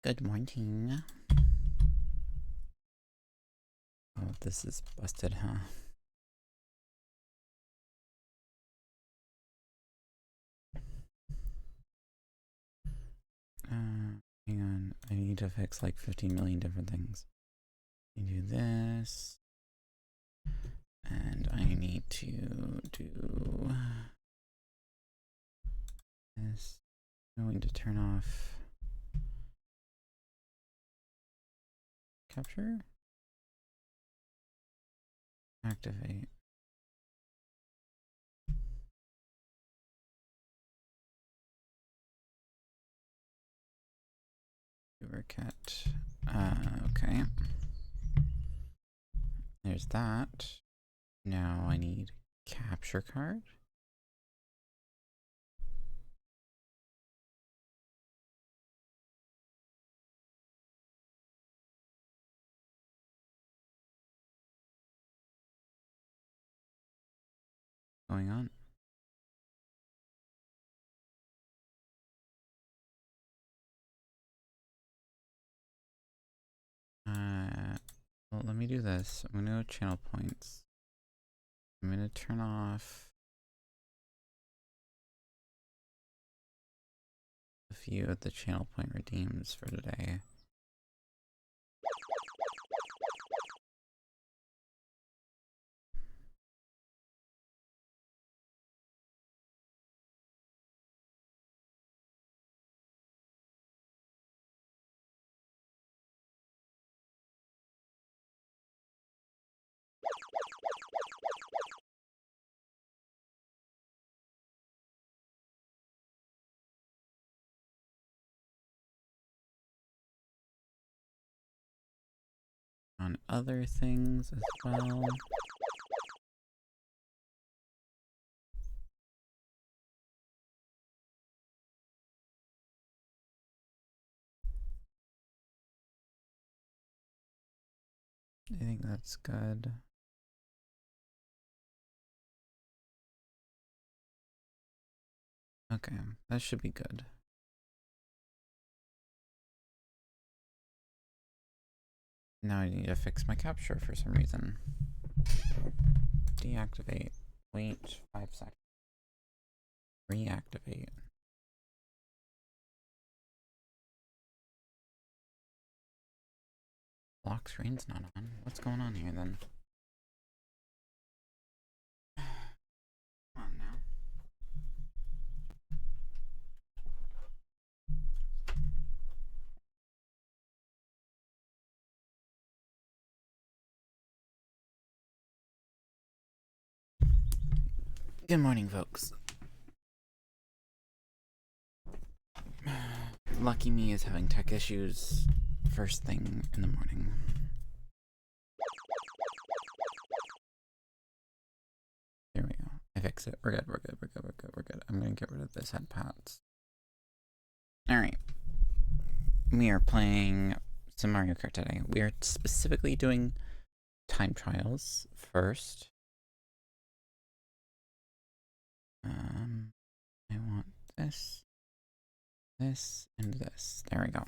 Good morning. Oh, this is busted, huh? Hang on. I need to fix like 15 million different things. I do this. And I need to do this. I'm going to turn off capture. Activate. Cat. Okay. There's that. Now I need capture card. Going on. Well, let me do this. I'm gonna go channel points. I'm gonna turn off a few of the channel point redeems for today. On other things as well. I think that's good. Okay, that should be good. Now I need to fix my capture for some reason. Deactivate. Wait 5 seconds. Reactivate. Lock screen's not on. What's going on here then? Come on now. Good morning, folks. Lucky me is having tech issues first thing in the morning. There we go. I fix it. We're good. I'm gonna get rid of this head pats. Alright. We are playing some Mario Kart today. We are specifically doing time trials first. I want this, this, and this. There we go.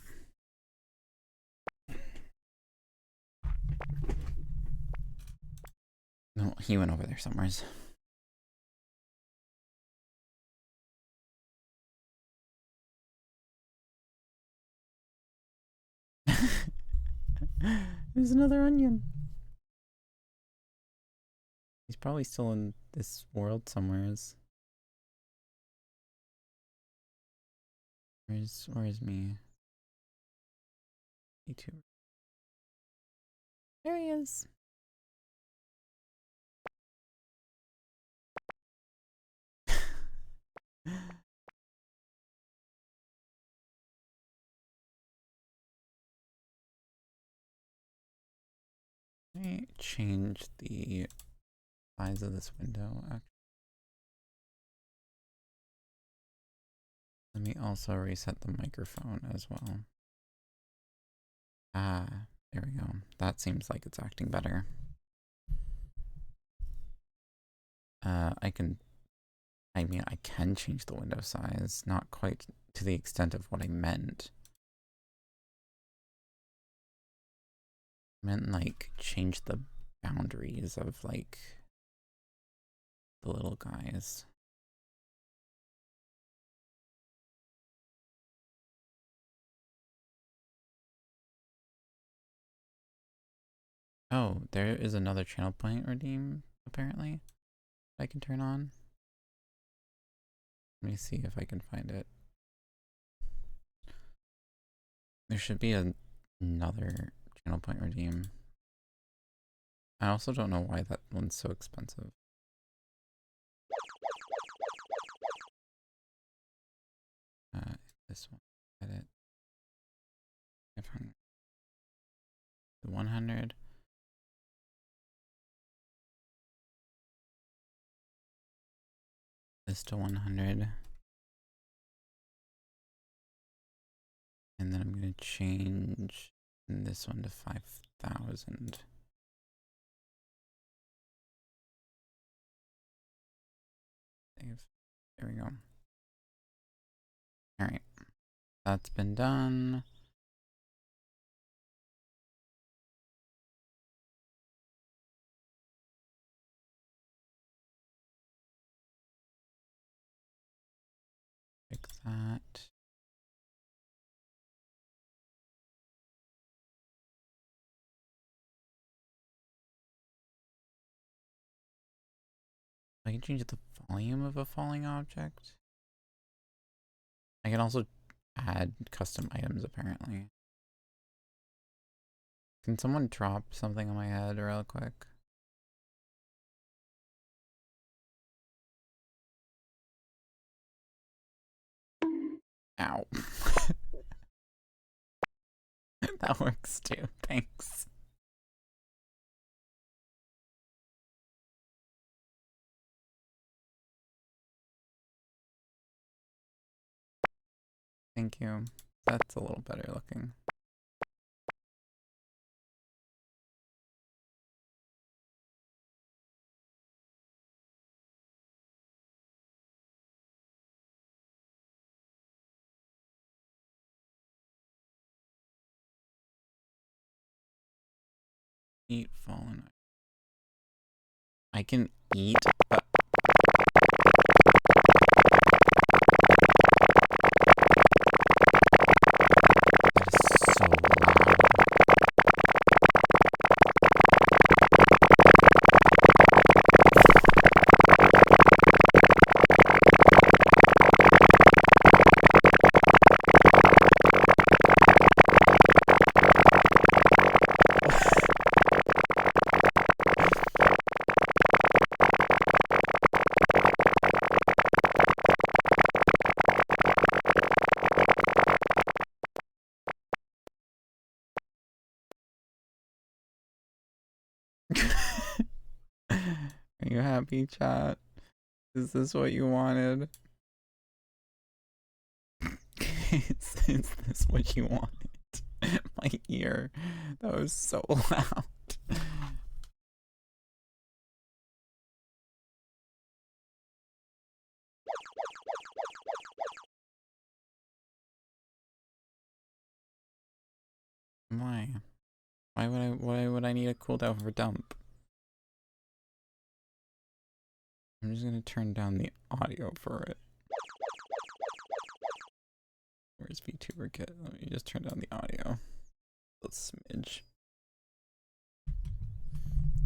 No, he went over there somewheres. There's another onion. He's probably still in this world somewheres. Where's me? YouTube. There he is. Let me change the size of this window. Let me also reset the microphone as well. Ah, there we go. That seems like it's acting better. I can change the window size, not quite to the extent of what I meant. I meant like change the boundaries of like the little guys. Oh, there is another channel point redeem apparently I can turn on. Let me see if I can find it. There should be another channel point redeem. I also don't know why that one's so expensive. This one, edit. 500. The 100. This to 100. And then I'm going to change this one to 5,000. Save. There we go. Alright. That's been done. Fix that. I can change the volume of a falling object. I can also add custom items apparently. Can someone drop something on my head real quick? Ow. That works too, thanks. Thank you. That's a little better looking. Eat fallen. I can eat, but that is so loud. Are you happy, chat? Is this what you wanted? Is this what you wanted? My ear. That was so loud. Why? Why would I need a cooldown for dump? I'm just gonna turn down the audio for it. Where's VTuber Kit? Let me just turn down the audio. A smidge.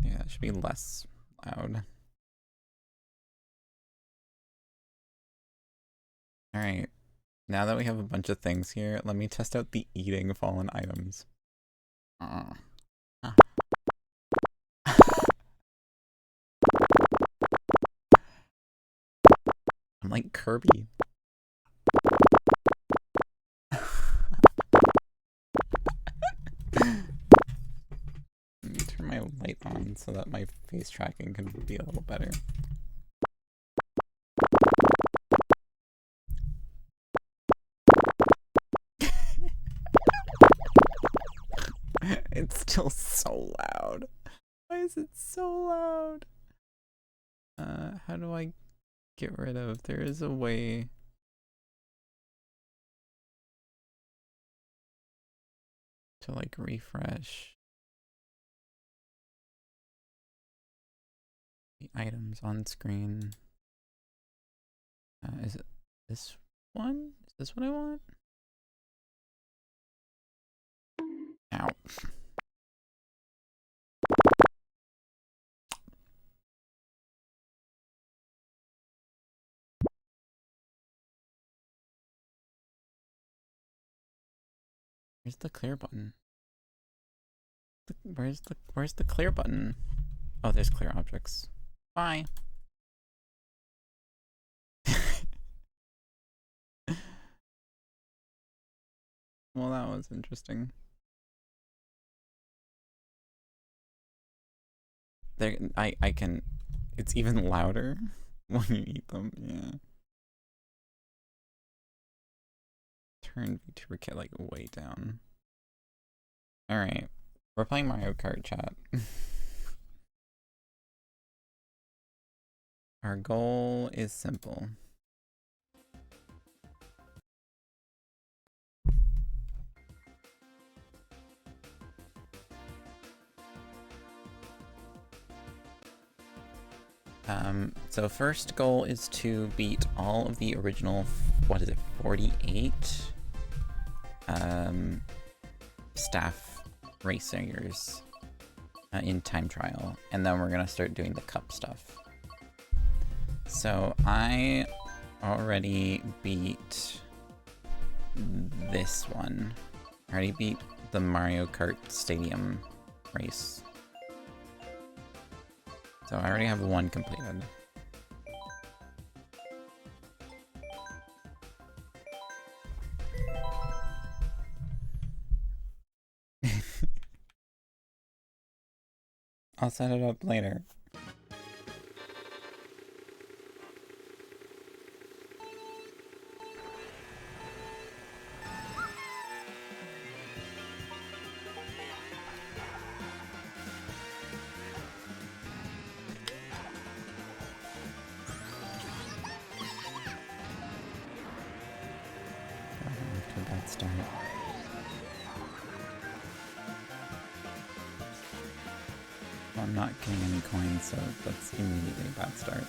Yeah, it should be less loud. Alright. Now that we have a bunch of things here, let me test out the eating fallen items. I'm like Kirby. Let me turn my light on so that my face tracking can be a little better. It's still so loud. Why is it so loud? How do I get rid of? There is a way. To like refresh. items on screen. Is it this one? Is this what I want? Ow. Where's the clear button? Where's the clear button? Oh, there's clear objects. Bye. Well, that was interesting. There, I can. It's even louder when you eat them. Yeah. Turn VTuber Kit like way down. All right, we're playing Mario Kart, chat. Our goal is simple. So first goal is to beat all of the original, what is it, 48 staff racers in time trial, and then we're gonna start doing the cup stuff. So I already beat this one. I already beat the Mario Kart Stadium race. So I already have one completed. I'll set it up later. Start. Well, I'm not getting any coins, so that's immediately a bad start.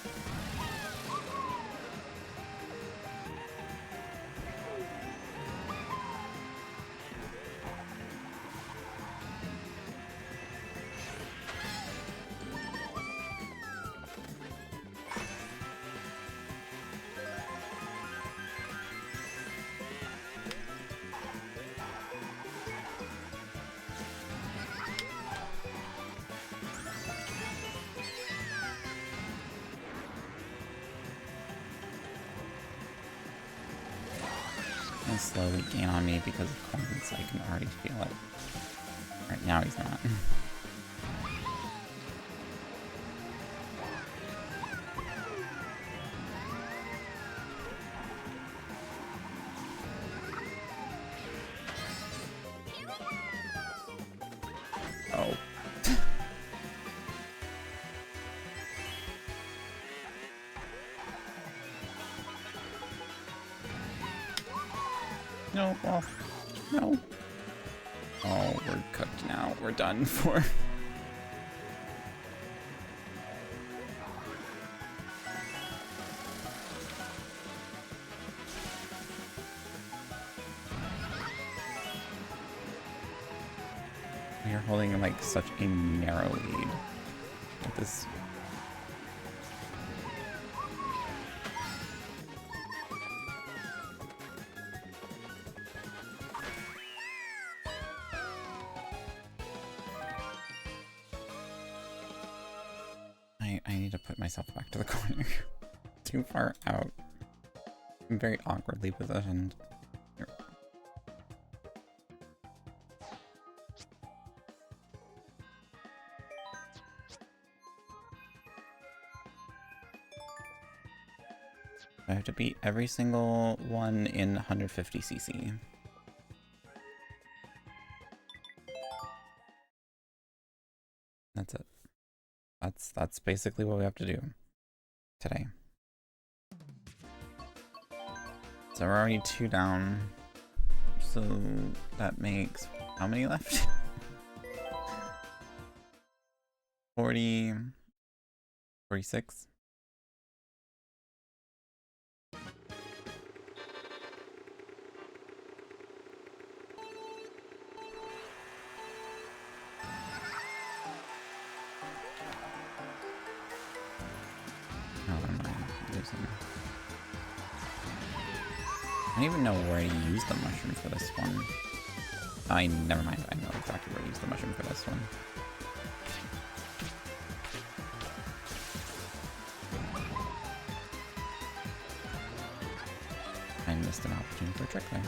Slowly gain on me because of coins. I can already feel it. Right now he's not. Oh. No, well, no. Oh, we're cooked now. We're done for. We are holding like such a narrow lead with this. I need to put myself back to the corner. Too far out. I'm very awkwardly positioned. Here. I have to beat every single one in 150cc. That's it. That's basically what we have to do today. So we're already 2 down. So that makes how many left? 40. 46. Oh, never mind. Losing. I don't even know where to use the mushroom for this one. Never mind. I know exactly where to use the mushroom for this one. I missed an opportunity for a trick there.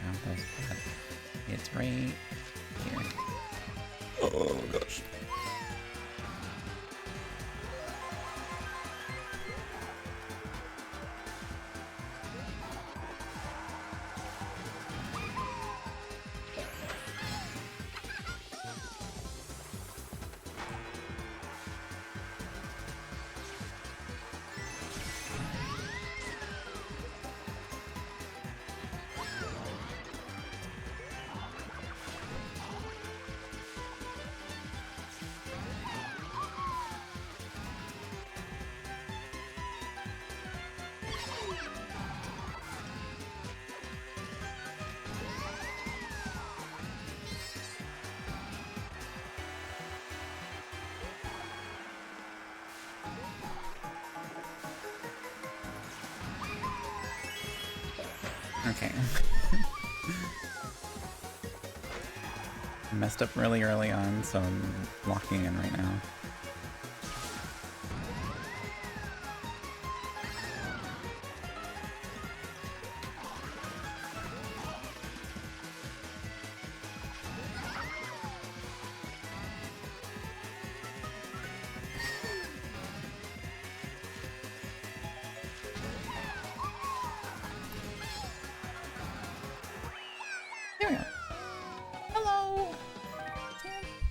Oh, that was bad. It's right here. Oh gosh. Okay. Messed up really early on, so I'm locking in right now. There we go. Hello!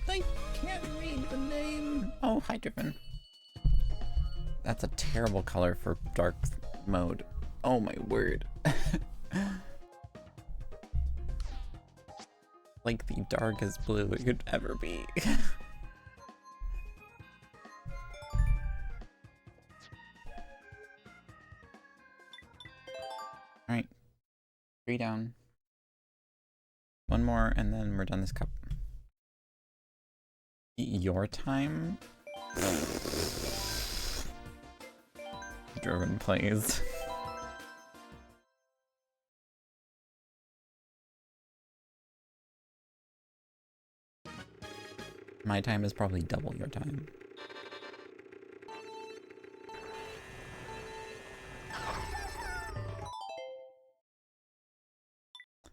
I can't read the name. Oh, hi, Driven. That's a terrible color for dark mode. Oh my word. Like the darkest blue it could ever be. Alright. 3 down. 1 more, and then we're done this cup. Your time? Driven plays. My time is probably double your time.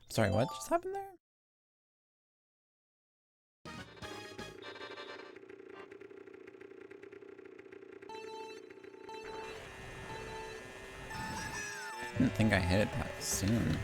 Sorry, what just happened there? I didn't think I hit it that soon.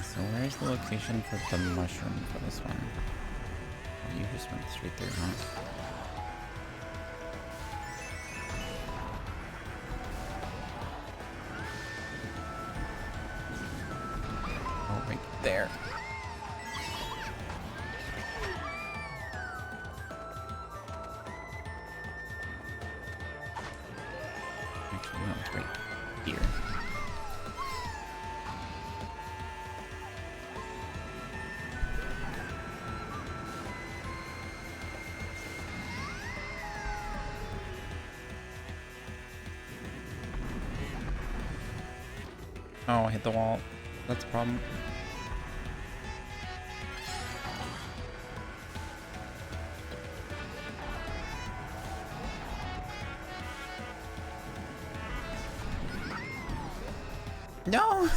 So where's the location for the mushroom for this one? Oh, you just went straight through, huh? Oh, right there. Actually, no, it's right here. Oh, I hit the wall. That's a problem. No!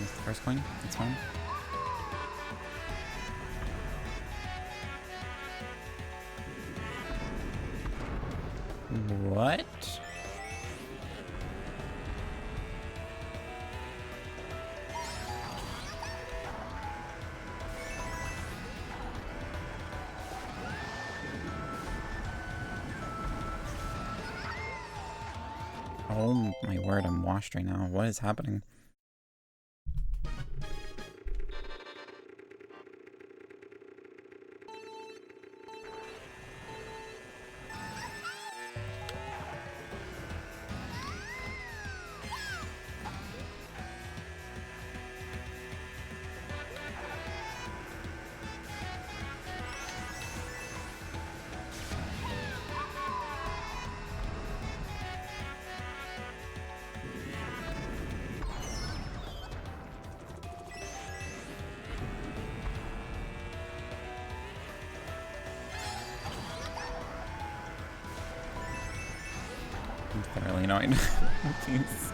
That's the first coin. That's fine. What? Oh my word, I'm washed right now. What is happening? I'm thoroughly annoyed. Please.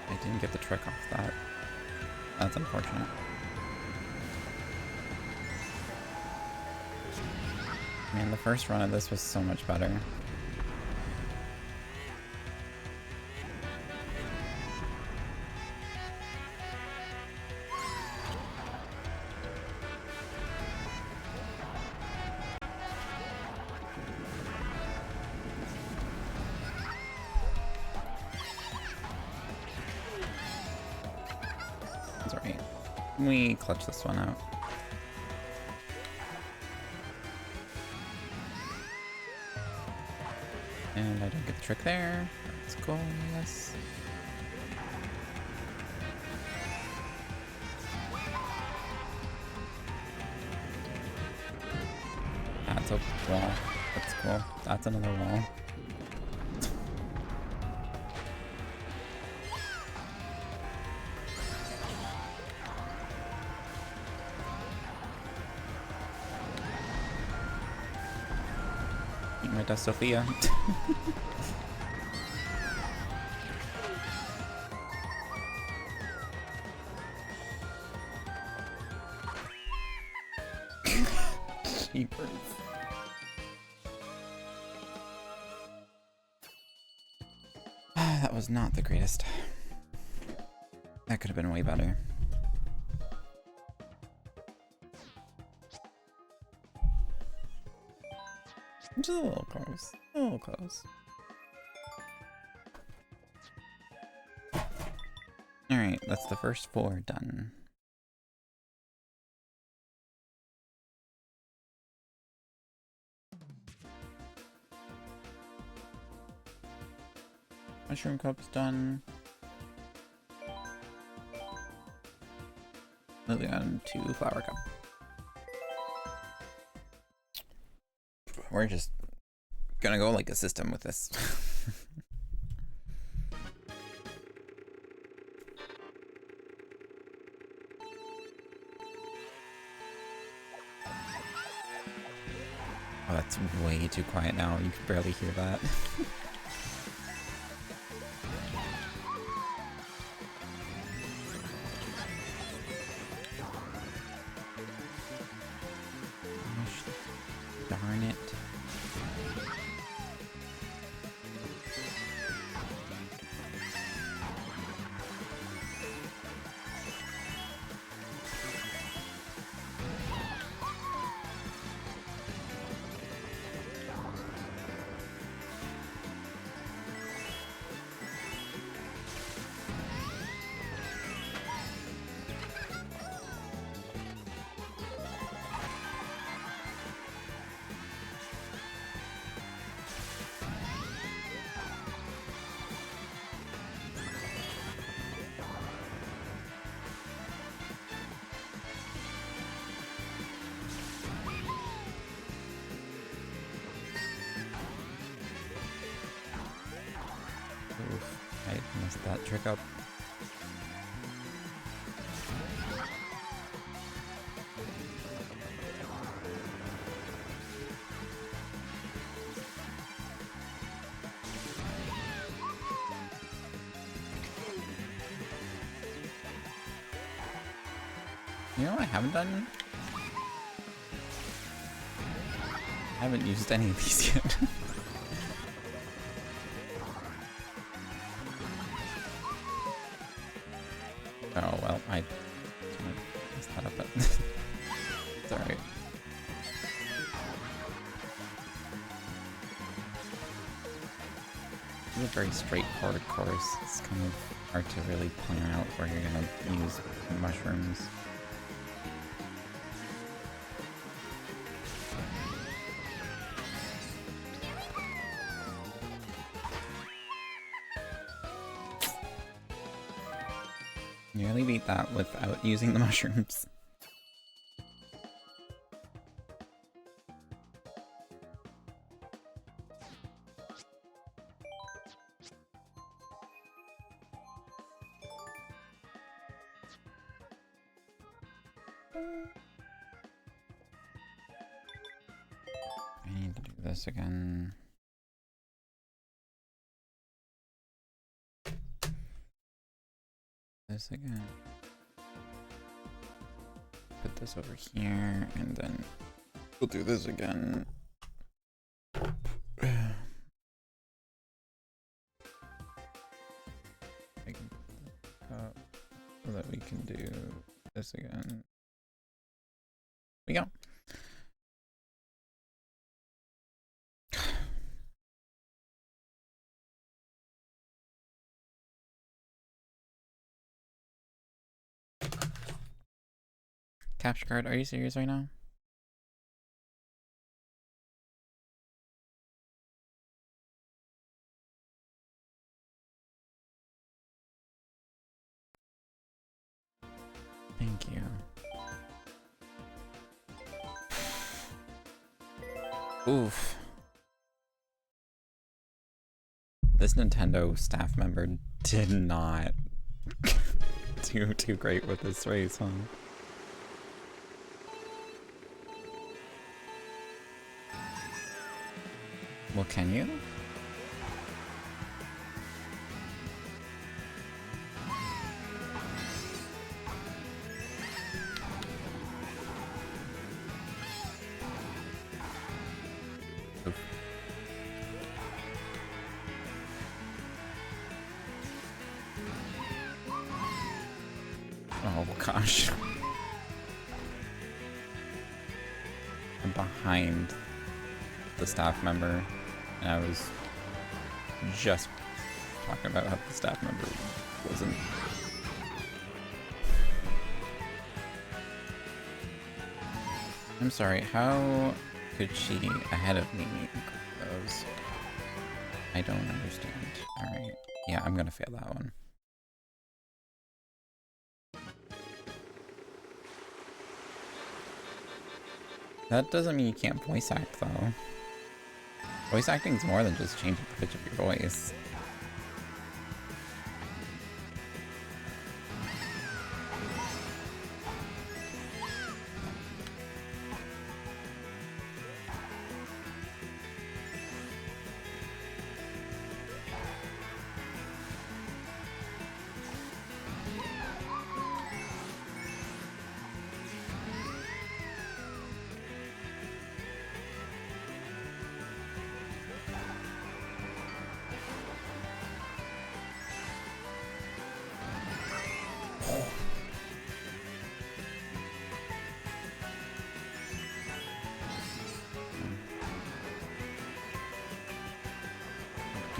I didn't get the trick off that. That's unfortunate. Man, the first run of this was so much better. That's alright. We clutch this one out. And I don't get the trick there. Let's go, yes. That's a wall. That's cool. That's another wall. Right, that's Sophia. Jeepers. That was not the greatest. That could have been way better. Just a little close. A little close. Alright, that's the first 4 done. Mushroom Cup's done. Moving on to Flower Cup. We're just gonna go like a system with this. Oh, that's way too quiet now. You can barely hear that. Darn it. Oof, I messed that trick up. You know what I haven't done? I haven't used any of these yet. Oh well, I kind of messed that up, but it's alright. It's a very straightforward course. It's kind of hard to really plan out where you're gonna use mushrooms. You really beat that without using the mushrooms. I need to do this again. This again. Put this over here, and then we'll do this again. I can put this up so that we can do this again. We go. Capture card, are you serious right now? Thank you. Oof. This Nintendo staff member did not do too great with this race, huh? Well, can you? Oof. Oh gosh. I'm behind the staff member, and I was just talking about how the staff member wasn't. I'm sorry, how could she ahead of me those? I don't understand. Alright. Yeah, I'm gonna fail that one. That doesn't mean you can't voice act, though. Voice acting is more than just changing the pitch of your voice.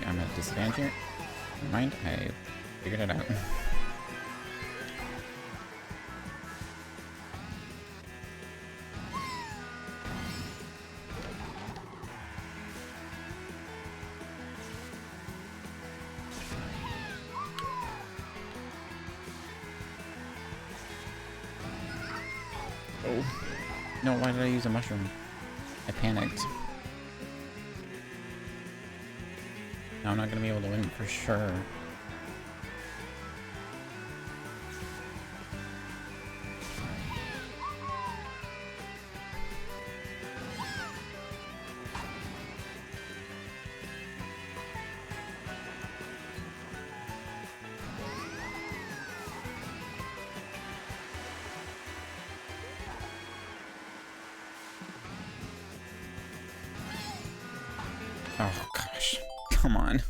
I'm at a disadvantage here. Never mind, I figured it out. Oh. No, why did I use a mushroom? I panicked. Now I'm not gonna be able to win for sure. Oh gosh, come on.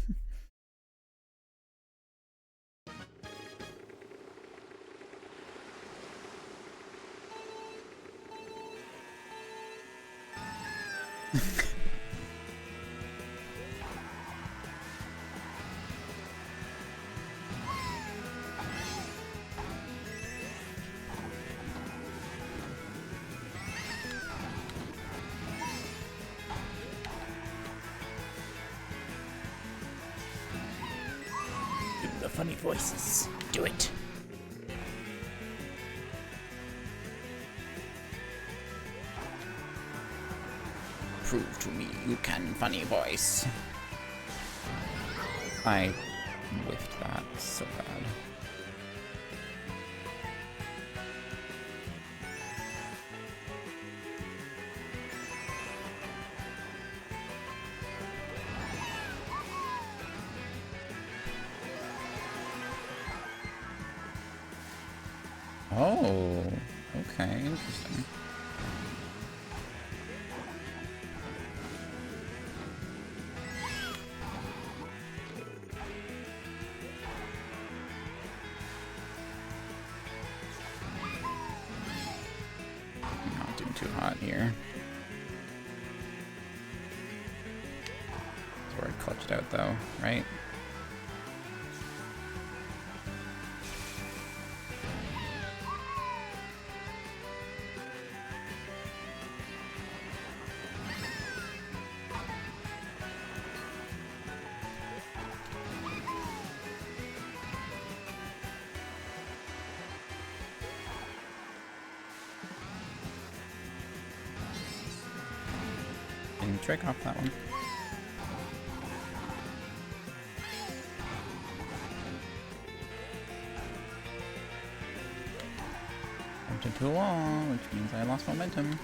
The funny voices. Do it. Prove to me you can funny voice. I whiffed that so bad. Oh, okay, interesting. Not doing too hot here. That's where I clutched out though, right? And trick off that one. Jumped into a wall, which means I lost momentum.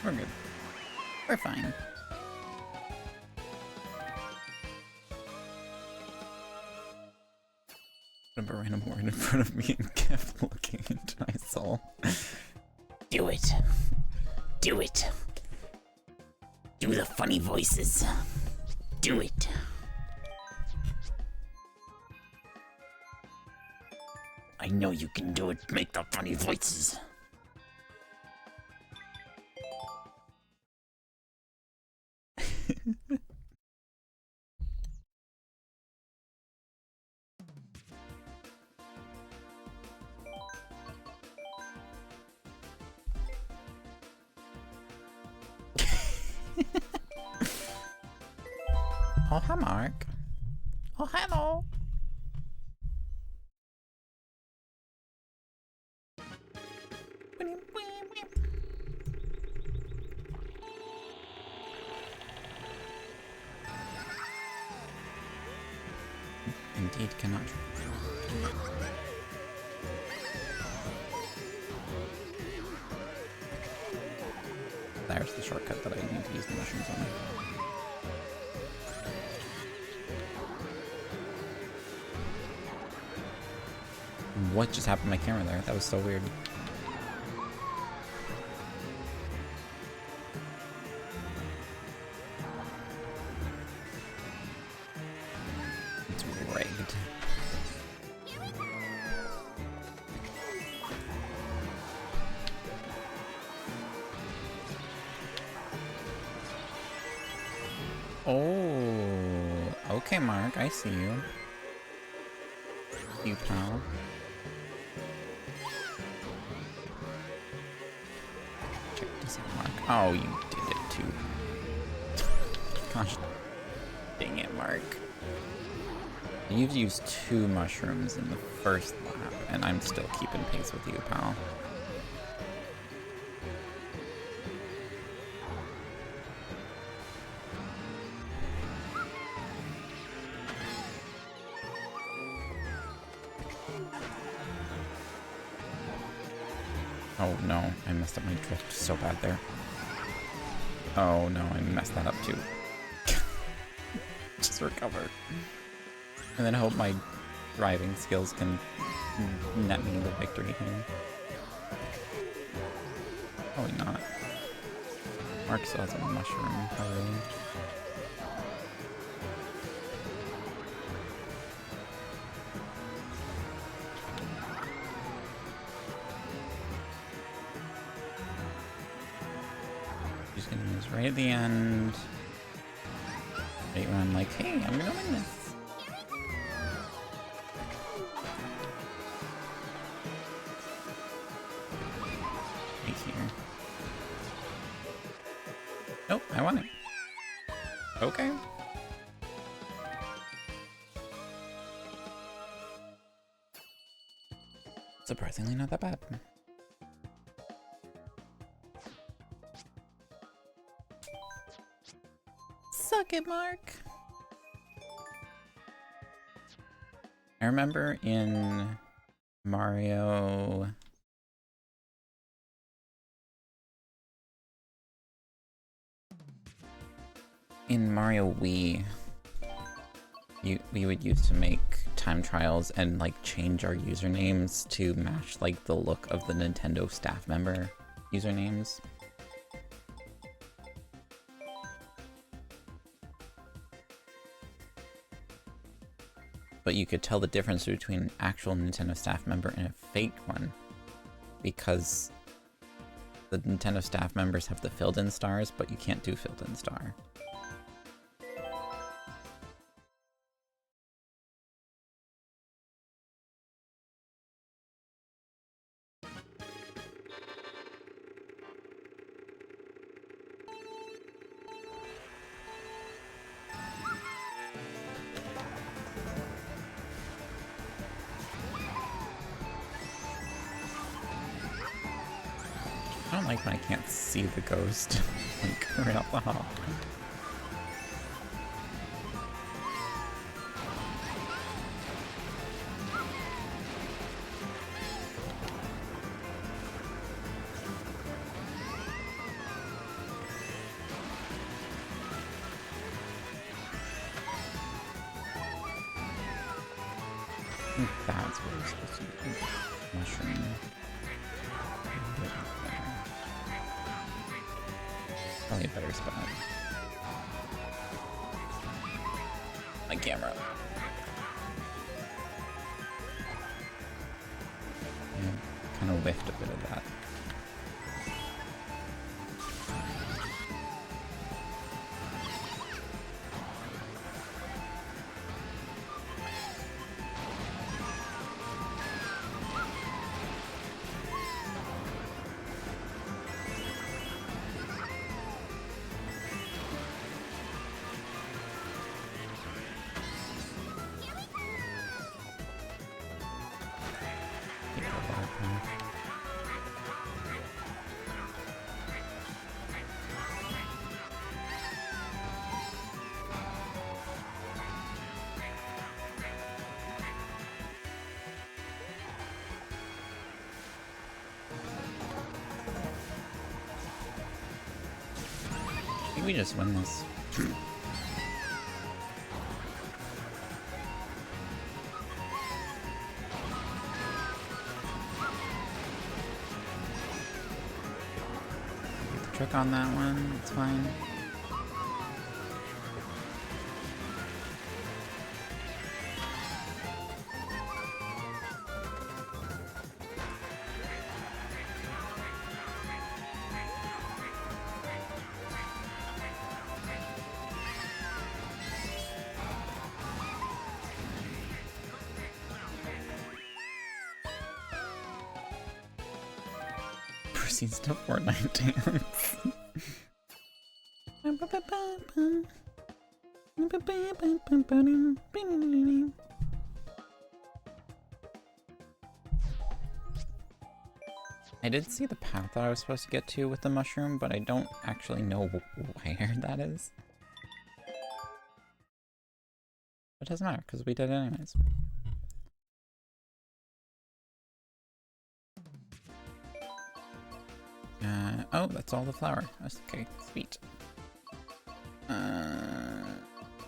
We're good. We're fine. Put a random word in front of me and kept looking into my soul. Do it. Do it. Do the funny voices. Do it. I know you can do it. Make the funny voices. Oh, hi, Mark. Oh, hello. Indeed, cannot. There's the shortcut that I need to use the mushrooms on. What just happened to my camera there? That was so weird. It's rigged. Oh, okay, Mark, I see you. You pal. Check this out, Mark. Oh, you did it too. Gosh, dang it, Mark. You've used 2 mushrooms in the first lap, and I'm still keeping pace with you, pal. Oh no, I messed up my drift so bad there. Oh no, I messed that up too. Just recover. And then hope my driving skills can net me the victory here. Probably not. Mark still has a mushroom, by the way. She's gonna use right at the end. Right when I'm like, hey, I'm gonna win this. Right here. Nope, I won it. Okay. Surprisingly not that bad. Suck it, Mark. I remember in Mario... In Mario Wii, we would use to make time trials and like change our usernames to match like the look of the Nintendo staff member usernames. But you could tell the difference between an actual Nintendo staff member and a fake one, because the Nintendo staff members have the filled-in stars, but you can't do filled-in star. I don't like when I can't see the ghost, like, right off the hop. I think that's what we're supposed to do. Mushroom. Probably a better spot. My camera. Yeah, kind of whiffed a bit of that. I think we just win this. Get the trick on that one, it's fine. Proceeds to Fortnite dance. I did see the path that I was supposed to get to with the mushroom, but I don't actually know where that is. It doesn't matter, because we did it anyways. Oh, that's all the flour. That's okay, sweet. So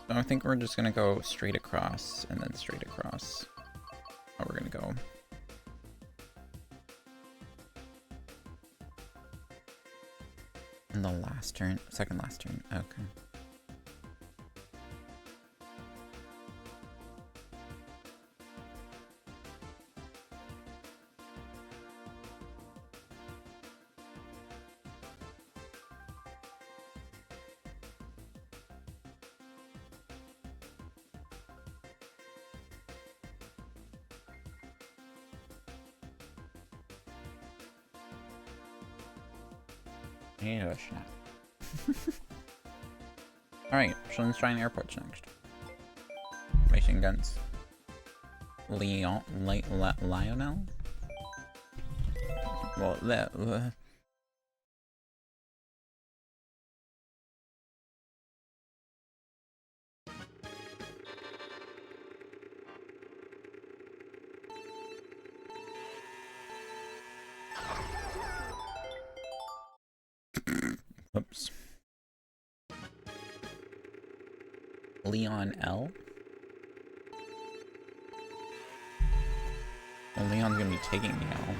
I think we're just gonna go straight across and then straight across. Oh, we're gonna go. In the last turn, second last turn. Okay. Yeah, snap. Alright, Schlinstein Airport's next. Racing guns. Lionel? Well, oops. Leon L? Well, Leon's gonna be taking the L.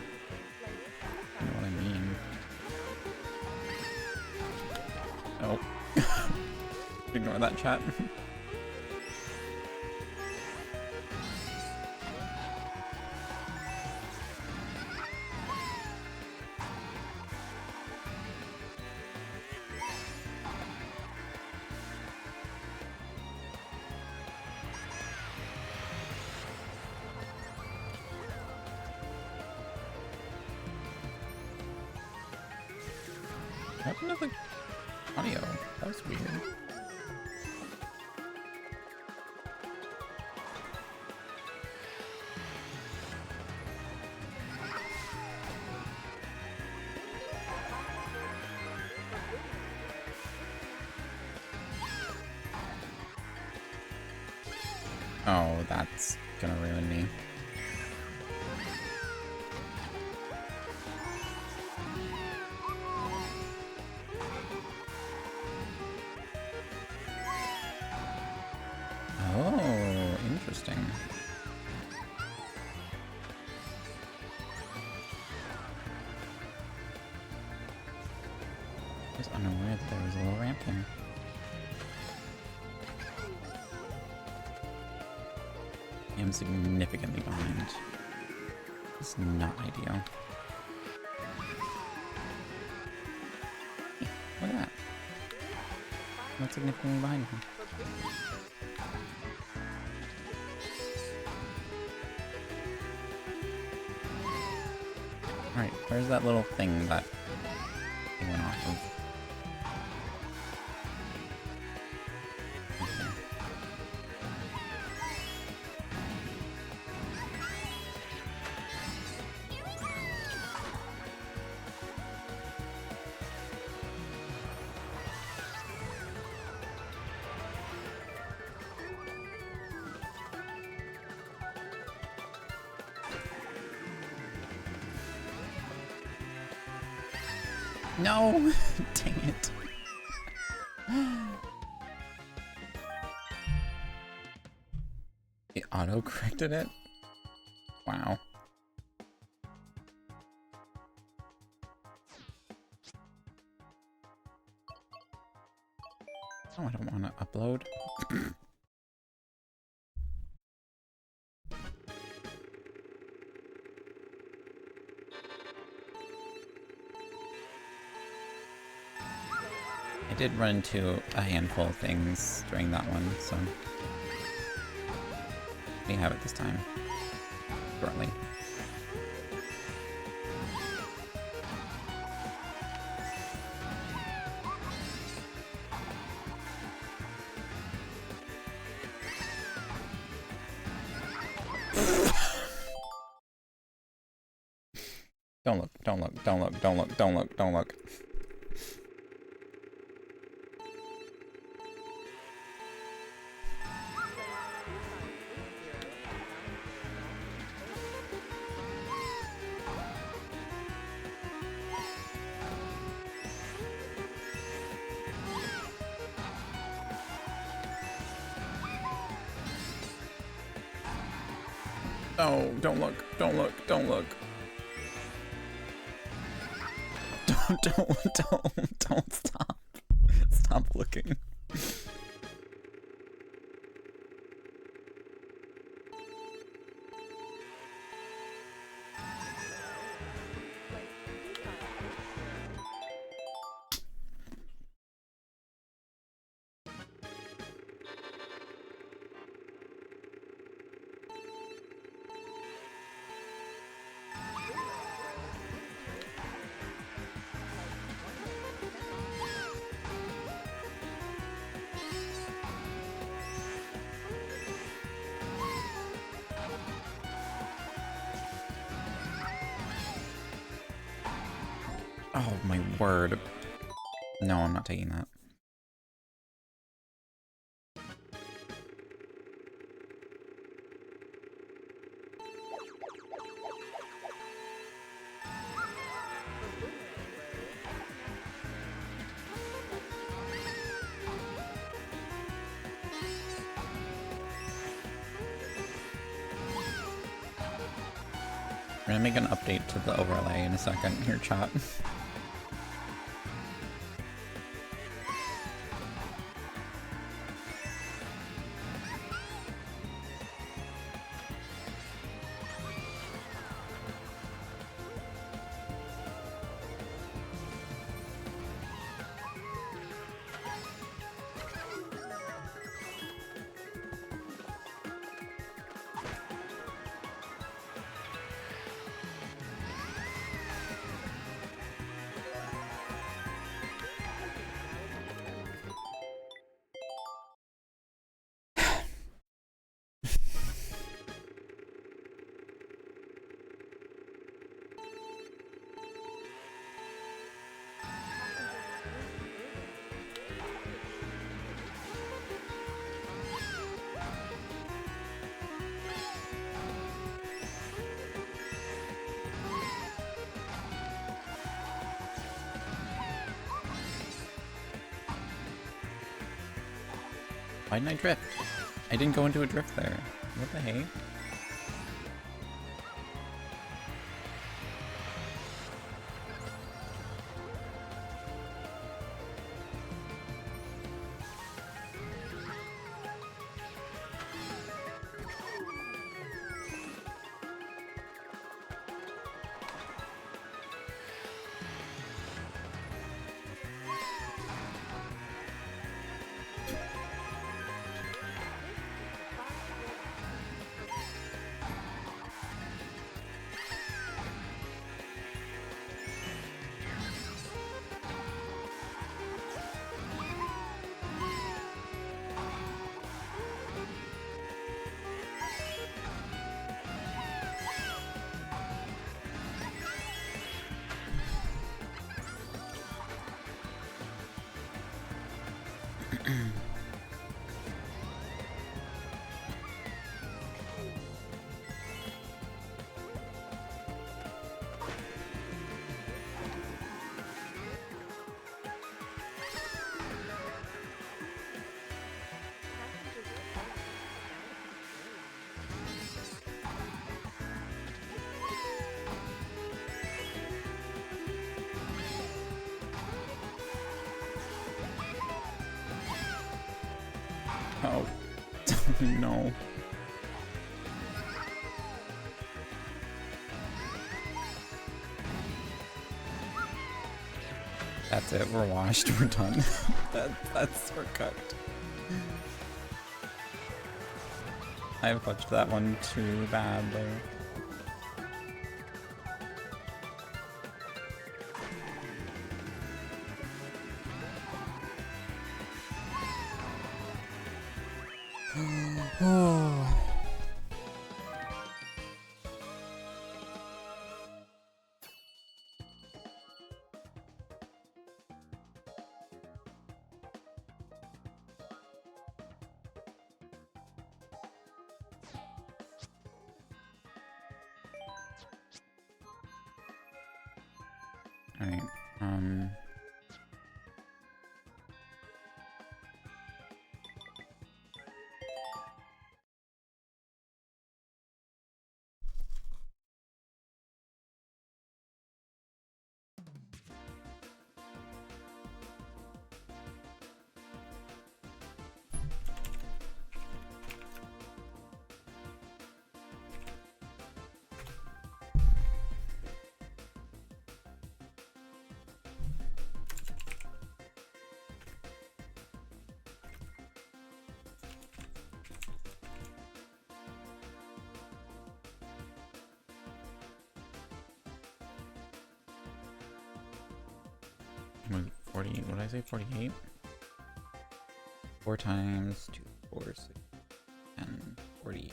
You know what I mean? Oh. Ignore that chat. What happened to the audio? That was weird. Oh, that's gonna ruin me. Oh, interesting. I was unaware that there was a little ramp here. I am significantly behind. It's not ideal. Hey, look at that. Not significantly behind him. Alright, where's that little thing that he went off of? No! Dang it. It auto-corrected it? Wow. Oh, I don't want to upload. I did run into a handful of things during that one, so we have it this time. Shortly. Don't look, don't look, don't look, don't look, don't look, don't look. Oh, don't look, don't look, don't look. Don't stop. Stop looking. Oh my word. No, I'm not taking that. We're gonna make an update to the overlay in a second here, chat. Why didn't I drift? I didn't go into a drift there. What the heck? Oh, no. That's it, we're washed, we're done. We're cooked. I fudged that one too badly. Oh. Alright, Was it 40? What did I say? 48? 4 times 2, 4, 6, 10, 40.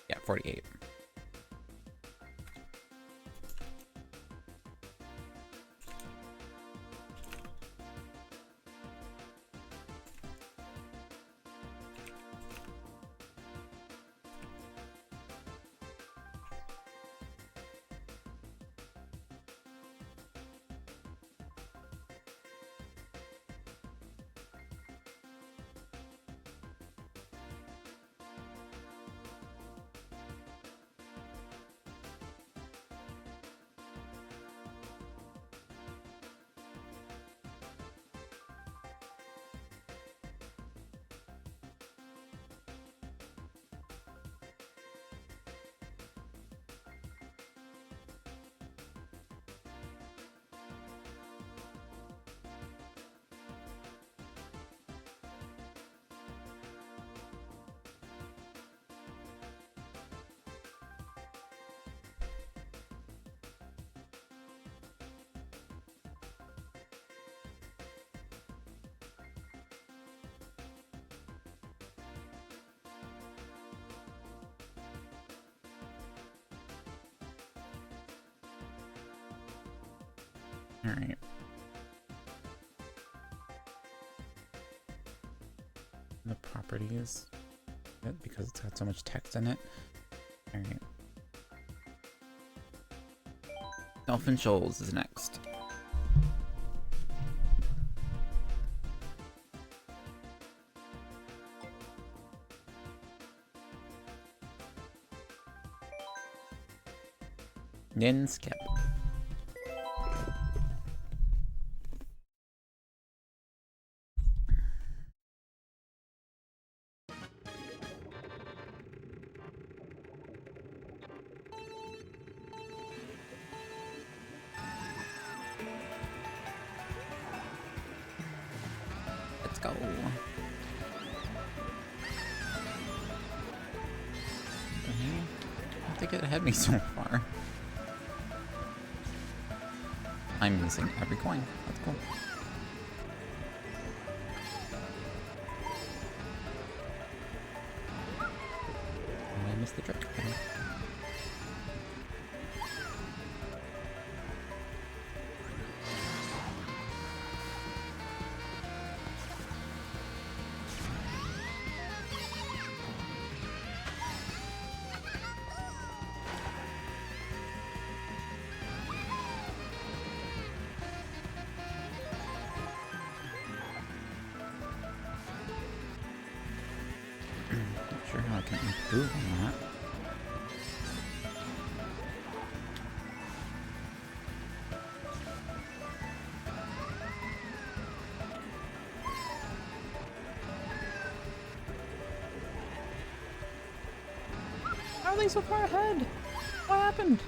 Yeah, 48. Alright. The properties, because it's got so much text in it. Alright. Dolphin Shoals is next. Then skip. Let's go. I don't think it had me so far. I'm missing every coin. That's cool. And I missed the trick. Not sure how I can improve on that. How are they so far ahead? What happened?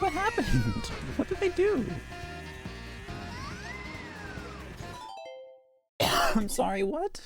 What happened? What did they do? I'm sorry, what?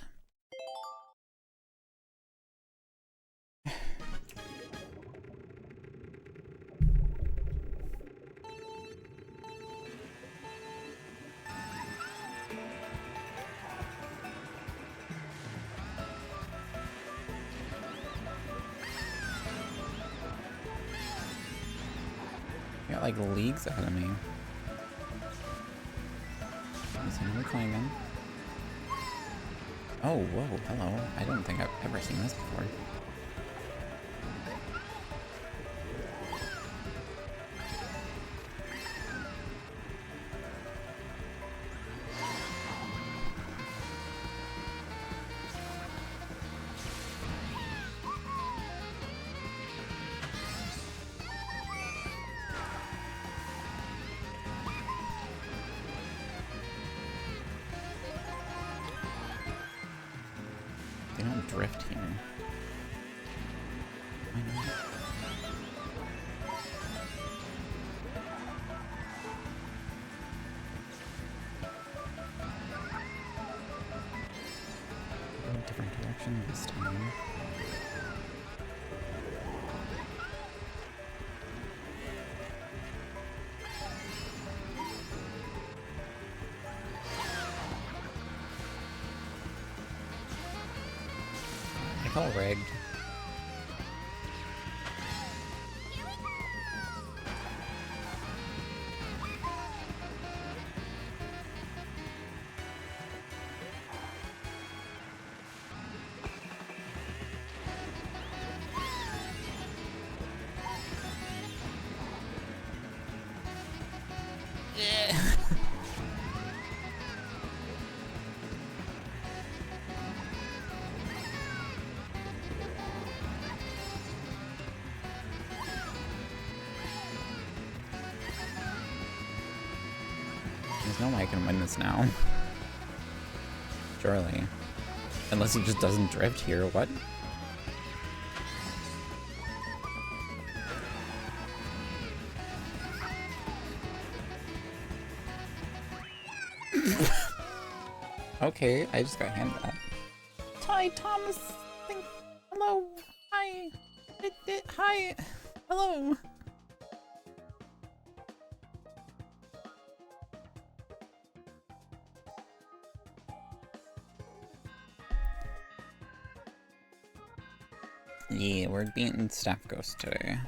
Got like leagues ahead of me. Is anyone climbing? Oh, whoa, hello. I don't think I've ever seen this before. They don't drift here. Why not? wrong this time. I felt rigged. There's no way I can win this now. Surely. Unless he just doesn't drift here, what? Okay, I just got handed that. Hi, Thomas. Hello. Hi. Hi. Hello. Yeah, we're beating Staff Ghost today.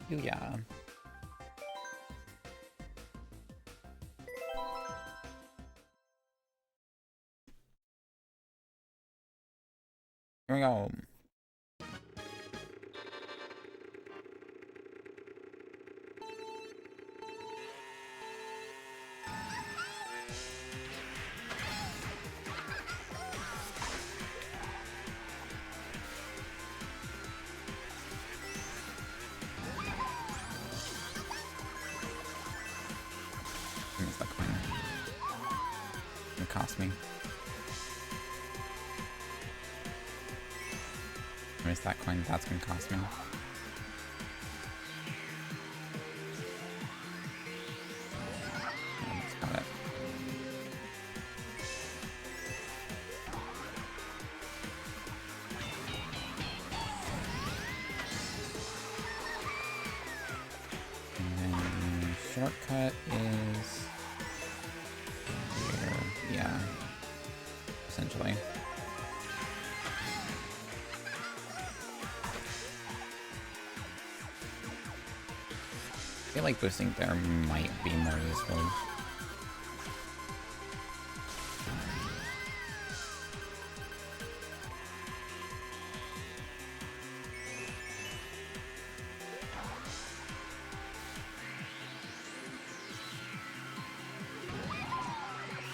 Yeah. Here we go. Missed that coin. It cost me. I missed that coin. That's gonna cost me. Almost got it. And then the shortcut is here. Yeah. Essentially. I feel like boosting there might be more useful.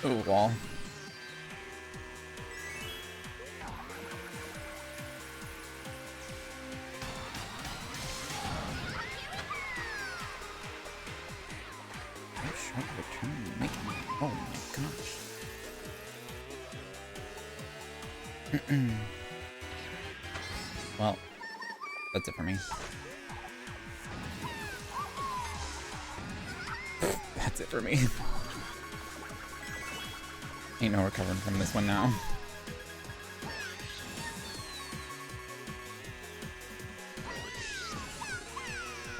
Ooh, wall. Sharp return making. Oh my gosh. Well, that's it for me. That's it for me. Ain't no recovering from this one now.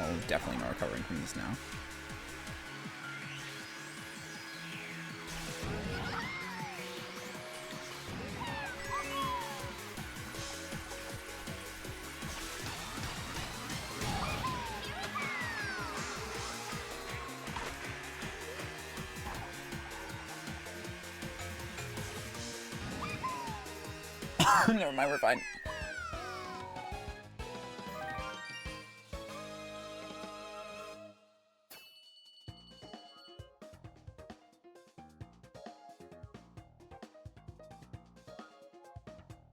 Oh, definitely no recovering from this now. Never mind, we're fine.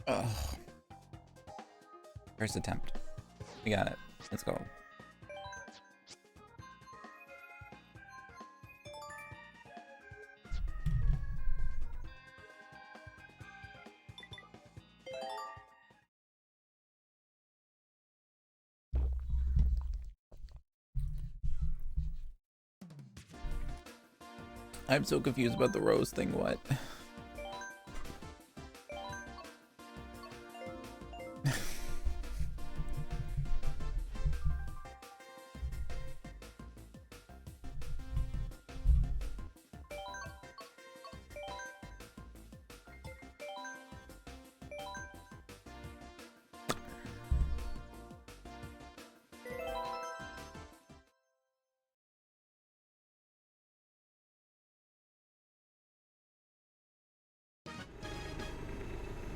Ugh. First attempt. We got it. Let's go. I'm so confused about the rose thing, what?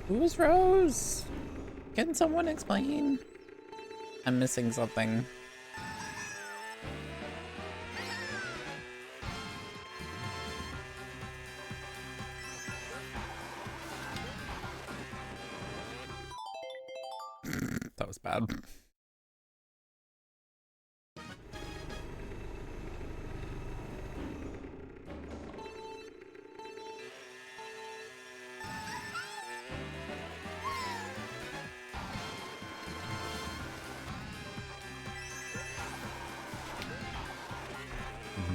Who's Rose? Can someone explain? I'm missing something. That was bad.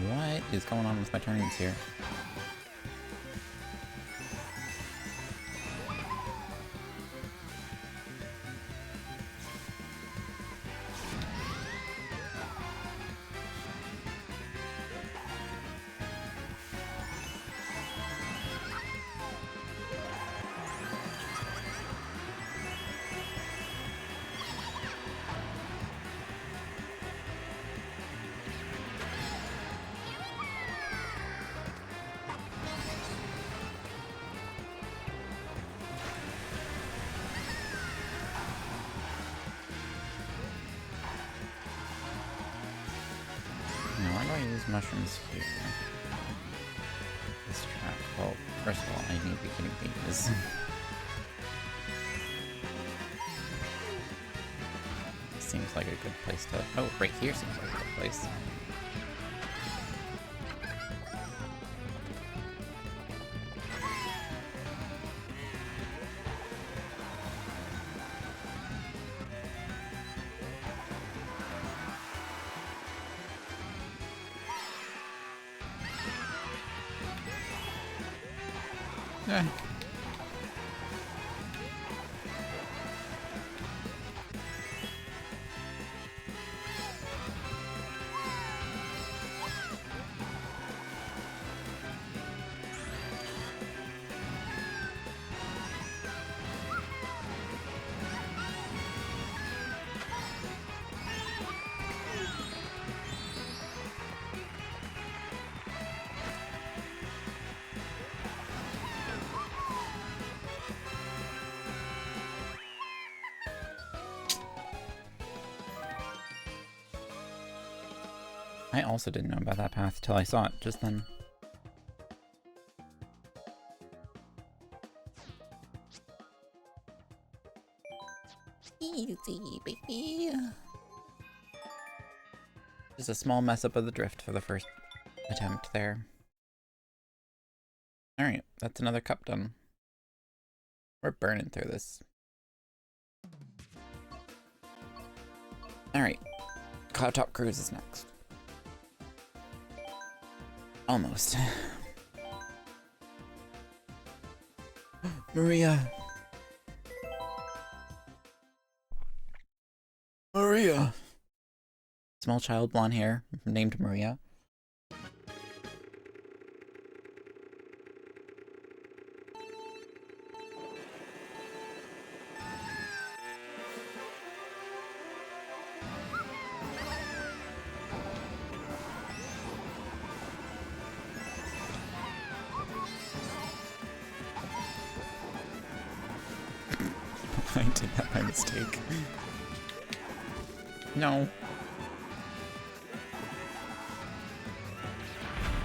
What is going on with my turns here? Mushrooms here. This track. Well, first of all, I need to be getting these. Seems like a good place to. Oh, right here seems like a good place. Yeah. I also didn't know about that path till I saw it just then. Easy, baby. Just a small mess up of the drift for the first attempt there. Alright, that's another cup done. We're burning through this. Alright, Cloud Top Cruise is next. Almost. Maria! Maria! Small child, blonde hair, named Maria. I did that by mistake. No.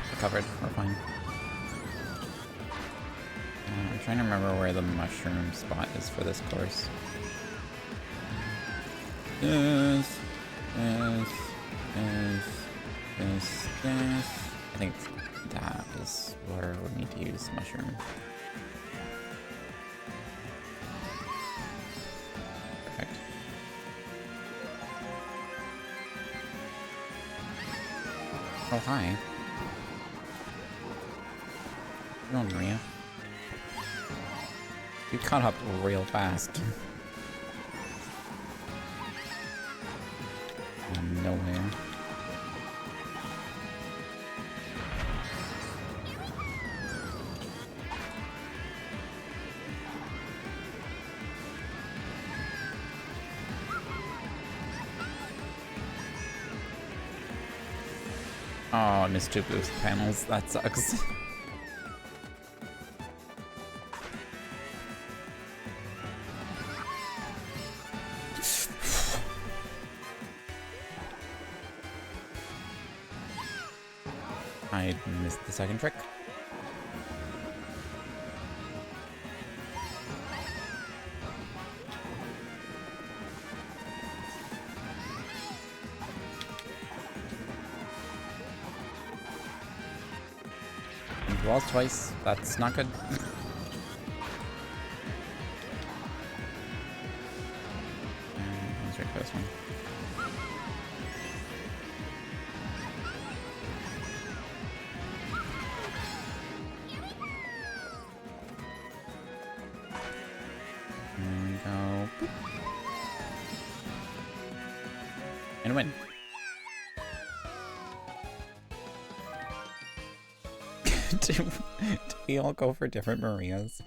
We're covered. We're fine. I'm trying to remember where the mushroom spot is for this course. This. I think that is where we need to use mushroom. Perfect. Oh, hi. Come on, Maria. You caught up real fast. No way. Oh, I missed 2 boost panels. That sucks. I missed the second trick. And walls twice. That's not good. Let's try this one. And win. do we all go for different Marias?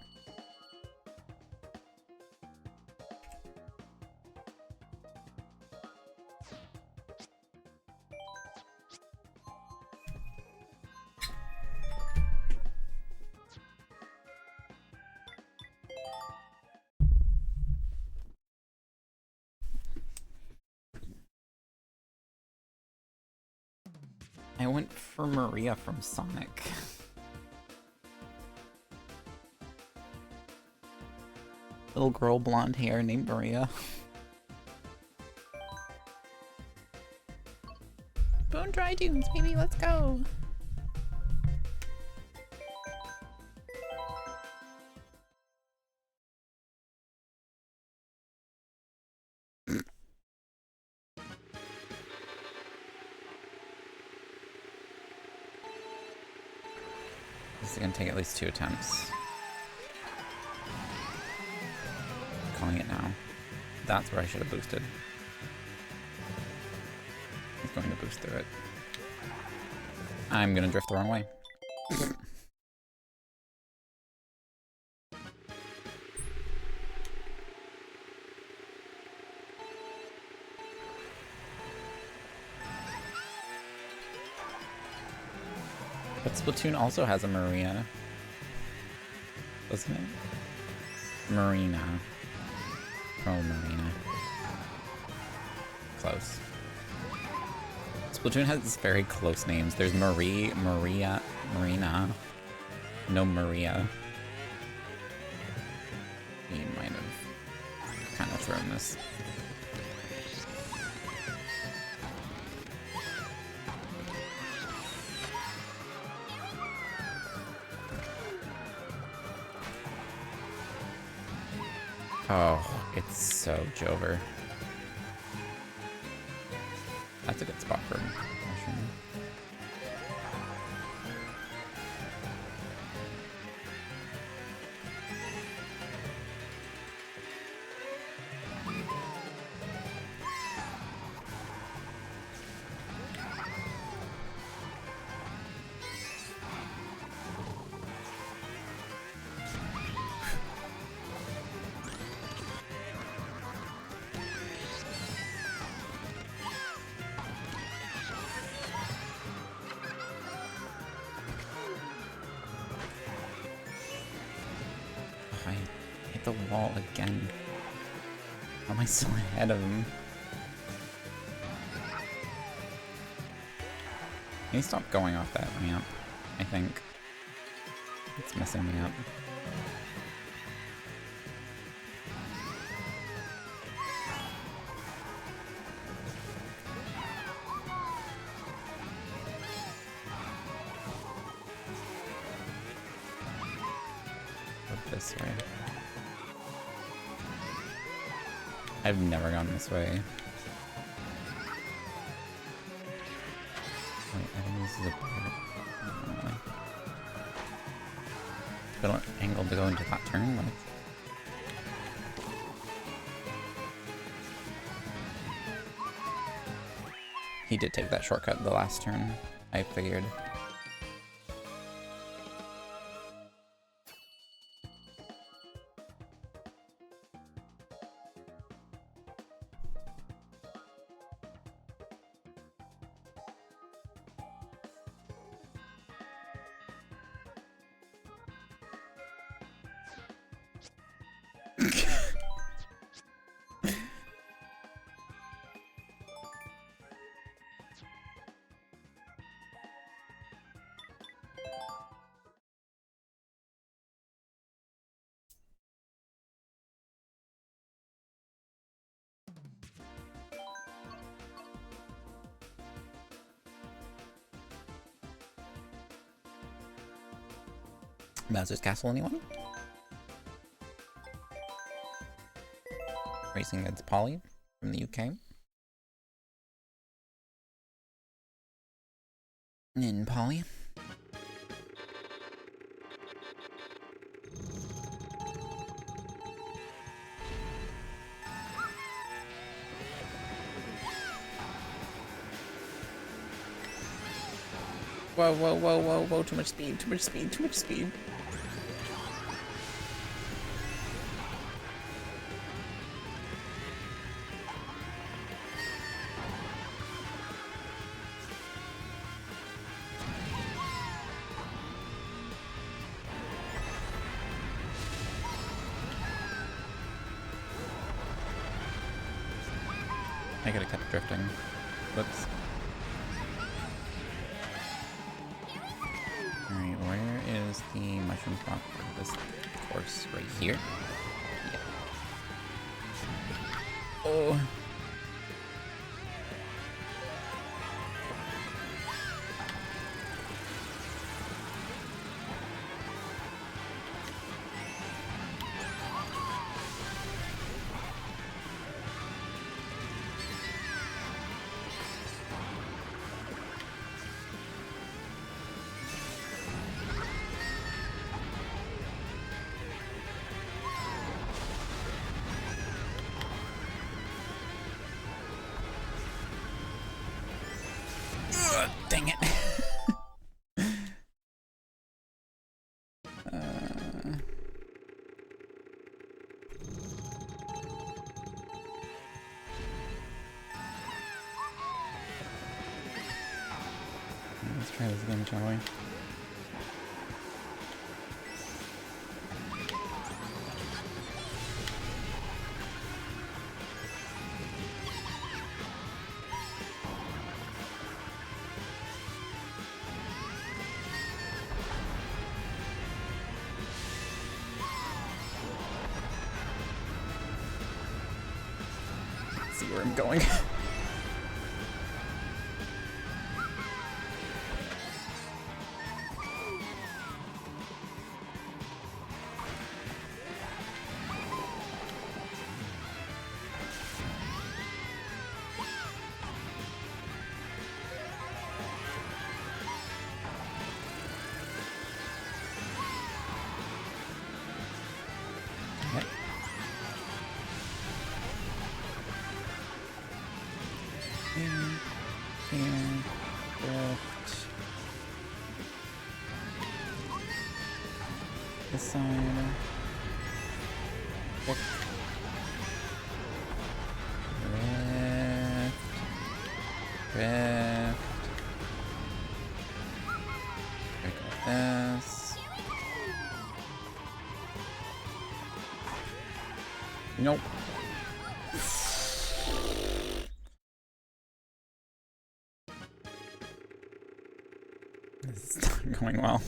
I went for Maria from Sonic. Little girl, blonde hair named Maria. Bone Dry Dunes, baby, let's go! This is gonna take at least 2 attempts. Calling it now. That's where I should have boosted. He's going to boost through it. I'm gonna drift the wrong way. But Splatoon also has a Maria. Doesn't it? Marina. Oh, Marina. Close. Splatoon has very close names. There's Marie, Maria, Marina. No Maria. He might have kind of thrown this. Oh, it's so Jover. That's a good spot for him. The wall again. How am I still ahead of him? Can you stop going off that ramp? I think it's messing me up. this way. I've never gone this way. Wait, I think this is a better angle to go into that turn. Like, he did take that shortcut the last turn, I figured. Bowser's Castle, anyone? Racing against Polly from the UK. In Polly. Whoa, whoa, whoa, whoa, whoa, too much speed, too much speed, too much speed. I gotta kept drifting. Whoops. Alright, where is the mushroom spot for this course? Right here? Yeah. Oh. Dang it. Let's try this again, shall we? See where I'm going. This side. Drift. Drift. Break like this. Nope. This is not going well.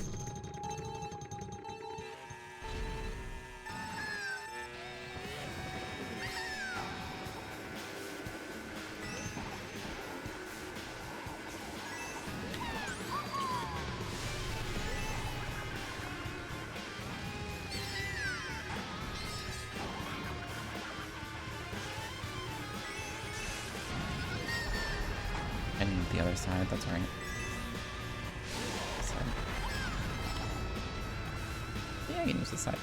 can the other side, that's right. This side. Yeah, I can use this side.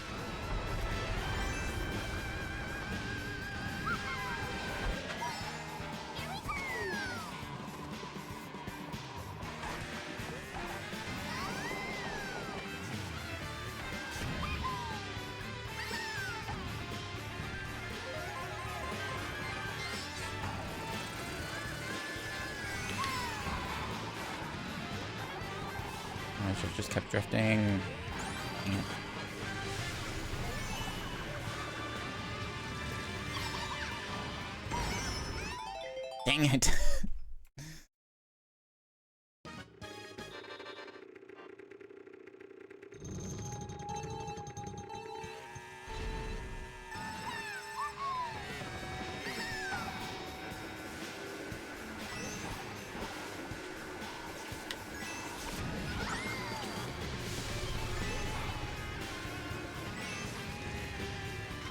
I should have just kept drifting. Yeah. Dang it.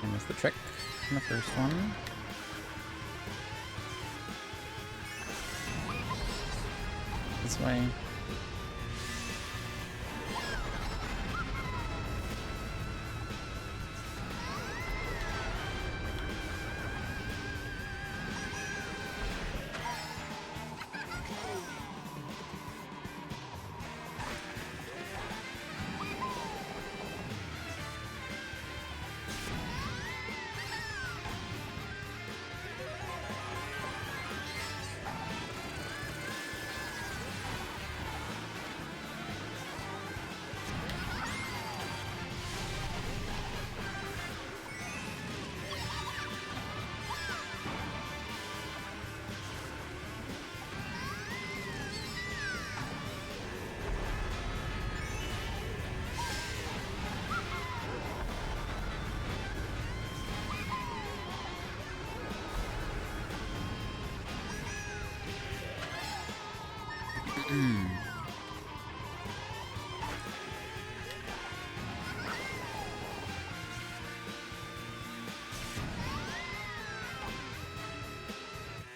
I missed the trick in the first one. This way.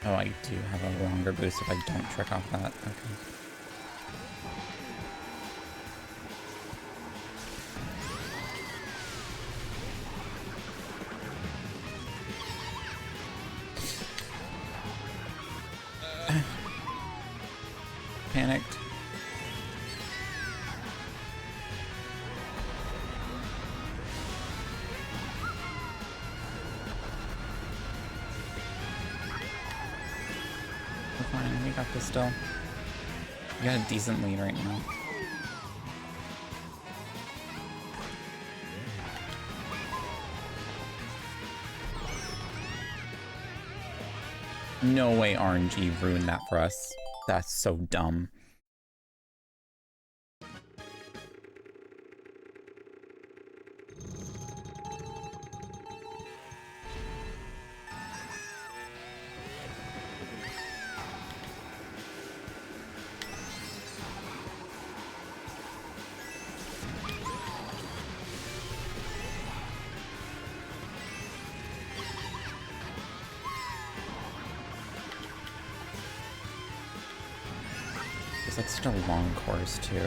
Oh, I do have a longer boost if I don't trick off that. Okay. Panicked. We're fine, we got this still. We got a decent lead right now. No way RNG ruined that for us. That's so dumb. It's like such a long course too.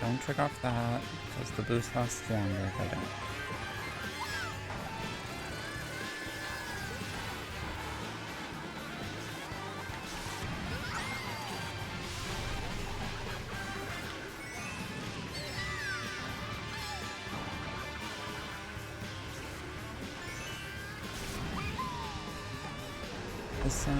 Don't trick off that, because the boost lasts longer if I don't. This side.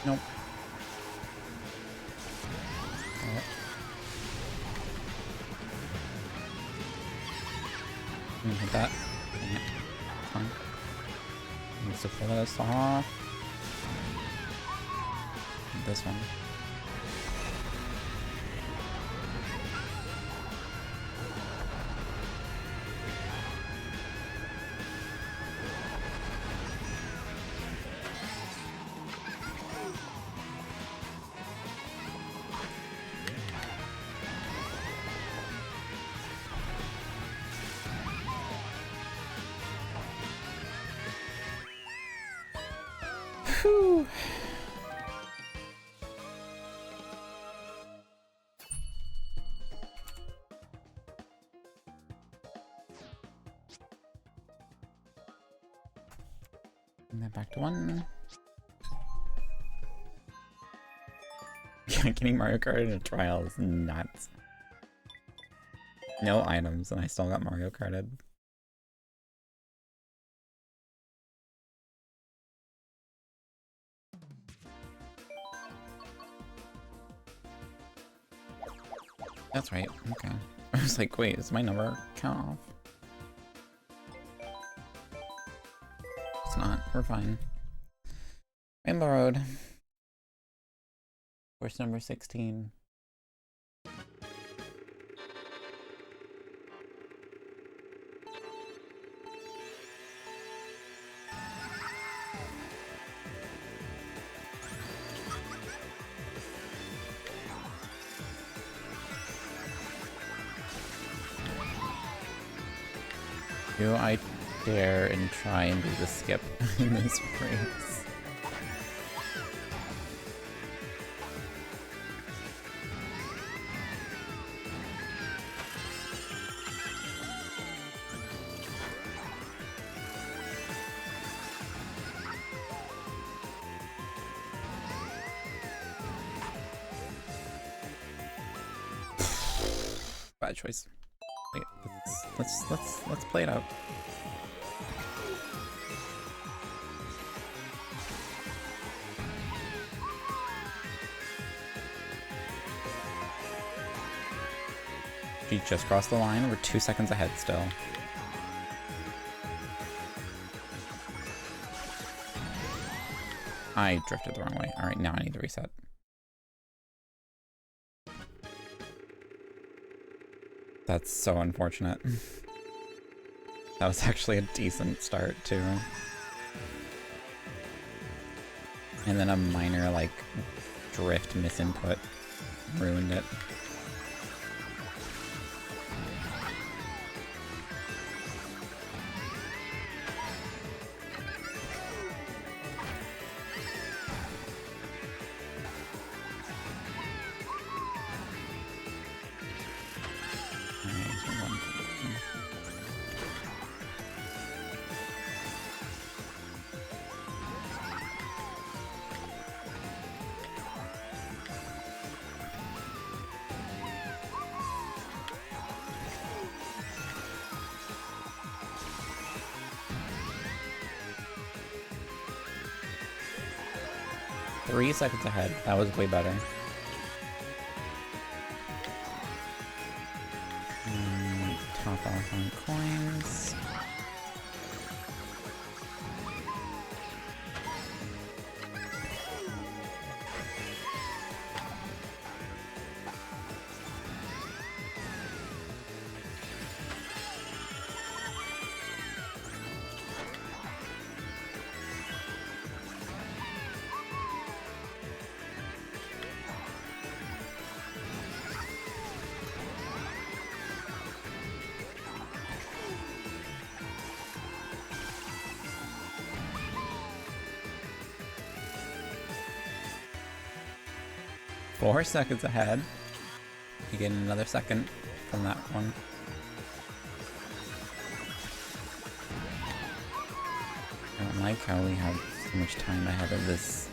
Nope. Got it. Hit that. Dang it. Fine. Needs to pull this off. This one. Whew. And then back to 1. Yeah, getting Mario Kart in a trial is nuts. No items, and I still got Mario Karted. That's right, okay. I was like, wait, is my number count off? It's not, we're fine. Rainbow Road. Course number 16. Do I dare and try and do the skip in this race? Bad choice. Wait, let's play it out. She just crossed the line. We're 2 seconds ahead still. I drifted the wrong way. Alright, now I need to reset. That's so unfortunate. That was actually a decent start, too. And then a minor, like, drift misinput ruined it. Three seconds ahead. That was way better. Top off on coins. Four seconds ahead. You get another second from that one. I don't like how we have so much time ahead of this.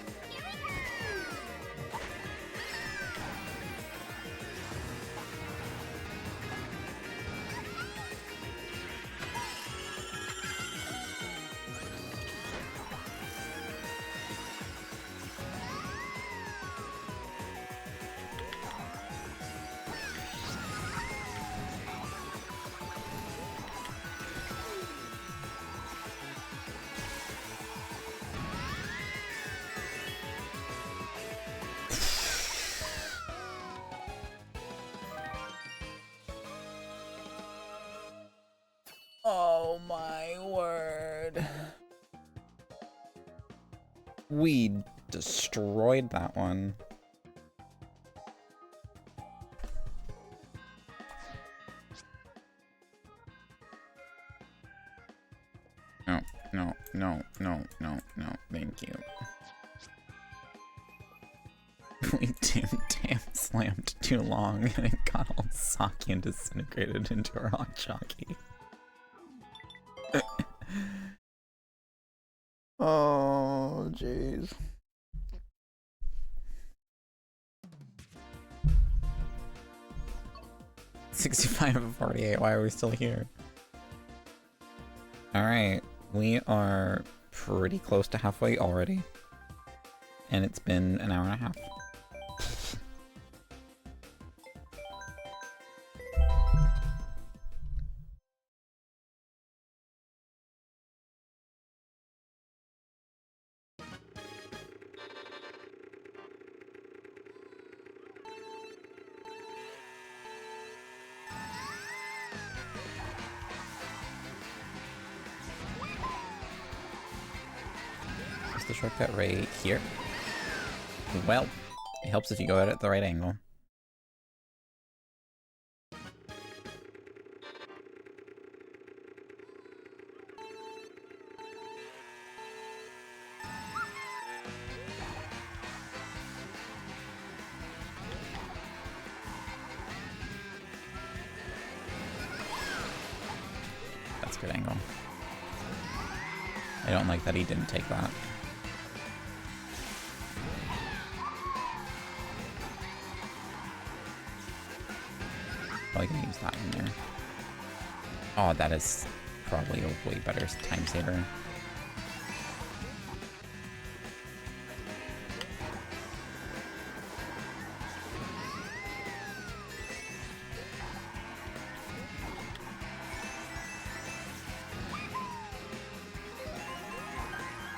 We destroyed that one. No, no, no, no, no, no, thank you. We damn slammed too long and it got all soggy and disintegrated into our hot jockey. Oh, jeez. $65 of 48, why are we still here? Alright, we are pretty close to halfway already. And it's been an hour and a half. Is the shortcut right here? Well, it helps if you go at it at the right angle. That's a good angle. I don't like that he didn't take that. Probably gonna use that in there. Oh, that is probably a way better time saver.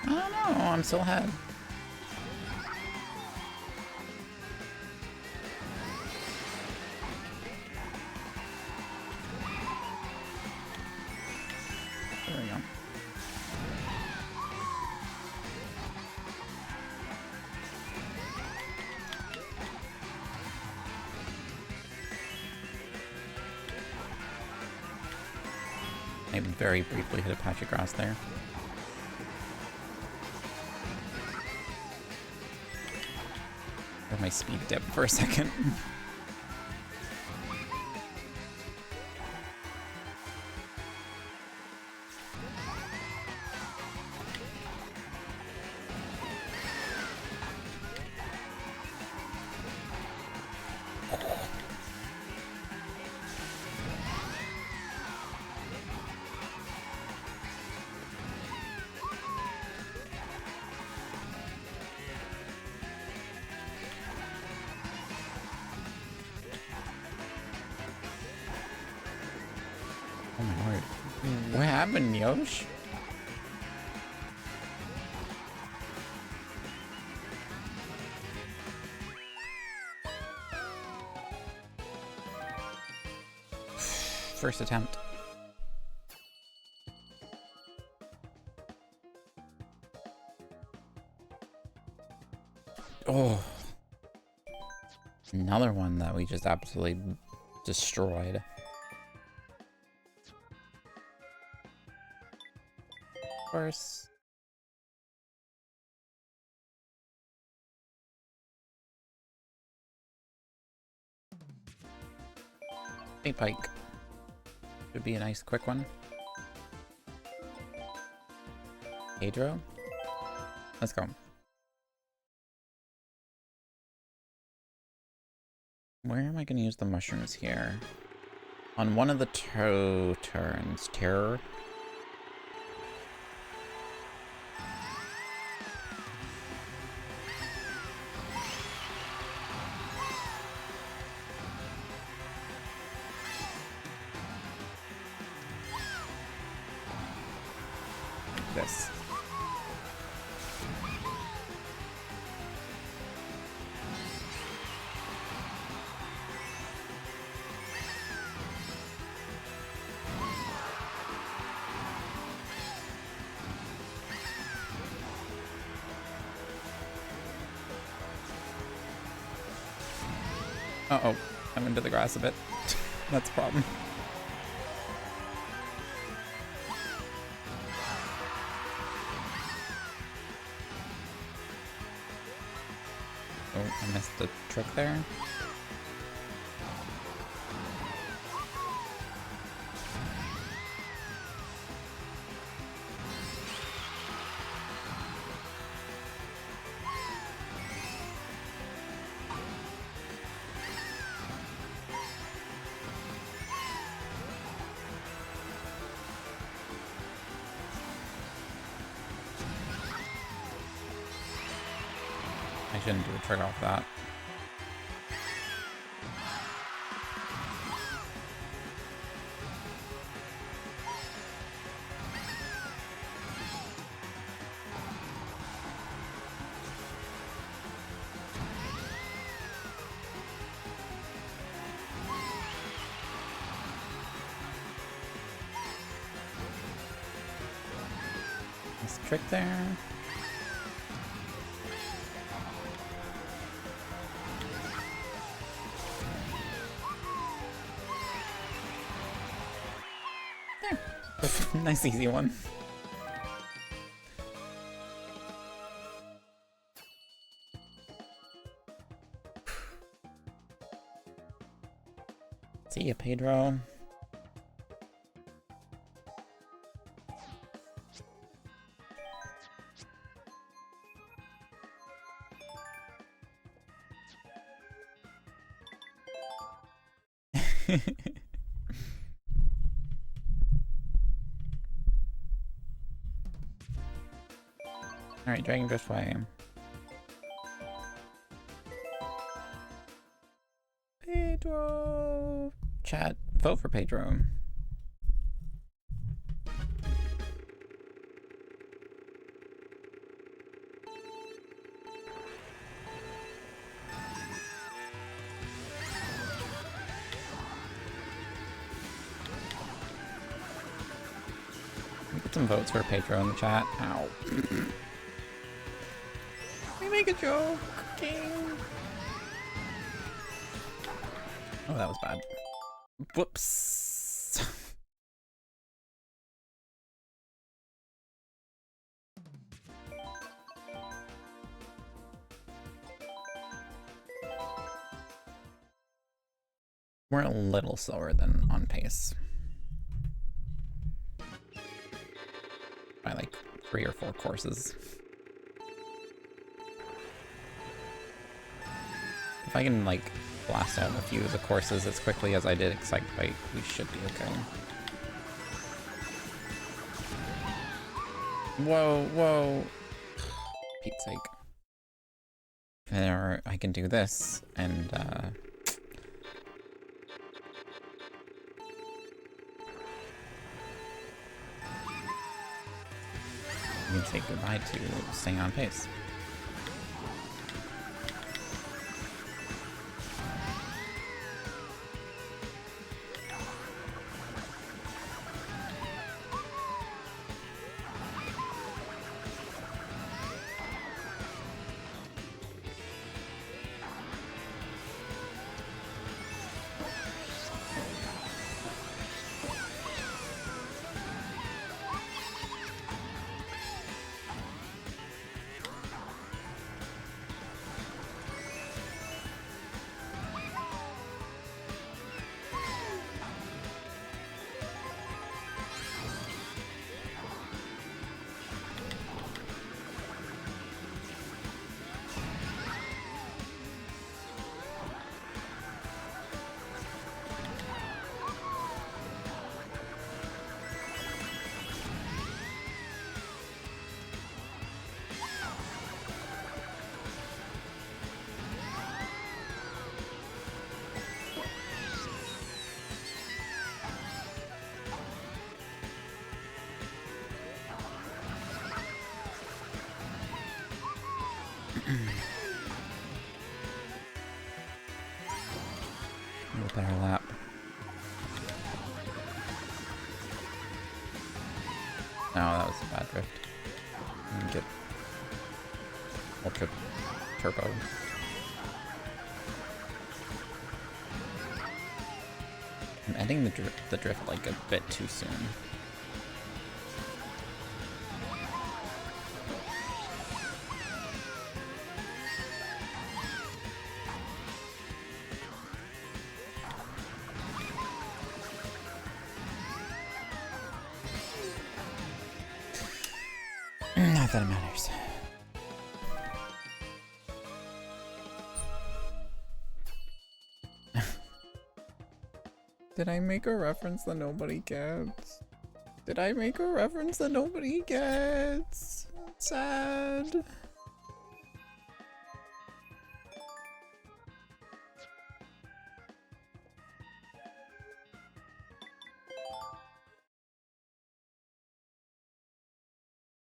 I don't know, I'm still ahead. There we go. I very briefly hit a patch of grass there. Let my speed dip for a second. Oh my lord. What happened, Yosh? First attempt. Oh. Another one that we just absolutely destroyed. Of course. Hey, Pike. Should be a nice quick one. Pedro? Let's go. Where am I going to use the mushrooms here? On one of the toe turns. Terror? This. Uh-oh, I went into the grass a bit. That's a problem. Oh, I missed the trick there. I shouldn't do a trick off that. Nice trick there. Nice easy one. See ya, Pedro. Alright, Dragon Drift Way. Pedro! Chat, vote for Pedro. Get some votes for Pedro in the chat. Ow. We make a joke, King. Oh, that was bad. Whoops. We're a little slower than on pace. By like 3 or 4 courses. If I can like blast out a few of the courses as quickly as I did Excitebike, we should be okay. Whoa, whoa. Pete's sake. There, I can do this, and you can say goodbye to staying on pace. A little better lap. Oh, that was a bad drift. Get ultra turbo. I'm ending the drift like a bit too soon. Not that it matters. Did I make a reference that nobody gets? Did I make a reference that nobody gets? Sad.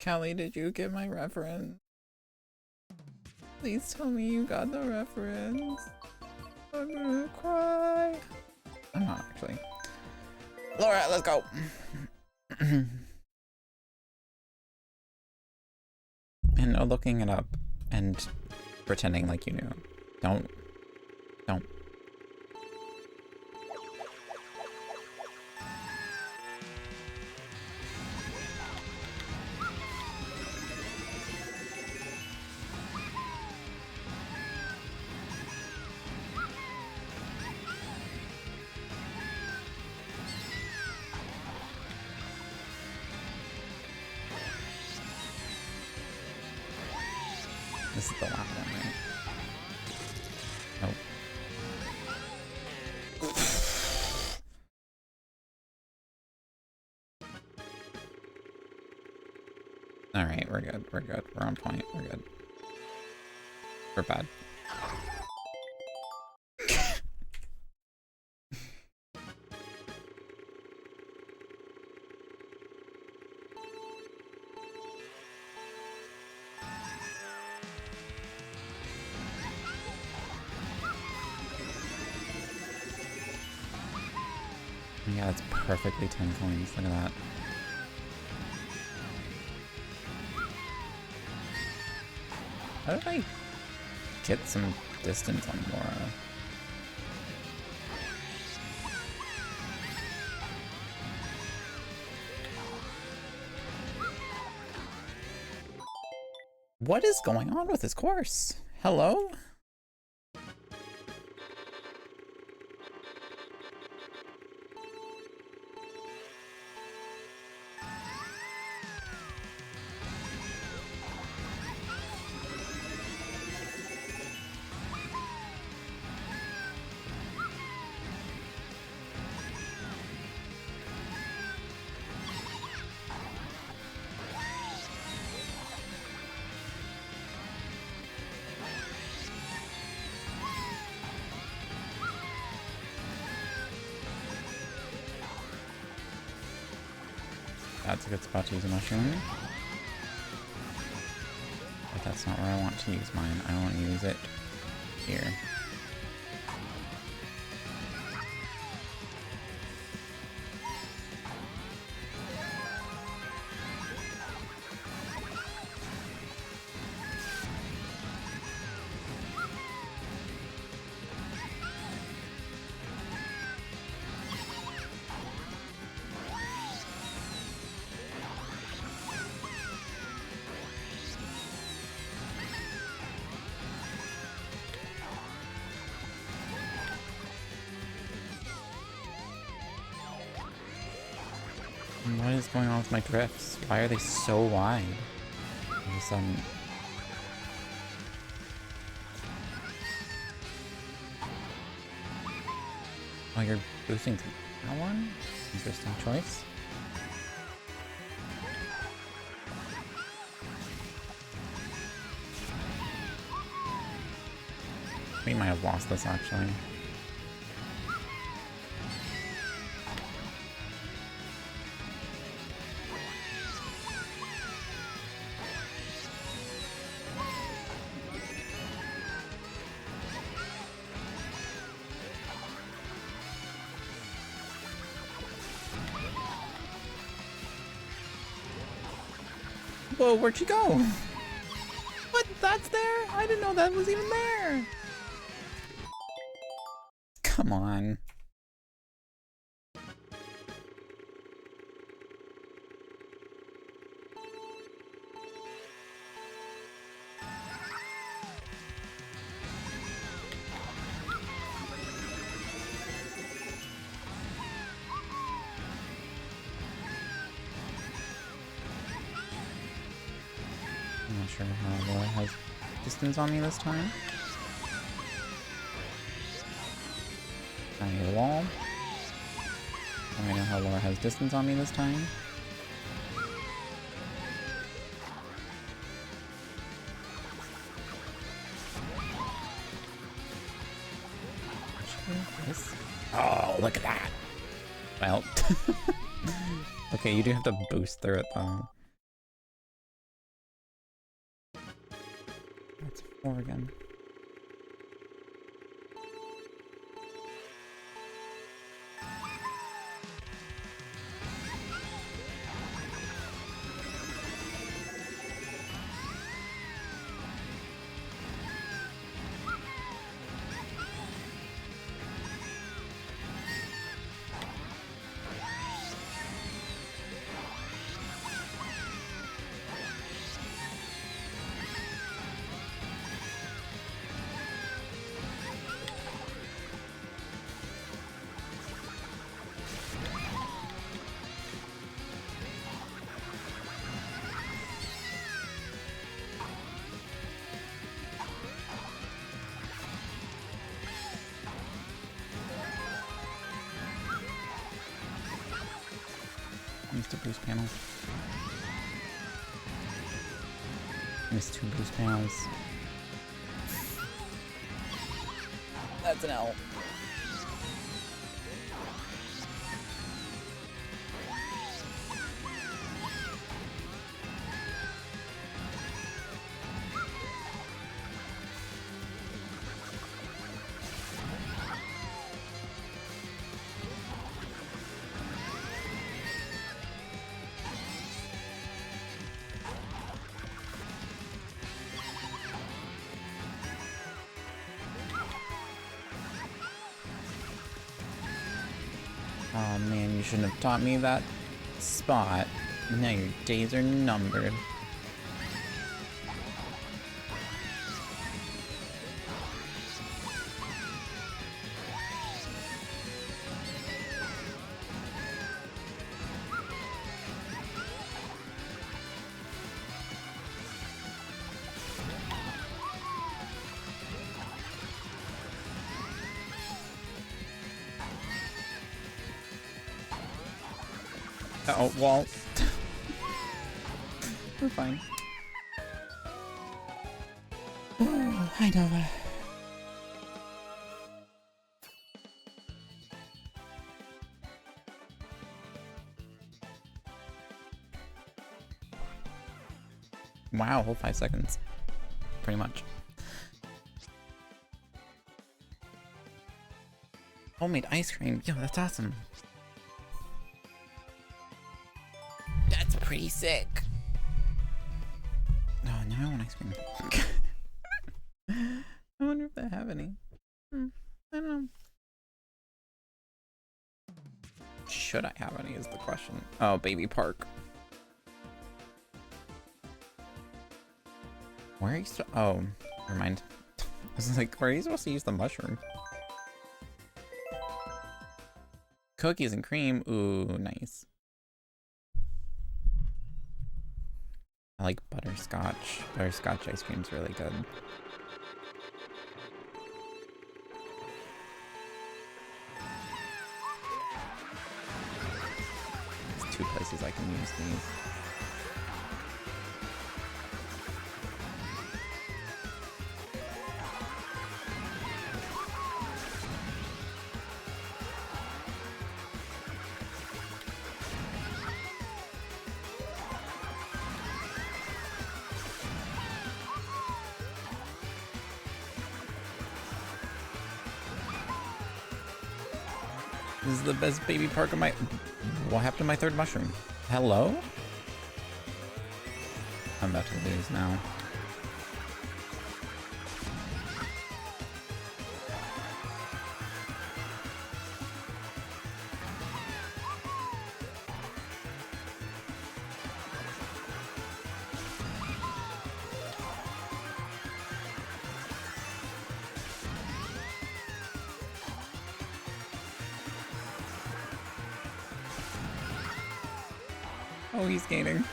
Callie, did you get my reference? Please tell me you got the reference. I'm gonna cry. I'm not actually. Laura, let's go. And no looking it up and pretending like you knew. Don't. This is the last one, right? Nope. Alright, we're good. We're good. We're on point. We're good. We're bad. Yeah, that's perfectly 10 coins. Look at that. How did I get some distance on Laura? What is going on with this course? Hello? That's a good spot to use a mushroom. But that's not where I want to use mine. I want to use it here. What is going on with my drifts? Why are they so wide? All of a sudden. Oh, you're boosting to that one? Interesting choice. We might have lost this actually. Whoa, where'd she go? What? That's there? I didn't know that was even there. Come on. I'm not sure how Laura has distance on me this time. I need a wall. I don't know how Laura has distance on me this time. Oh, look at that! Well, okay, you do have to boost through it though. That's 4 again. Missed a boost panel. Missed 2 boost panels. That's an L. Oh man, you shouldn't have taught me that spot. Now your days are numbered. Uh-oh, wall. We're fine. Hi, Nova. Wow, whole 5 seconds. Pretty much. Homemade ice cream. Yo, that's awesome. That's pretty sick. Oh, now I want ice cream. I wonder if they have any. I don't know. Should I have any is the question. Oh, Baby Park. Where are you oh, never mind. I was like, where are you supposed to use the mushroom? Cookies and cream. Ooh, nice. I like butterscotch. Butterscotch ice cream's really good. There's 2 places I can use these. This is the best Baby Park of my... What happened to my 3rd mushroom? Hello? I'm about to lose now. Oh, he's gaining.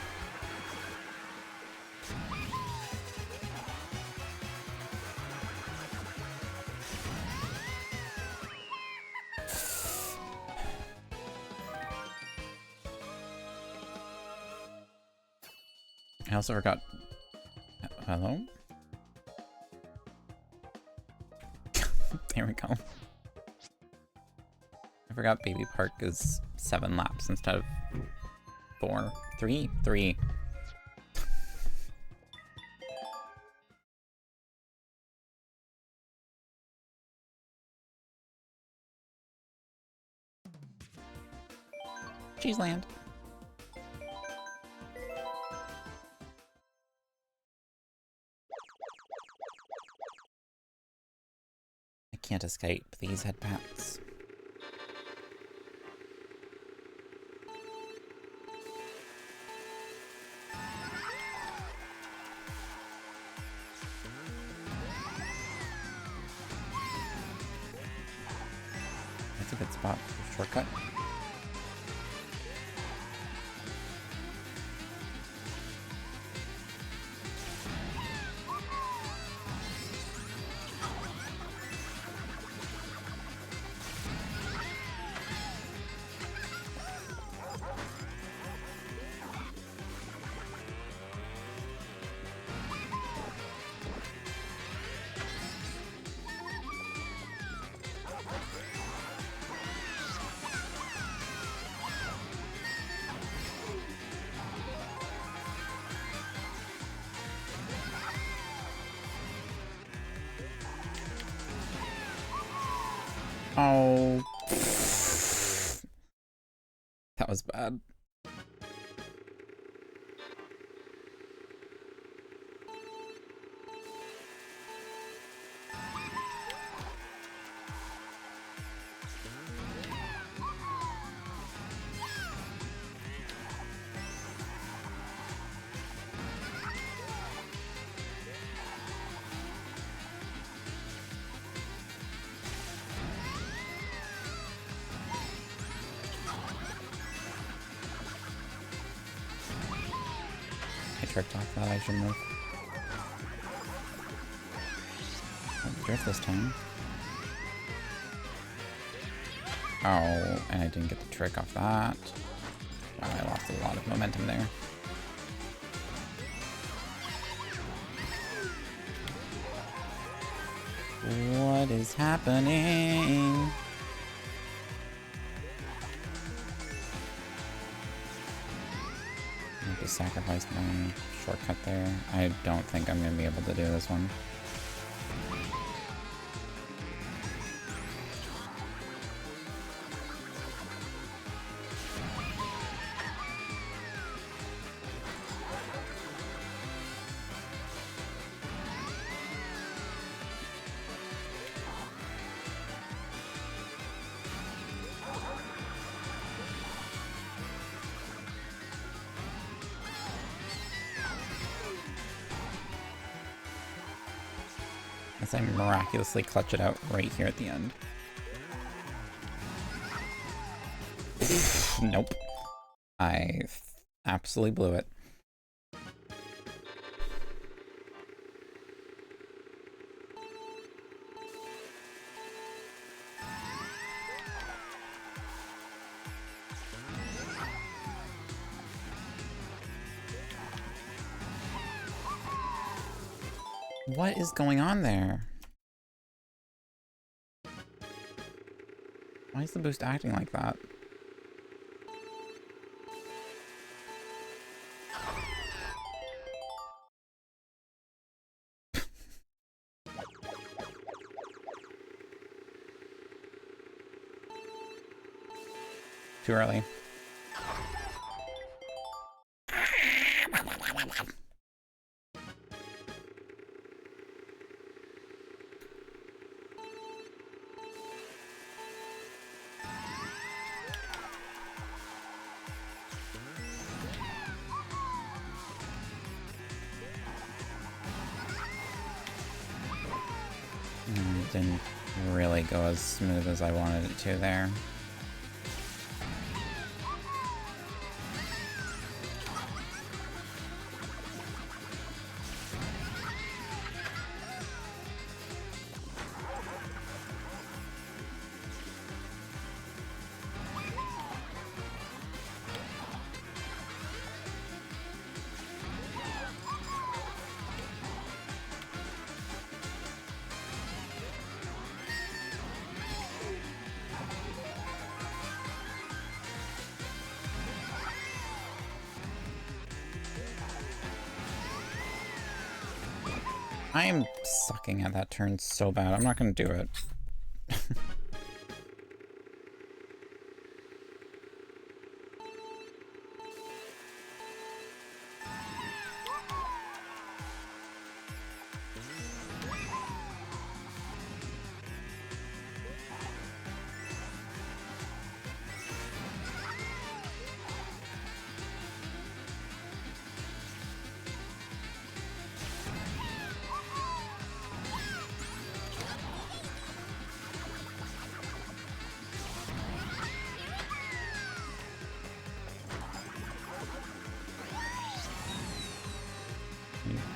I also forgot... Hello? There we go. I forgot Baby Park is 7 laps instead of 4. 3? 3. Cheeseland. I can't escape these head pats. That's a good spot for a shortcut. Oh. That was bad. I tricked off that, I shouldn't have. Oh, drift this time. Oh, and I didn't get the trick off that. Wow, I lost a lot of momentum there. What is happening? I just sacrificed my shortcut there. I don't think I'm going to be able to do this one. As I miraculously clutch it out right here at the end. Nope. I absolutely blew it. What is going on there? Why is the boost acting like that? Too early. Didn't really go as smooth as I wanted it to there. I am sucking at that turn so bad. I'm not gonna do it.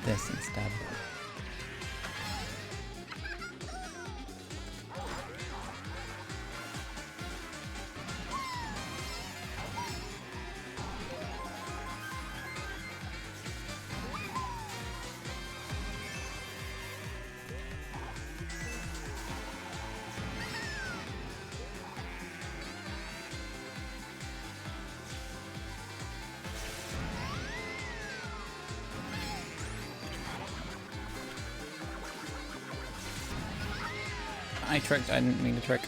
This instead. I tricked. I didn't mean to trick.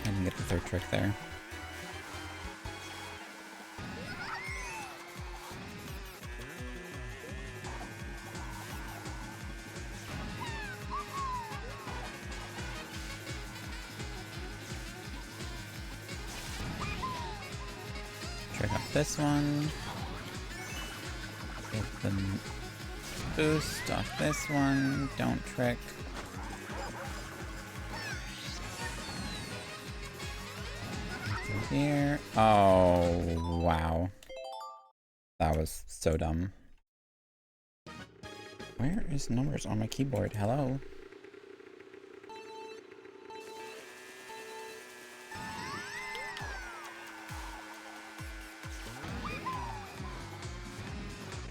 I didn't get the third trick there. Trick up this one. Get the boost off this one. Don't trick. Here. Oh, wow. That was so dumb. Where is numbers on my keyboard? Hello?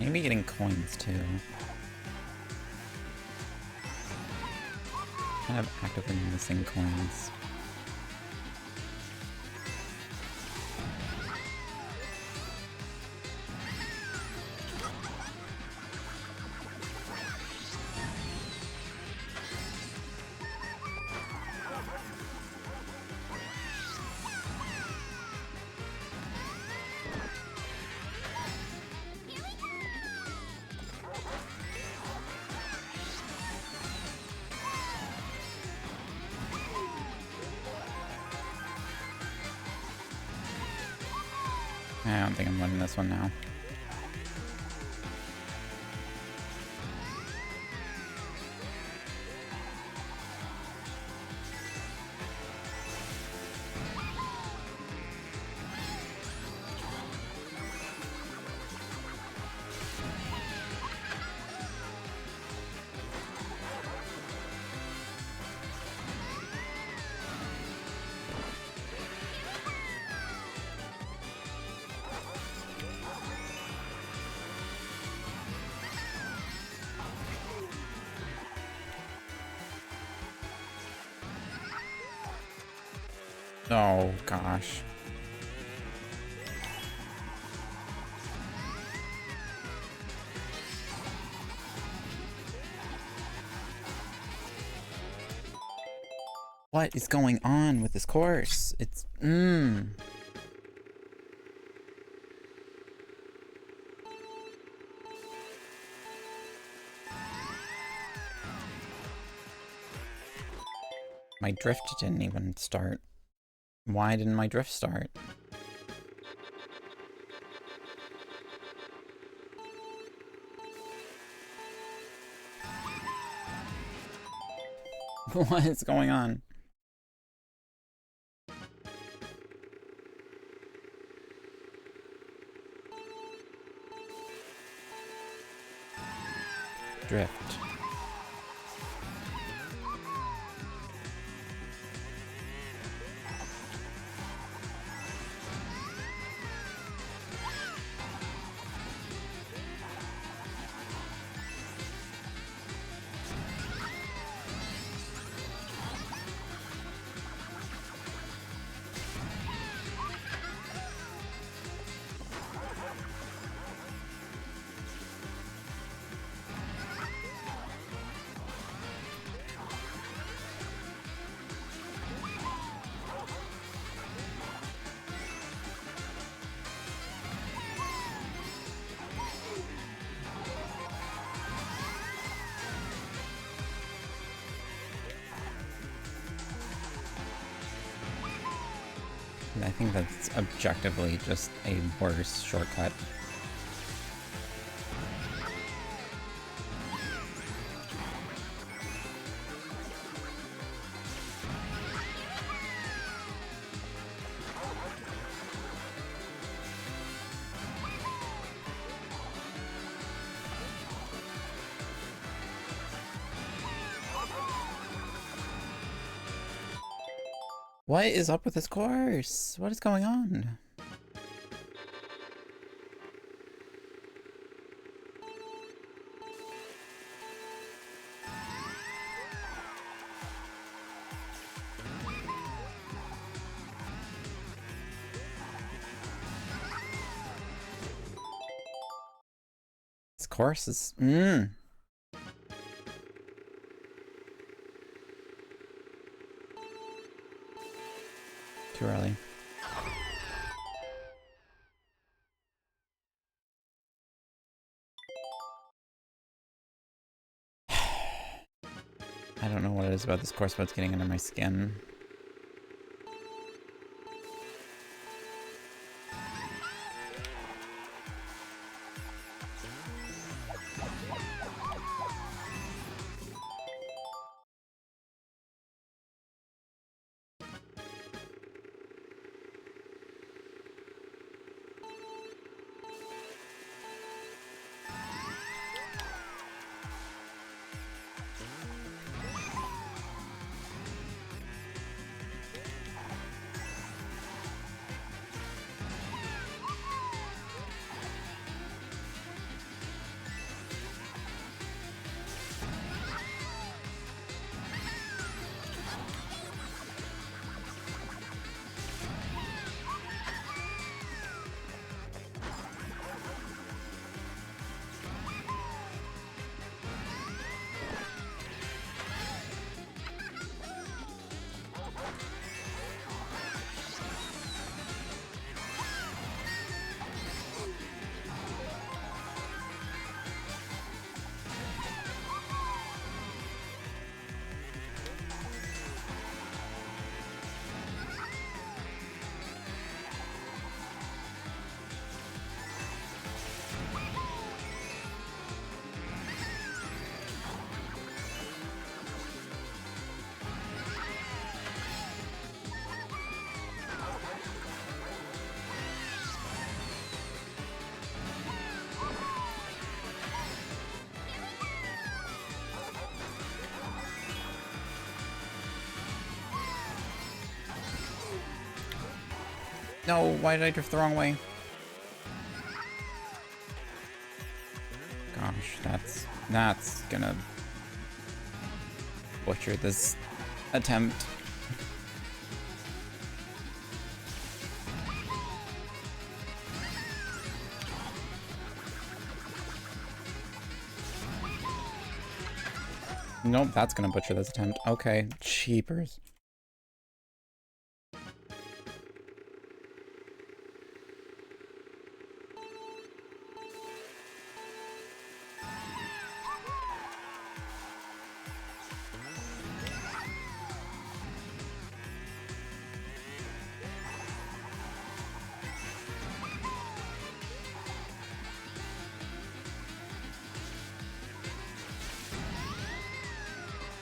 Maybe getting coins too. Kind of actively missing coins. I don't think I'm winning this one now. Oh, gosh. What is going on with this course? It's, My drift didn't even start. Why didn't my drift start? What is going on? Drift. I think that's objectively just a worse shortcut. What is up with this course? What is going on? This course is... Too early. I don't know what it is about this course, but it's getting under my skin. No, why did I drift the wrong way? Gosh, that's gonna butcher this attempt. Nope, that's gonna butcher this attempt. Okay, cheapers.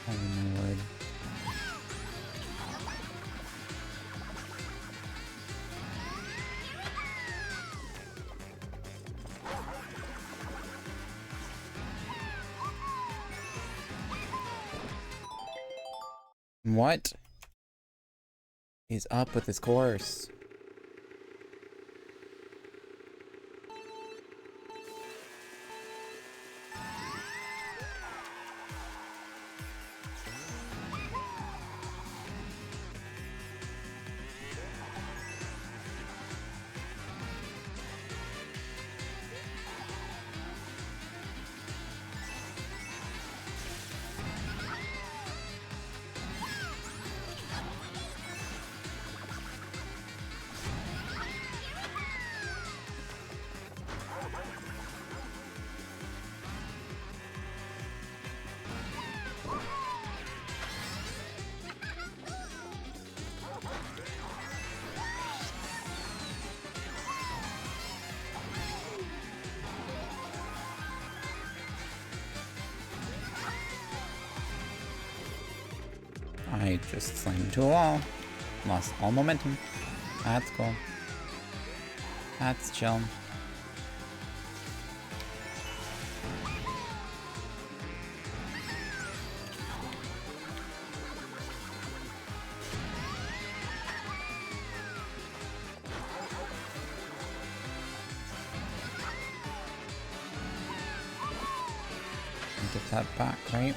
Oh my word. What is up with this course? I just slammed into a wall. Lost all momentum. That's cool. That's chill. Get that back, right?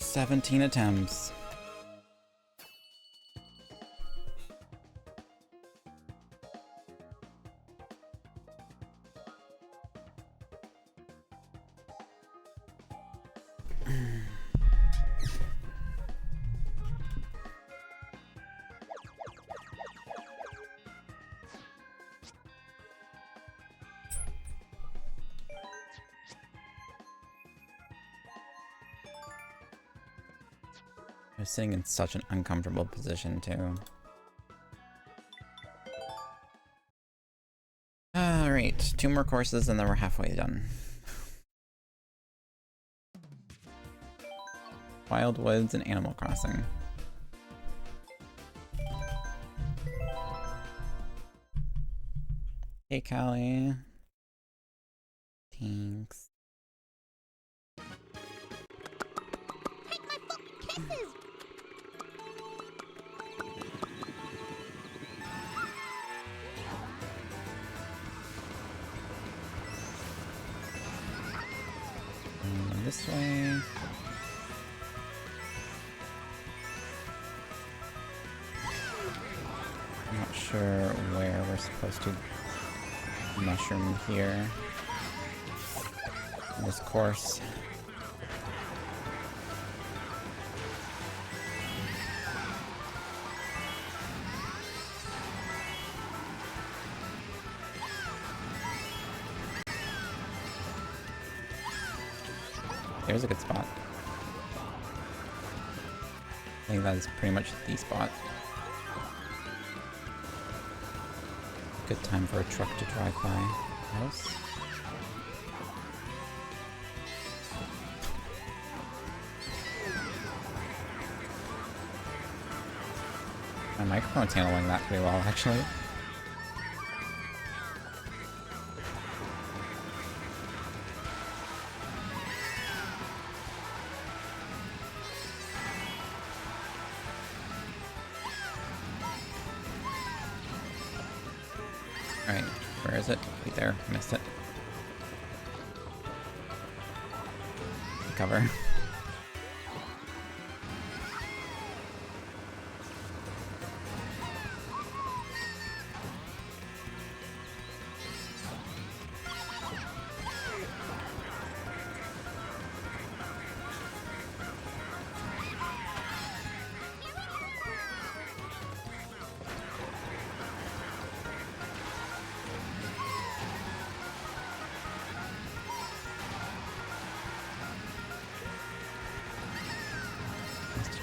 "17 attempts. I was sitting in such an uncomfortable position, too. Alright, 2 more courses and then we're halfway done. Wild Woods and Animal Crossing. Hey, Callie. Thanks. Take my fucking kisses! This way. I'm not sure where we're supposed to mushroom here. In this course. There's a good spot. I think that is pretty much the spot. Good time for a truck to drive by. House. My microphone's handling that pretty well, actually. Alright, where is it? Right there. Missed it. Cover.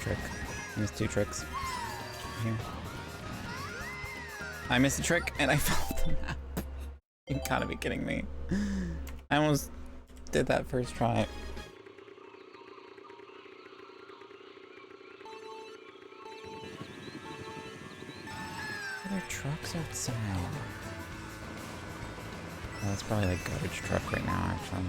Trick. I missed 2 tricks. Here. I missed a trick and I fell off the map. You gotta be kidding me. I almost did that first try. Are there trucks outside? Oh, that's probably like garbage truck right now, actually.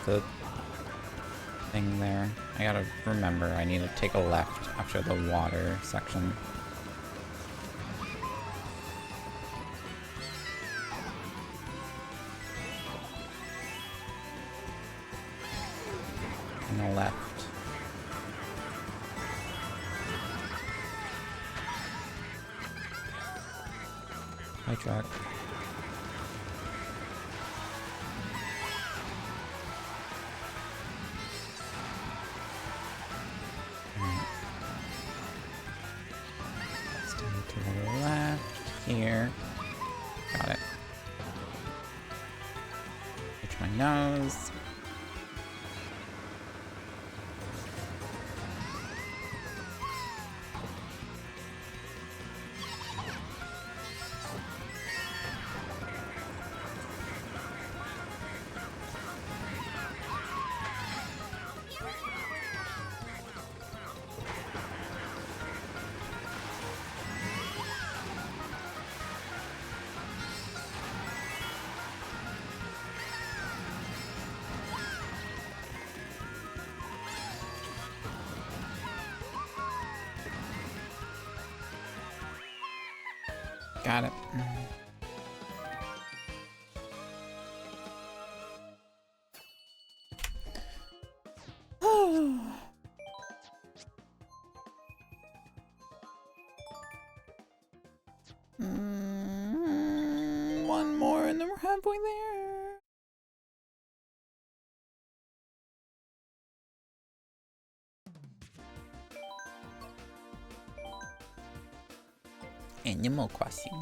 the thing there. I gotta remember, I need to take a left after the water section. And a left. Hi, truck. Stay to the left here. Got it. Itch my nose. Got it. One more and then we're halfway there. Animal Crossing.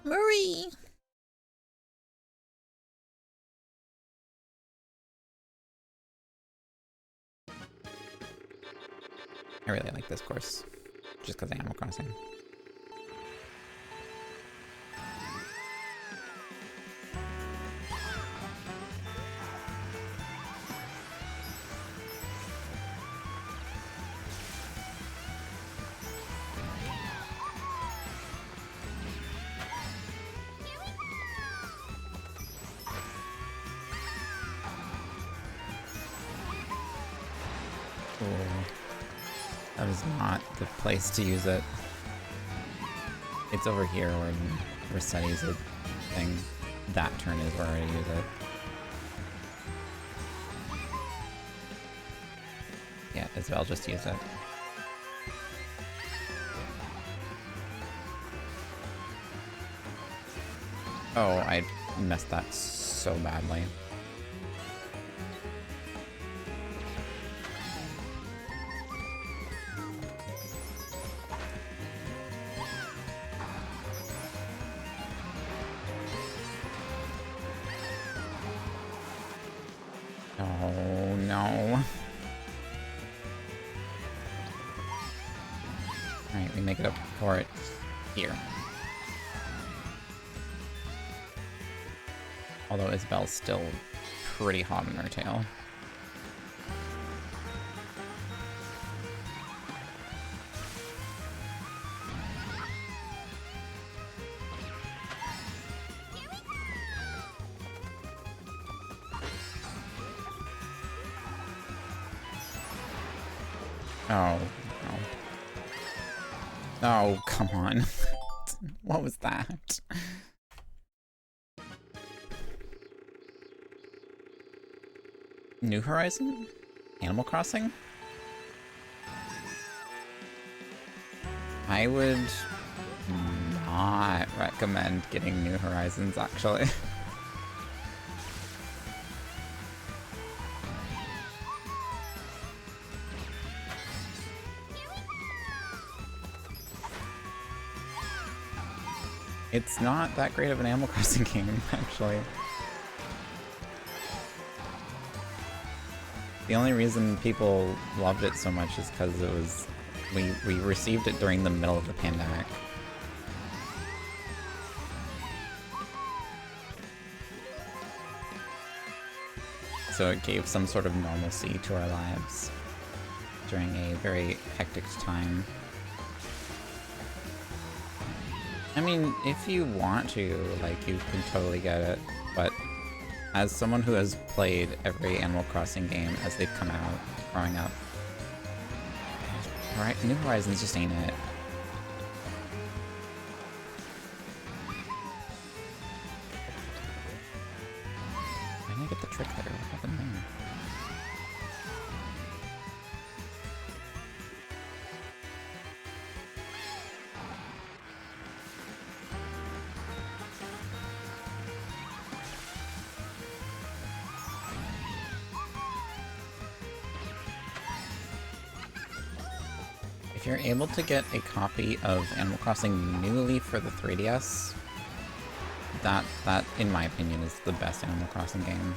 Marie! I really like this course, just because Animal Crossing. That is not the place to use it. It's over here where Rossetti's a thing. That turn is where I use it. Yeah, Isabelle, just use it. Oh, I messed that so badly. Oh no. Alright, we make it up for it here. Although Isabelle's still pretty hot in her tail. Oh, no. Oh, come on. What was that? New Horizon? Animal Crossing? I would not recommend getting New Horizons, actually. It's not that great of an Animal Crossing game, actually. The only reason people loved it so much is because it was... We received it during the middle of the pandemic. So it gave some sort of normalcy to our lives during a very hectic time. I mean, if you want to, like, you can totally get it, but as someone who has played every Animal Crossing game as they've come out growing up, right, New Horizons just ain't it. I didn't get the trick there. What happened there? If you're able to get a copy of Animal Crossing New Leaf for the 3DS, that, in my opinion, is the best Animal Crossing game.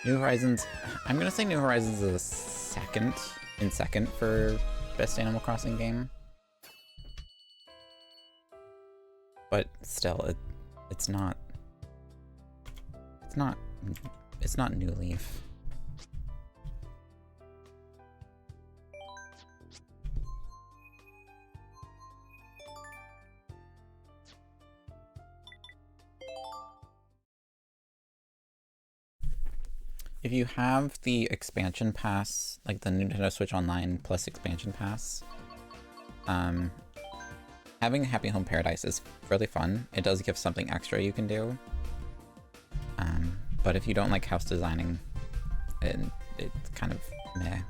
New Horizons, I'm gonna say New Horizons is second for best Animal Crossing game. But still, it's not New Leaf. If you have the expansion pass, like the Nintendo Switch Online plus expansion pass, having Happy Home Paradise is really fun. It does give something extra you can do. But if you don't like house designing, it's kind of meh.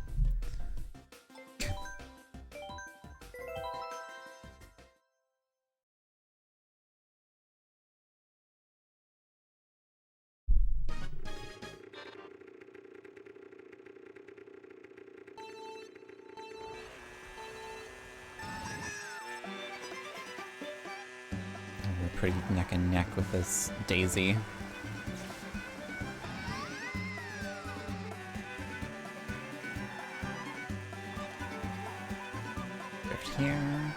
We're pretty neck and neck with this Daisy. Here.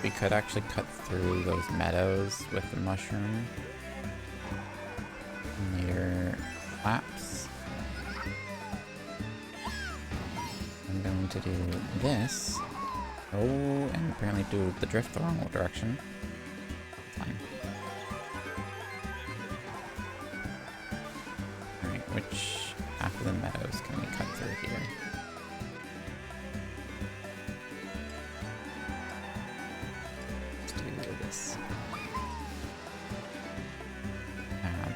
We could actually cut through those meadows with the mushroom. And later laps. I'm going to do this. Oh, and apparently do the drift the wrong direction. Fine. Alright, which after the meadows can we cut through here?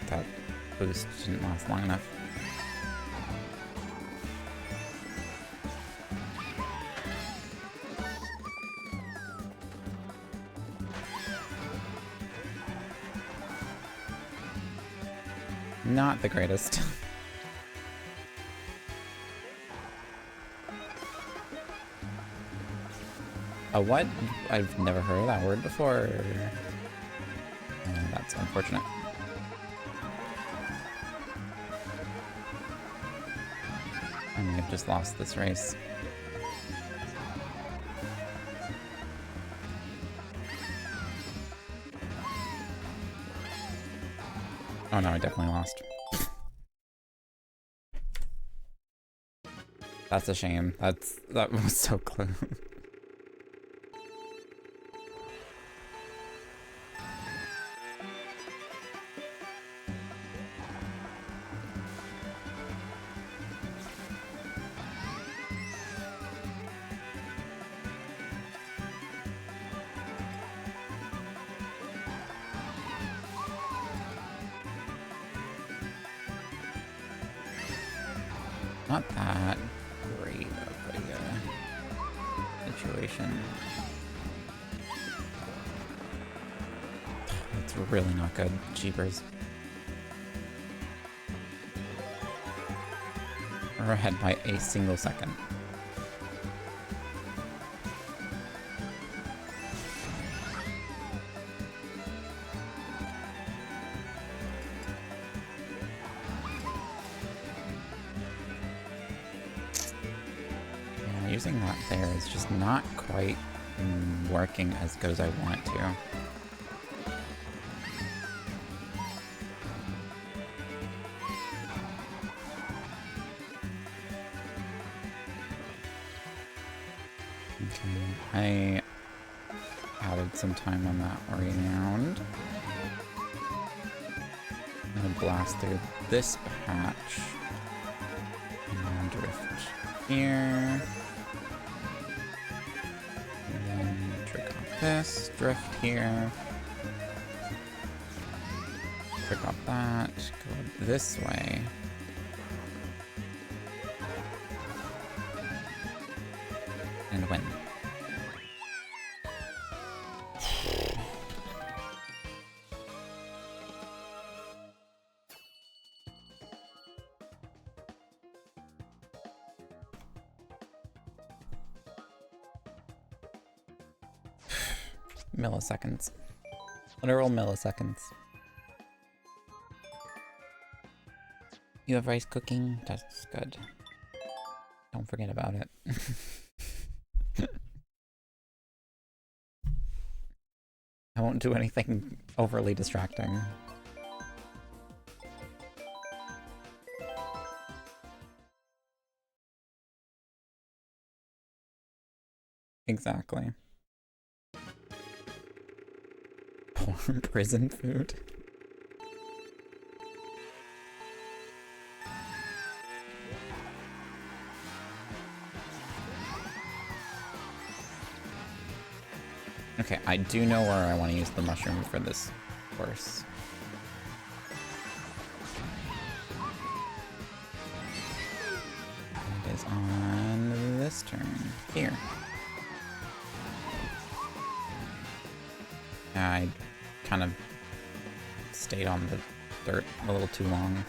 That boost didn't last long enough. Not the greatest. A what? I've never heard of that word before. That's unfortunate. I may have just lost this race. Oh no, I definitely lost. That's a shame. That was so close. Not that great of a situation. That's really not good. Jeepers. We're ahead by a single second. Using that there is just not quite working as good as I want it to. I added some time on that round. I'm gonna blast through this patch. And drift here. And then trick off this, drift here. Trick off that, go this way. And win. Milliseconds. Literal milliseconds. You have rice cooking? That's good. Don't forget about it. I won't do anything overly distracting. Exactly. Poor prison food. Okay, I do know where I want to use the mushroom for this course. It is on this turn. Here. I kind of stayed on the dirt a little too long.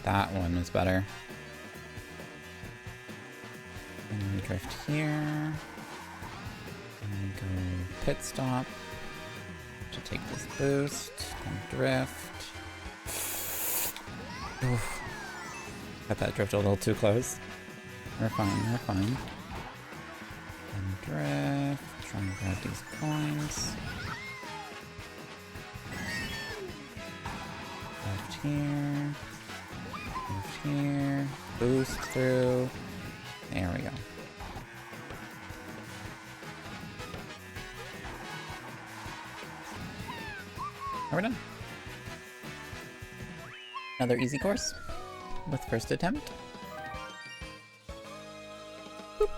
That one was better. And we drift here. And go pit stop to take this boost. And drift. Oof. Got that drift a little too close. We're fine, we're fine. And drift. Try and grab these coins. Left here. Here, boost through. There we go. Are we done? Another easy course with first attempt. Boop.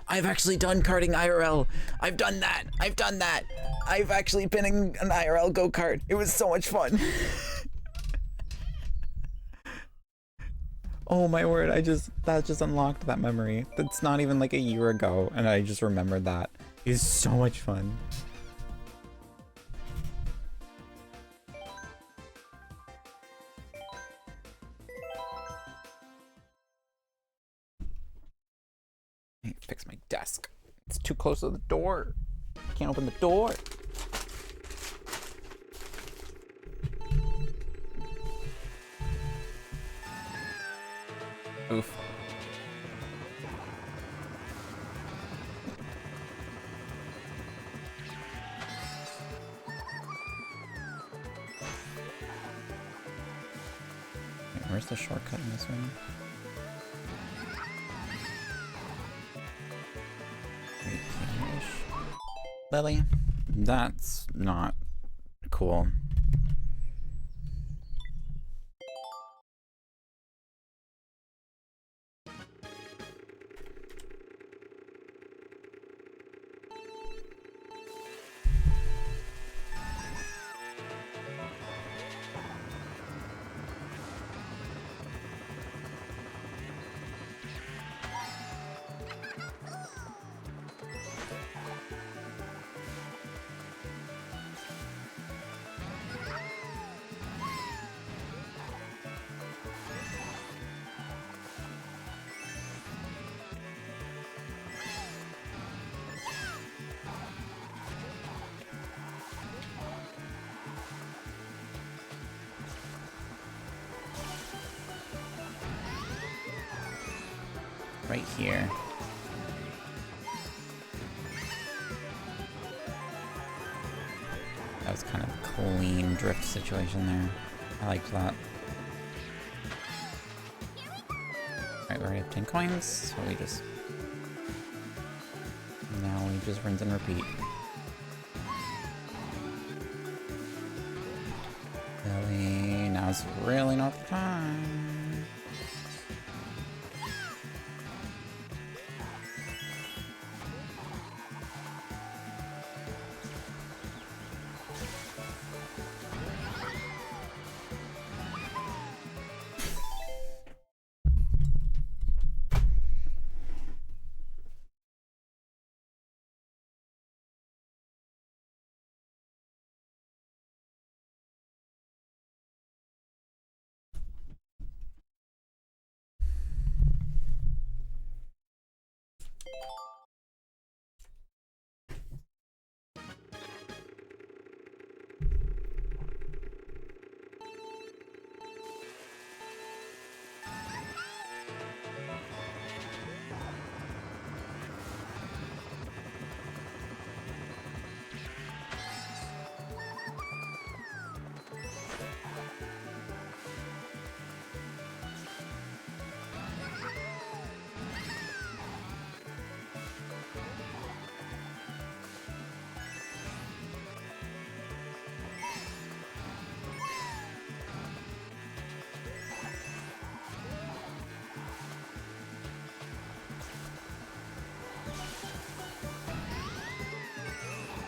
I've actually done karting IRL. I've done that. I've done that. I've actually been in an IRL go-kart. It was so much fun. Oh my word, that just unlocked that memory. That's not even like a year ago, and I just remembered that. It was so much fun. I need to fix my desk. It's too close to the door. I can't open the door. Oof. Wait, where's the shortcut in this one? Lily, that's not cool. right here. That was kind of a clean drift situation there. I liked that. Alright, we already have 10 coins, so we just... Now we just rinse and repeat. Really? Now's really not the time.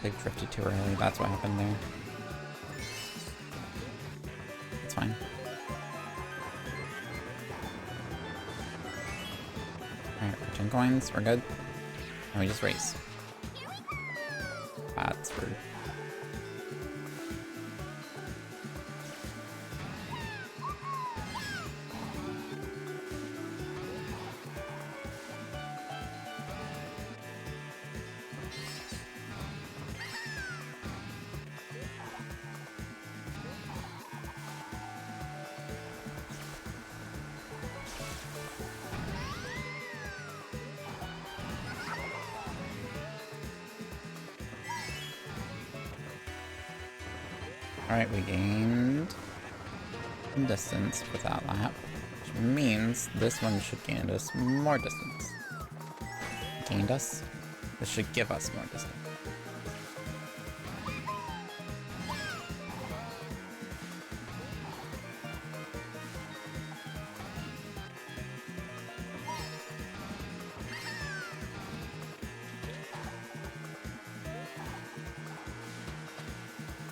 They drifted too early, that's what happened there. It's fine. Alright, we're 10 coins, we're good. And we just race. That's rude. Alright, we gained some distance with that lap, which means this one should gain us more distance. Gained us? This should give us more distance.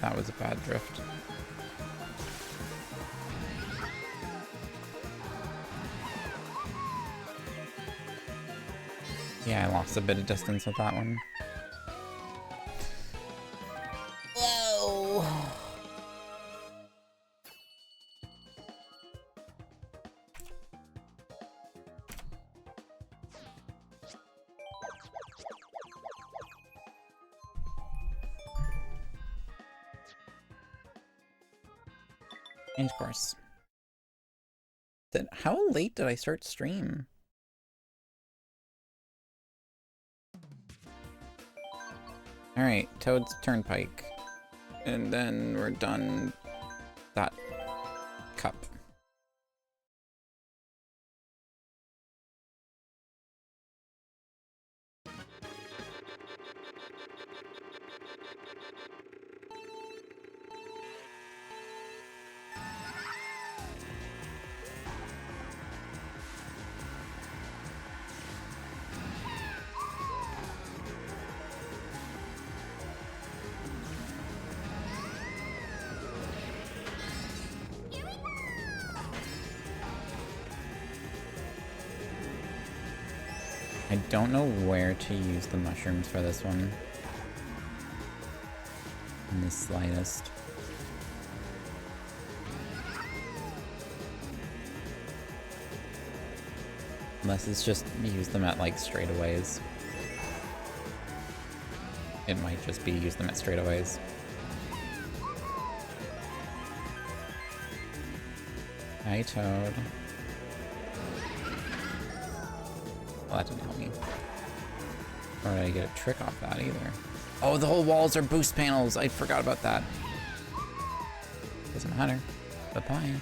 That was a bad drift. Yeah, I lost a bit of distance with that one. Whoa! Change course. How late did I start stream? Alright, Toad's Turnpike. And then we're done that cup. I don't know where to use the mushrooms for this one. In the slightest. Unless it's just use them at like straightaways. It might just be use them at straightaways. Hi, Toad. Well, that didn't help me. Or did I get a trick off that either? Oh, the whole walls are boost panels. I forgot about that. Doesn't matter. Bye-bye.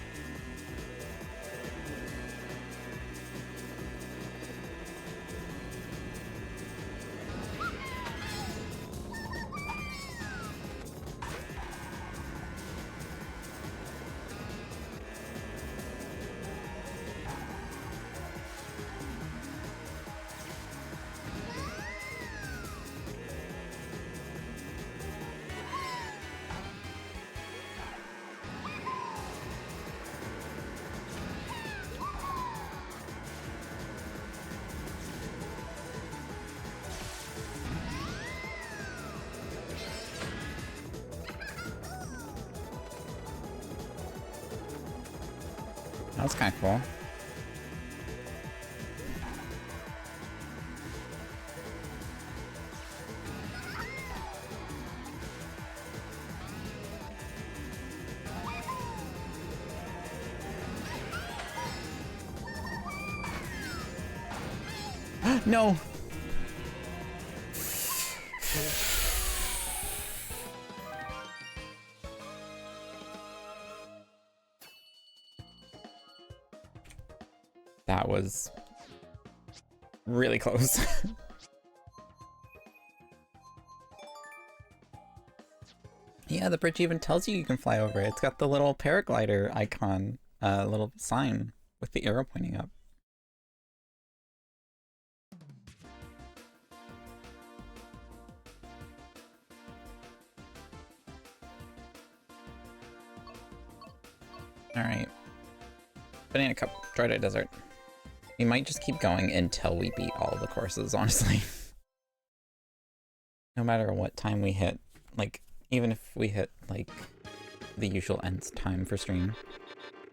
That's kind of cool. No! That was really close. Yeah, the bridge even tells you can fly over it. It's got the little paraglider icon, little sign with the arrow pointing up. Alright. Banana Cup, Droidite Desert. We might just keep going until we beat all the courses, honestly. No matter what time we hit. Like, even if we hit, like, the usual end time for stream,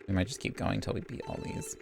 we might just keep going until we beat all these.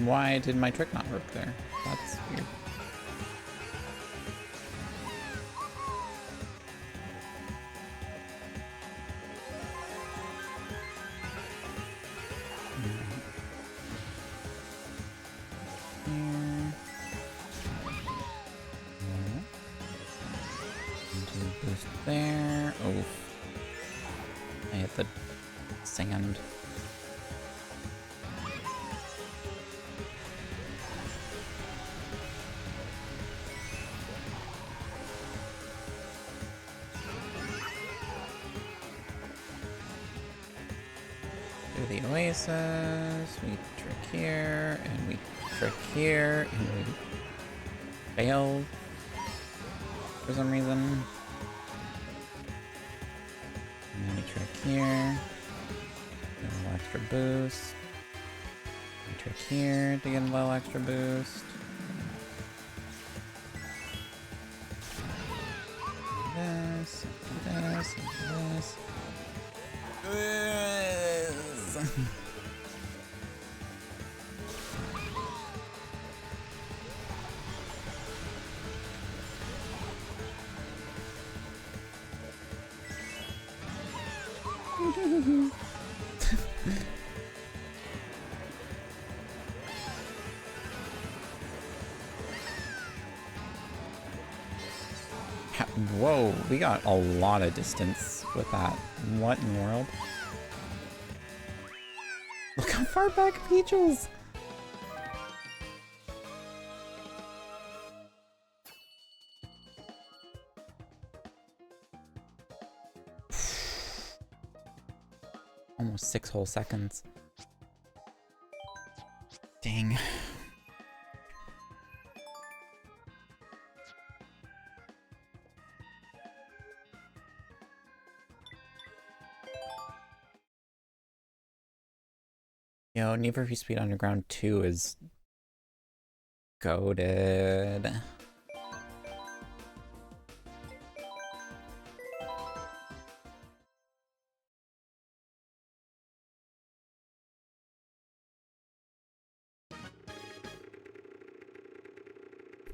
Why did my trick not work there? That's weird. Boost there. Oh, I hit the sand. Do the oasis, we trick here, and we trick here, and we fail for some reason. And then we trick here, get a little extra boost. We trick here to get a little extra boost. And this, and this, and this. Whoa, we got a lot of distance with that. What in the world? Look how far back Peaches! Almost 6 whole seconds. Dang. Yo, Need for Speed Underground 2 is goated.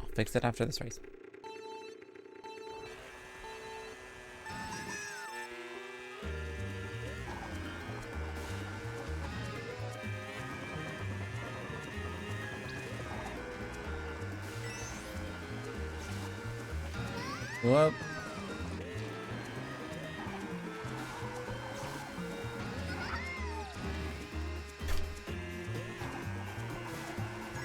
I'll fix it after this race. Whoop.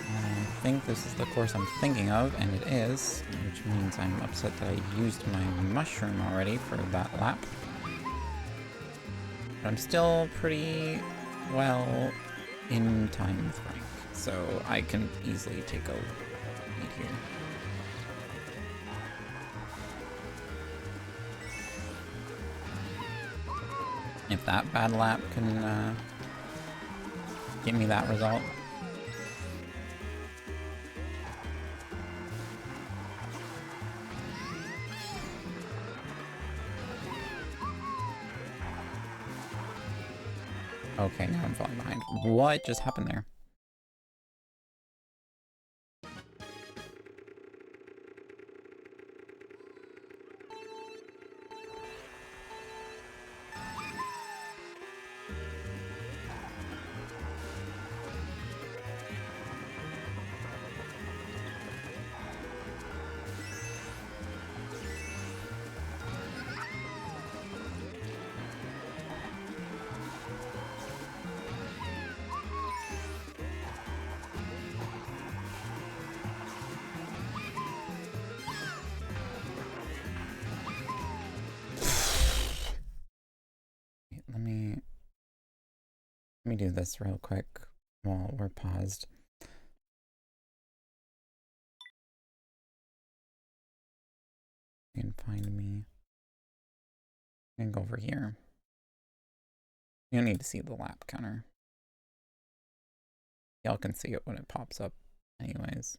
I think this is the course I'm thinking of, and it is, which means I'm upset that I used my mushroom already for that lap. But I'm still pretty well in time with Frank, so I can easily take a lead here. If that bad lap can give me that result. Okay, now I'm falling behind. What just happened there? Let me do this real quick while we're paused. You can find me. I can go over here. You don't need to see the lap counter. Y'all can see it when it pops up anyways.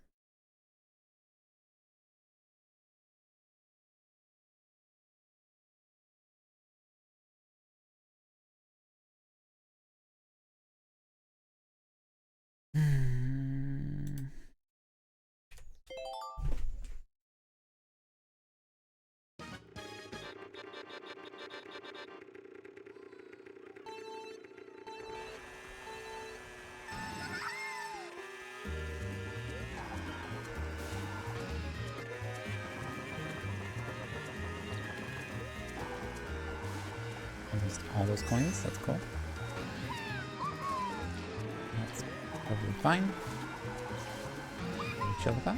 All those coins, that's cool. That's probably fine. Chill with that.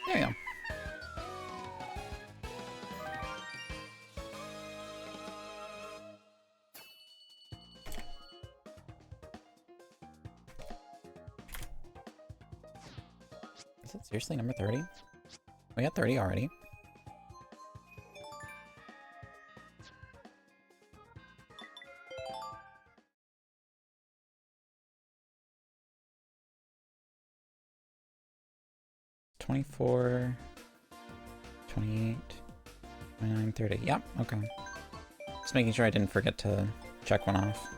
There you go. Is it seriously number 30? We got 30 already. 24, 28, 29, 30. Yep, okay. Just making sure I didn't forget to check one off.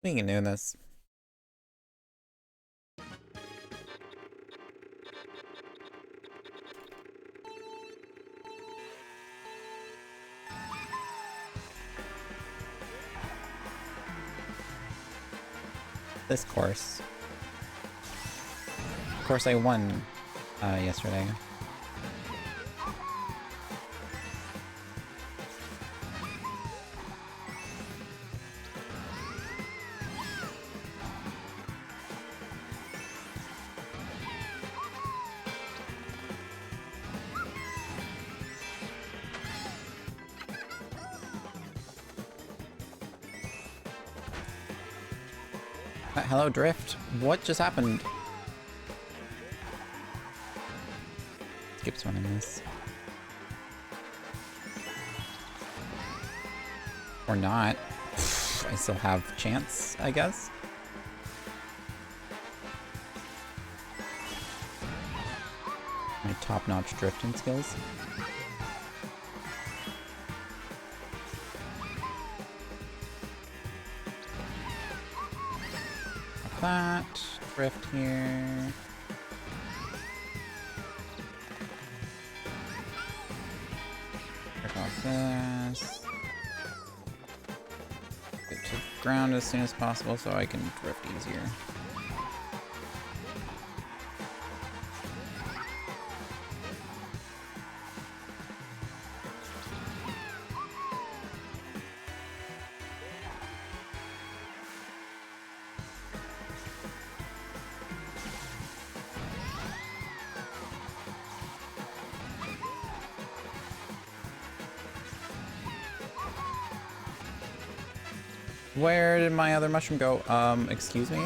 We can do this. This course. Of course I won yesterday. Hello, Drift. What just happened? Keeps winning this. Or not. I still have chance, I guess. My top-notch drifting skills. That drift here. Rip off this. Get to the ground as soon as possible so I can drift easier. Where did my other mushroom go? Excuse me?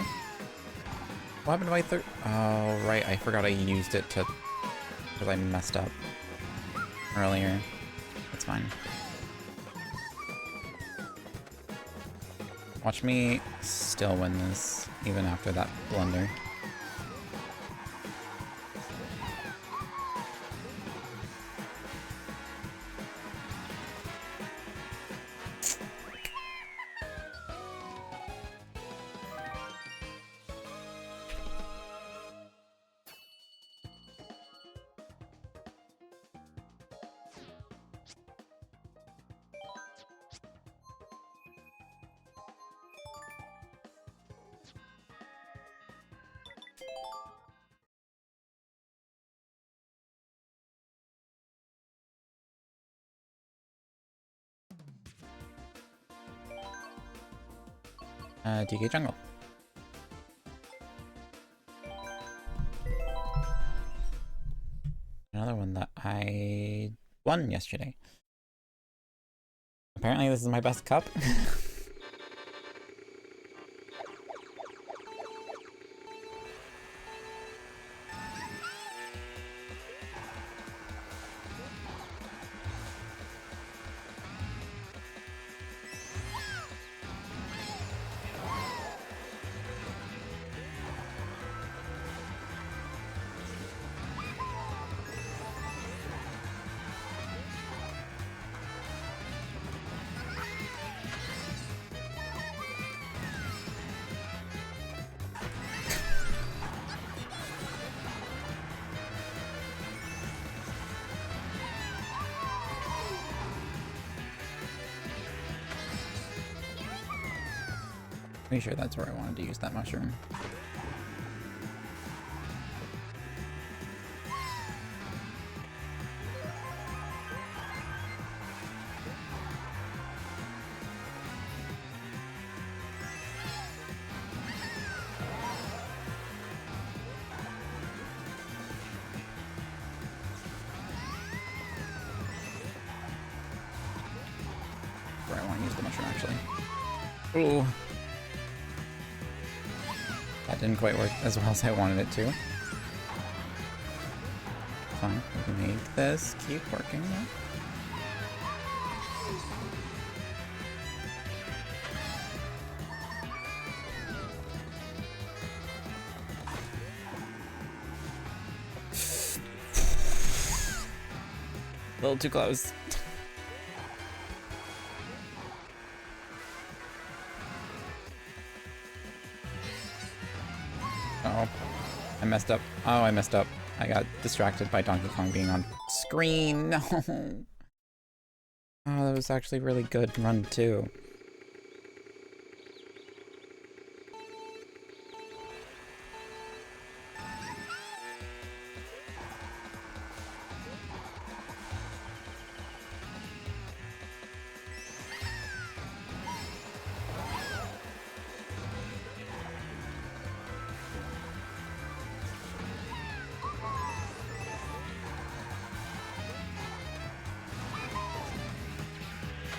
What happened to my third? Oh, right, I forgot I used it to... because I messed up earlier. That's fine. Watch me still win this, even after that blunder. DK Jungle. Another one that I won yesterday. Apparently this is my best cup. Pretty sure that's where I wanted to use that mushroom. Where I want to use the mushroom, actually. Ooh. That didn't quite work as well as I wanted it to. Fine, we can make this keep working though. A little too close. Oh, I messed up. Oh, I messed up. I got distracted by Donkey Kong being on screen. No. Oh, that was actually really good run too.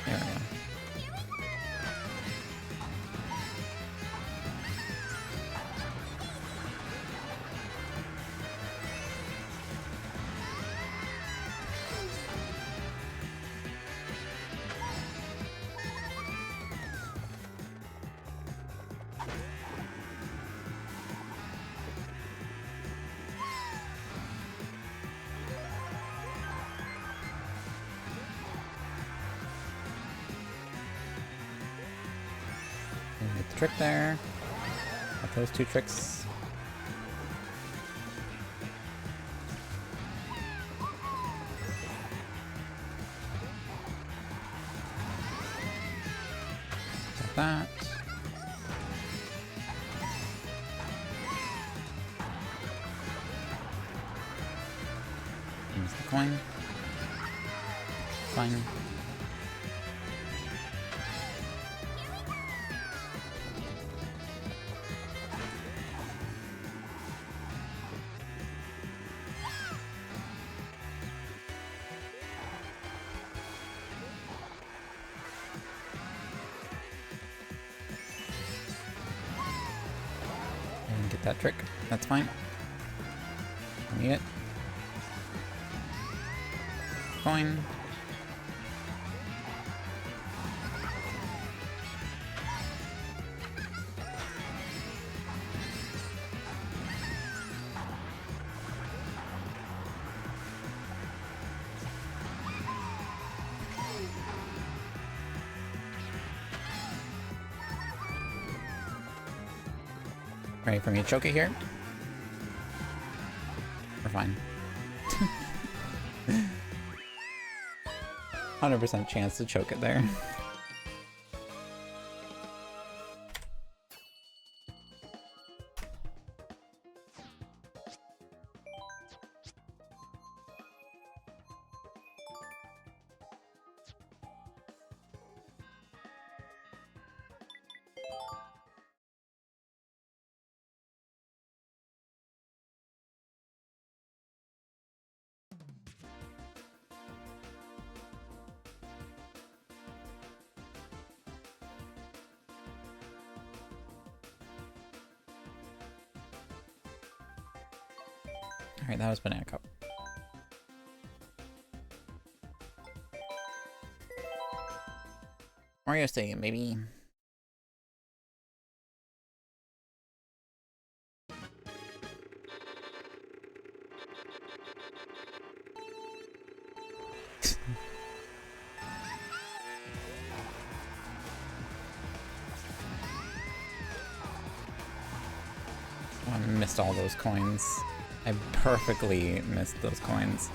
There we go. Get the trick there. Got those two tricks. Got that. Use the coin. Fine. And get that trick. That's fine. Need it. Coin. Ready for me to choke it here? We're fine. 100% chance to choke it there. Alright, that was Banana Cup. Mario Stadium, maybe. Oh, I missed all those coins. I perfectly missed those coins.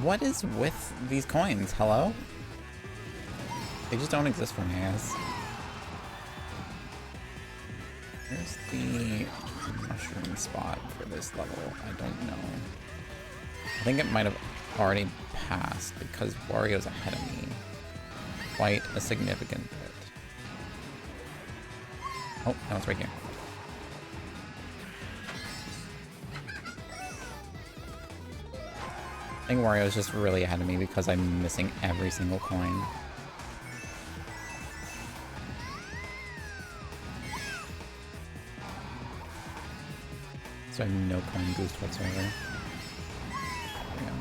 What is with these coins? Hello? They just don't exist for me, I guess. Where's the mushroom spot for this level? I don't know. I think it might have already passed because Wario's ahead of me. Quite a significant bit. Oh, no, it's right here. I think Wario's just really ahead of me because I'm missing every single coin. So I have no coin boost whatsoever. There we go.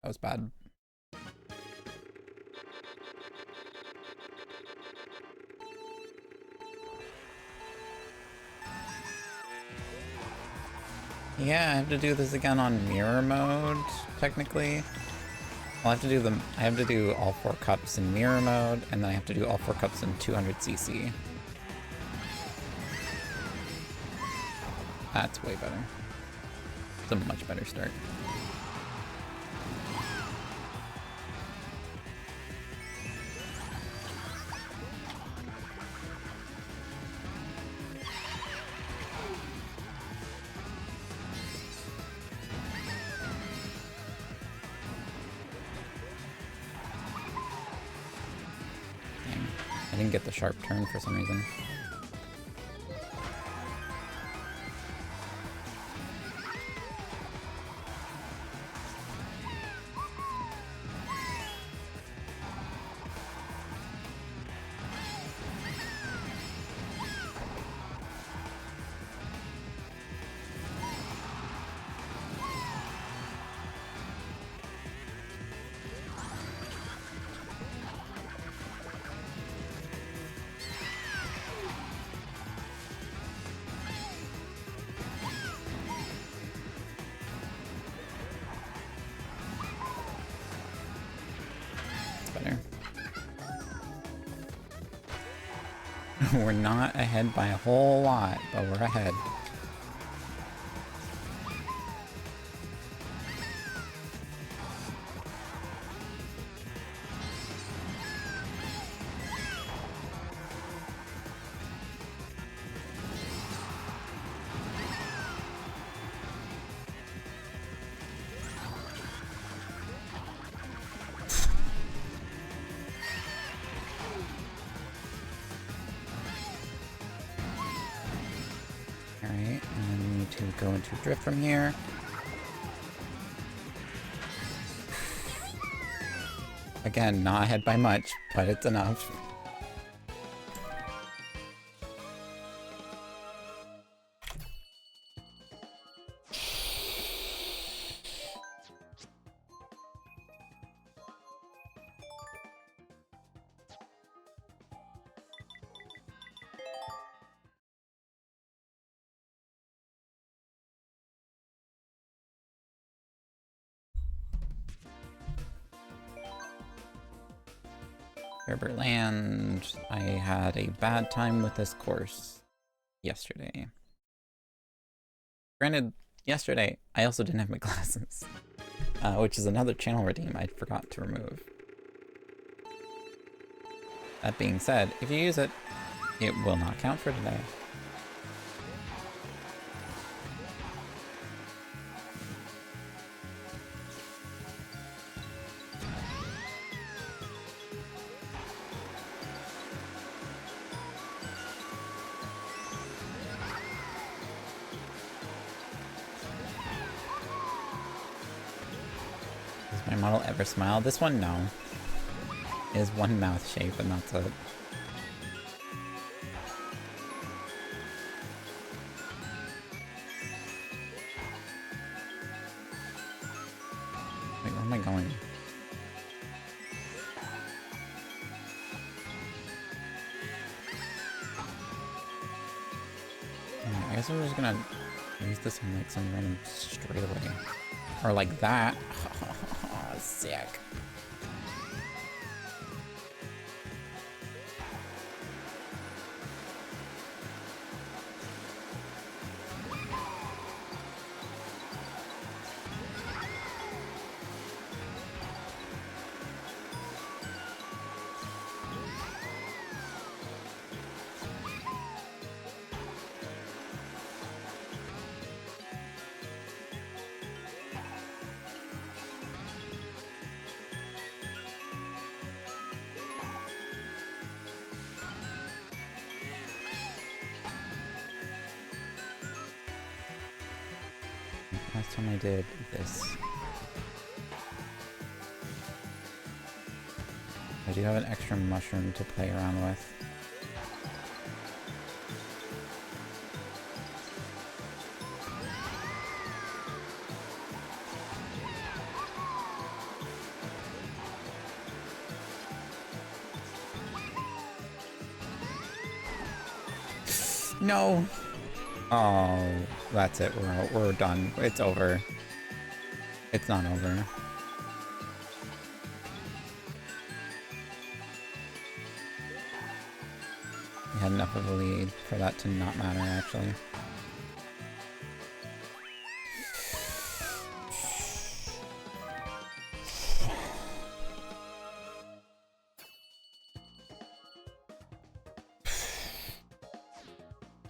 That was bad. Yeah, I have to do this again on mirror mode, technically. I'll have to do them. I have to do all 4 cups in mirror mode, and then I have to do all 4 cups in 200cc. That's way better. It's a much better start. Dang, I didn't get the sharp turn for some reason. We're not ahead by a whole lot, but we're ahead. Alright, and then we need to go into drift from here. Again, not ahead by much, but it's enough. Herbert Land. I had a bad time with this course yesterday. Granted, yesterday I also didn't have my glasses, which is another channel redeem I forgot to remove. That being said, if you use it, it will not count for today. Does my model ever smile? This one, no. It is one mouth shape and that's it. Wait, where am I going? I guess I'm just gonna use this on like some random straightaway. Or like that. Sick. Last time I did this. I do have an extra mushroom to play around with. No! Oh, that's it. We're done. It's over. It's not over. We had enough of a lead for that to not matter, actually.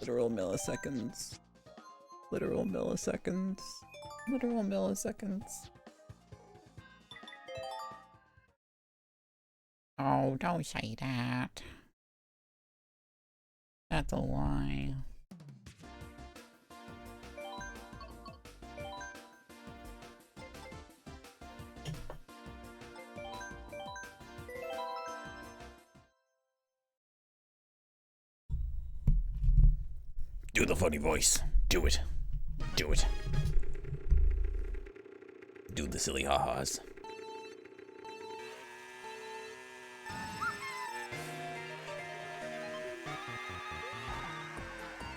Literal milliseconds. Literal milliseconds. Literal milliseconds. Oh, don't say that. That's a lie. Do the funny voice. Do it. Do it. Do the silly ha-has.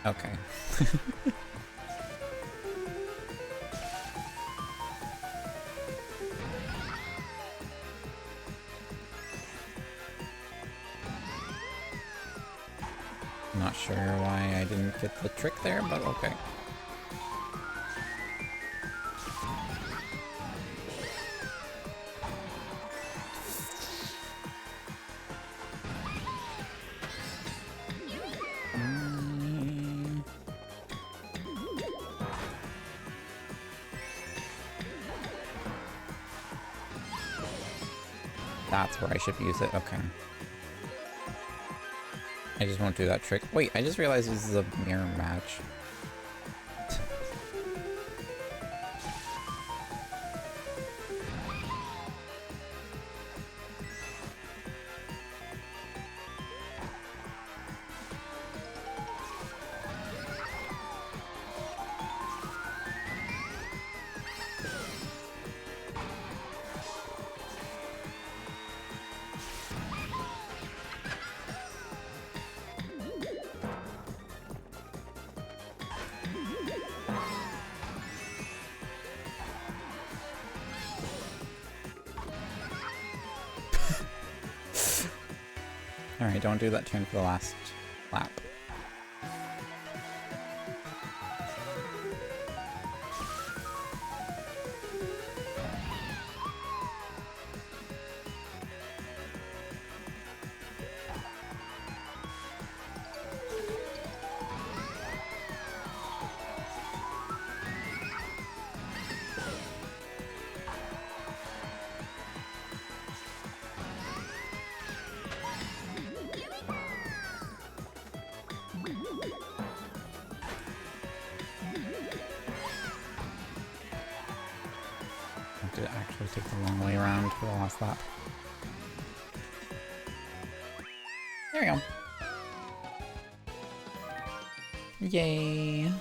Okay. Not sure why I didn't get the trick there, but okay. That's where I should use it, okay. I just won't do that trick. Wait, I just realized this is a mirror match. Alright, don't do that turn for the last lap. Did it actually take the long way around for the last lap? There we go. Yay!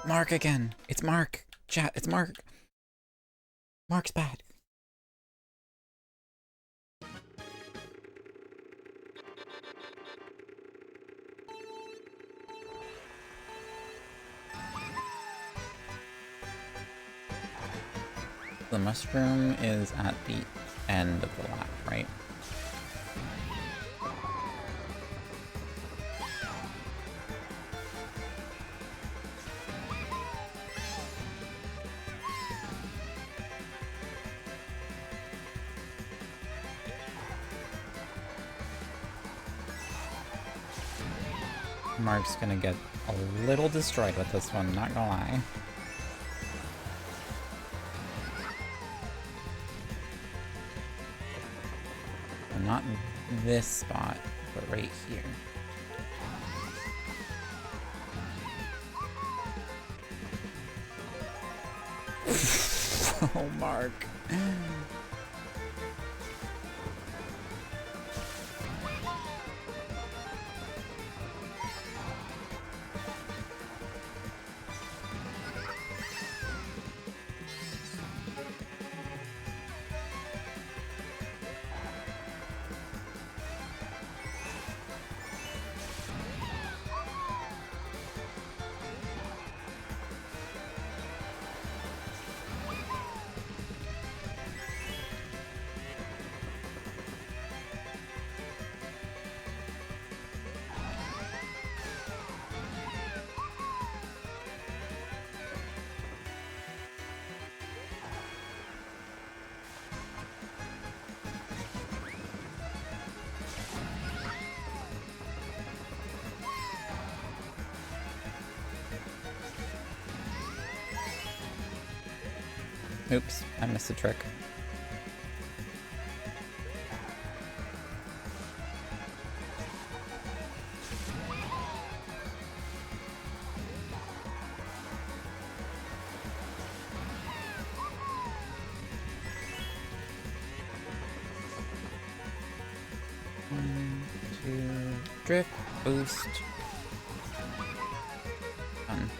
Mark again! It's Mark! Chat, it's Mark! Mark's bad. The mushroom is at the end of the lap, right? Mark's gonna get a little destroyed with this one, not gonna lie. Not in this spot, but right here. Oh, Mark. Oops, I missed a trick. One, two, drift, boost. Done.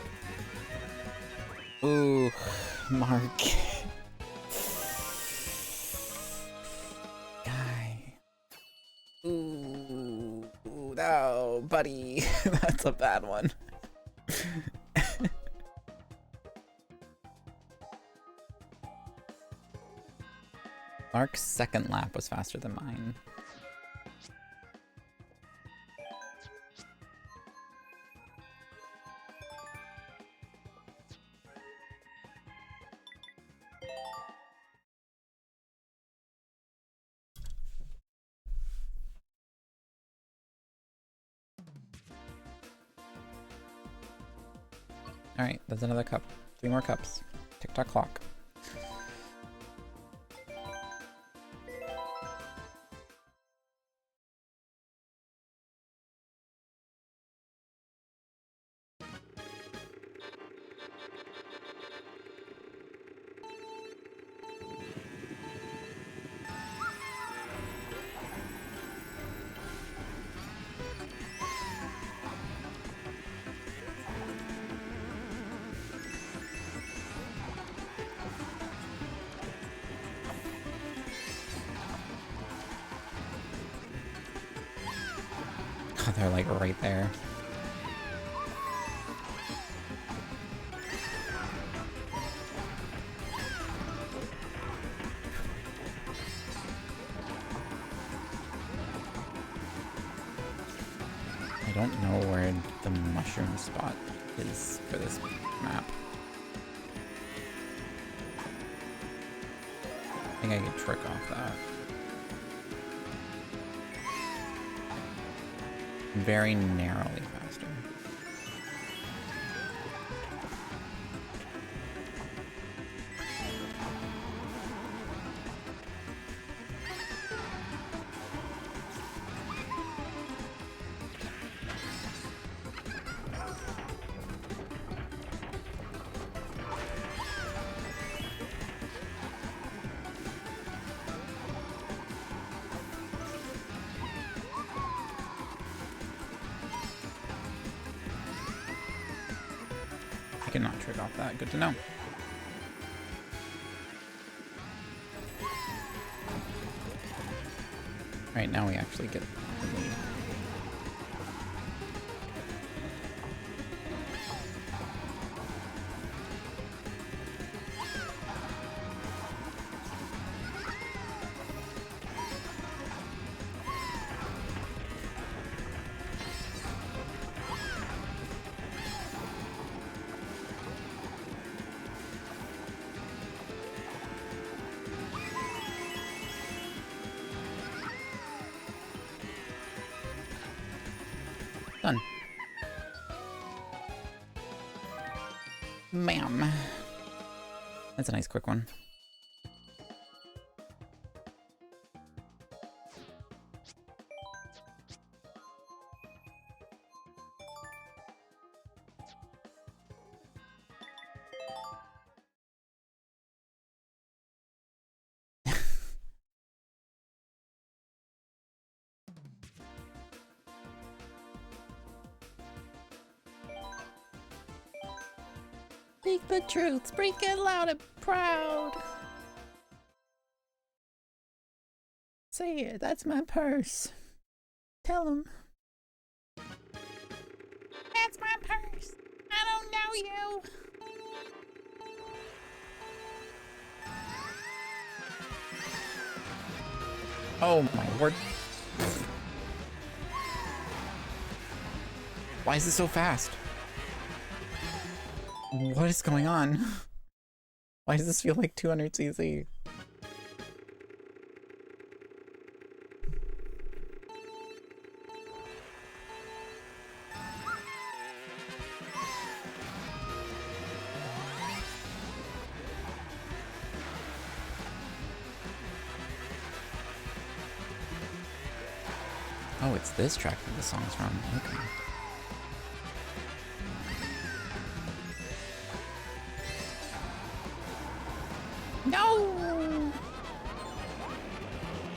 Ooh, Mark. Guy. Ooh, no, buddy. That's a bad one. Mark's second lap was faster than mine. Alright, there's another cup. 3 more cups. Tick-tock clock. God, they're like right there. I don't know where the mushroom spot is for this map. I think I can trick off that. Very narrowly faster. I cannot trick off that. Good to know. Alright, now we actually get the lead. Done. Bam. That's a nice quick one. Speak the truth. Speak it loud and proud. Say it. That's my purse. Tell him. That's my purse. I don't know you. Oh my word. Why is it so fast? What is going on? Why does this feel like 200cc? Oh, it's this track that the song's from. Okay. No!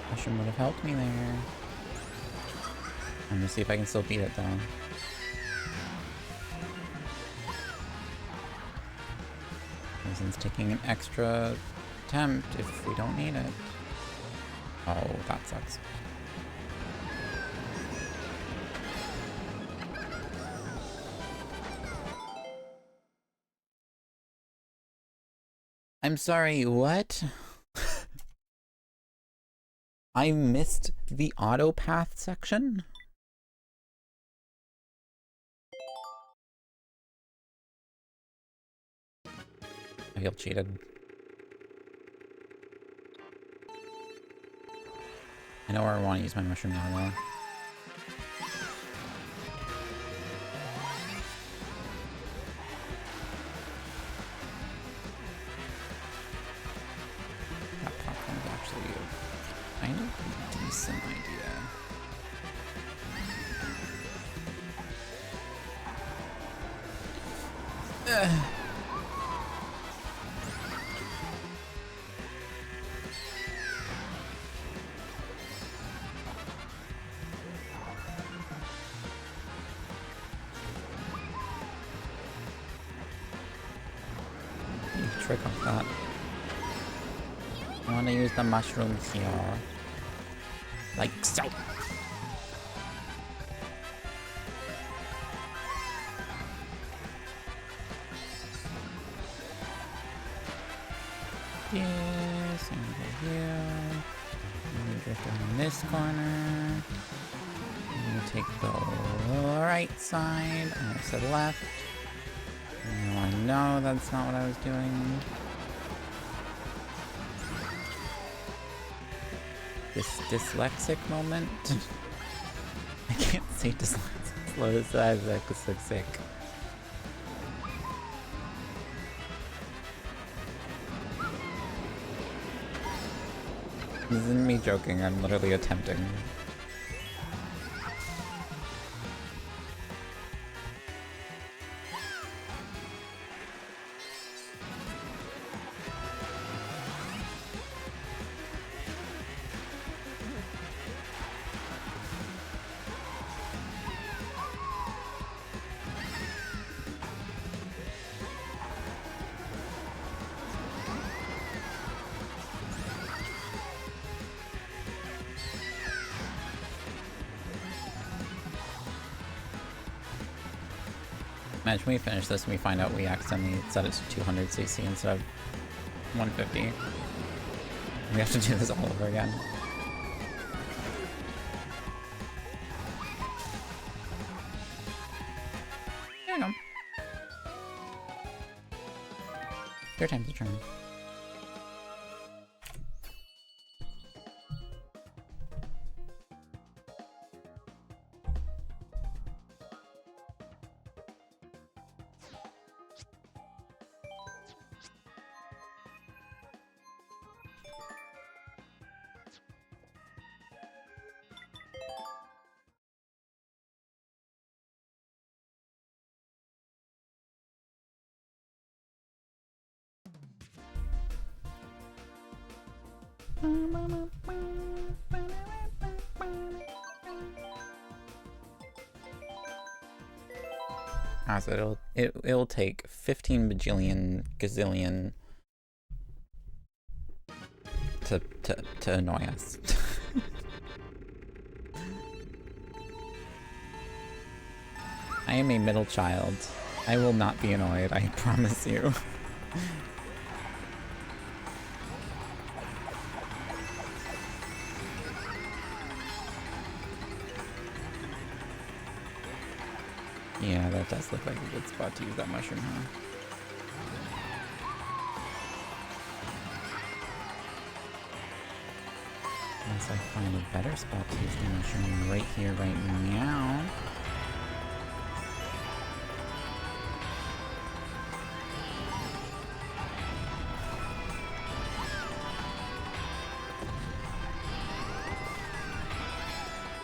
Mushroom would have helped me there. I'm gonna see if I can still beat it though. Reason's taking an extra attempt if we don't need it. Oh, that sucks. I'm sorry, what? I missed the auto path section? I feel cheated. I know where I want to use my mushroom now, though. That platform is actually a kind of decent idea. Ugh. Trick off that. I want to use the mushroom here. Like so. Yes, and over here. And we drift around this corner. And we take the right side. And I said left. No, I know that's not what I was doing. This dyslexic moment. I can't say dyslexic. Slow dyslexic. This isn't me joking, I'm literally attempting. Imagine we finish this and we find out we accidentally set it to 200cc instead of 150. We have to do this all over again. There you go. Your time to turn. has it. It'll take 15 bajillion gazillion to annoy us. I am a middle child. I will not be annoyed, I promise you. Yeah, that does look like a good spot to use that mushroom, huh? Unless I find a better spot to use the mushroom right here, right now.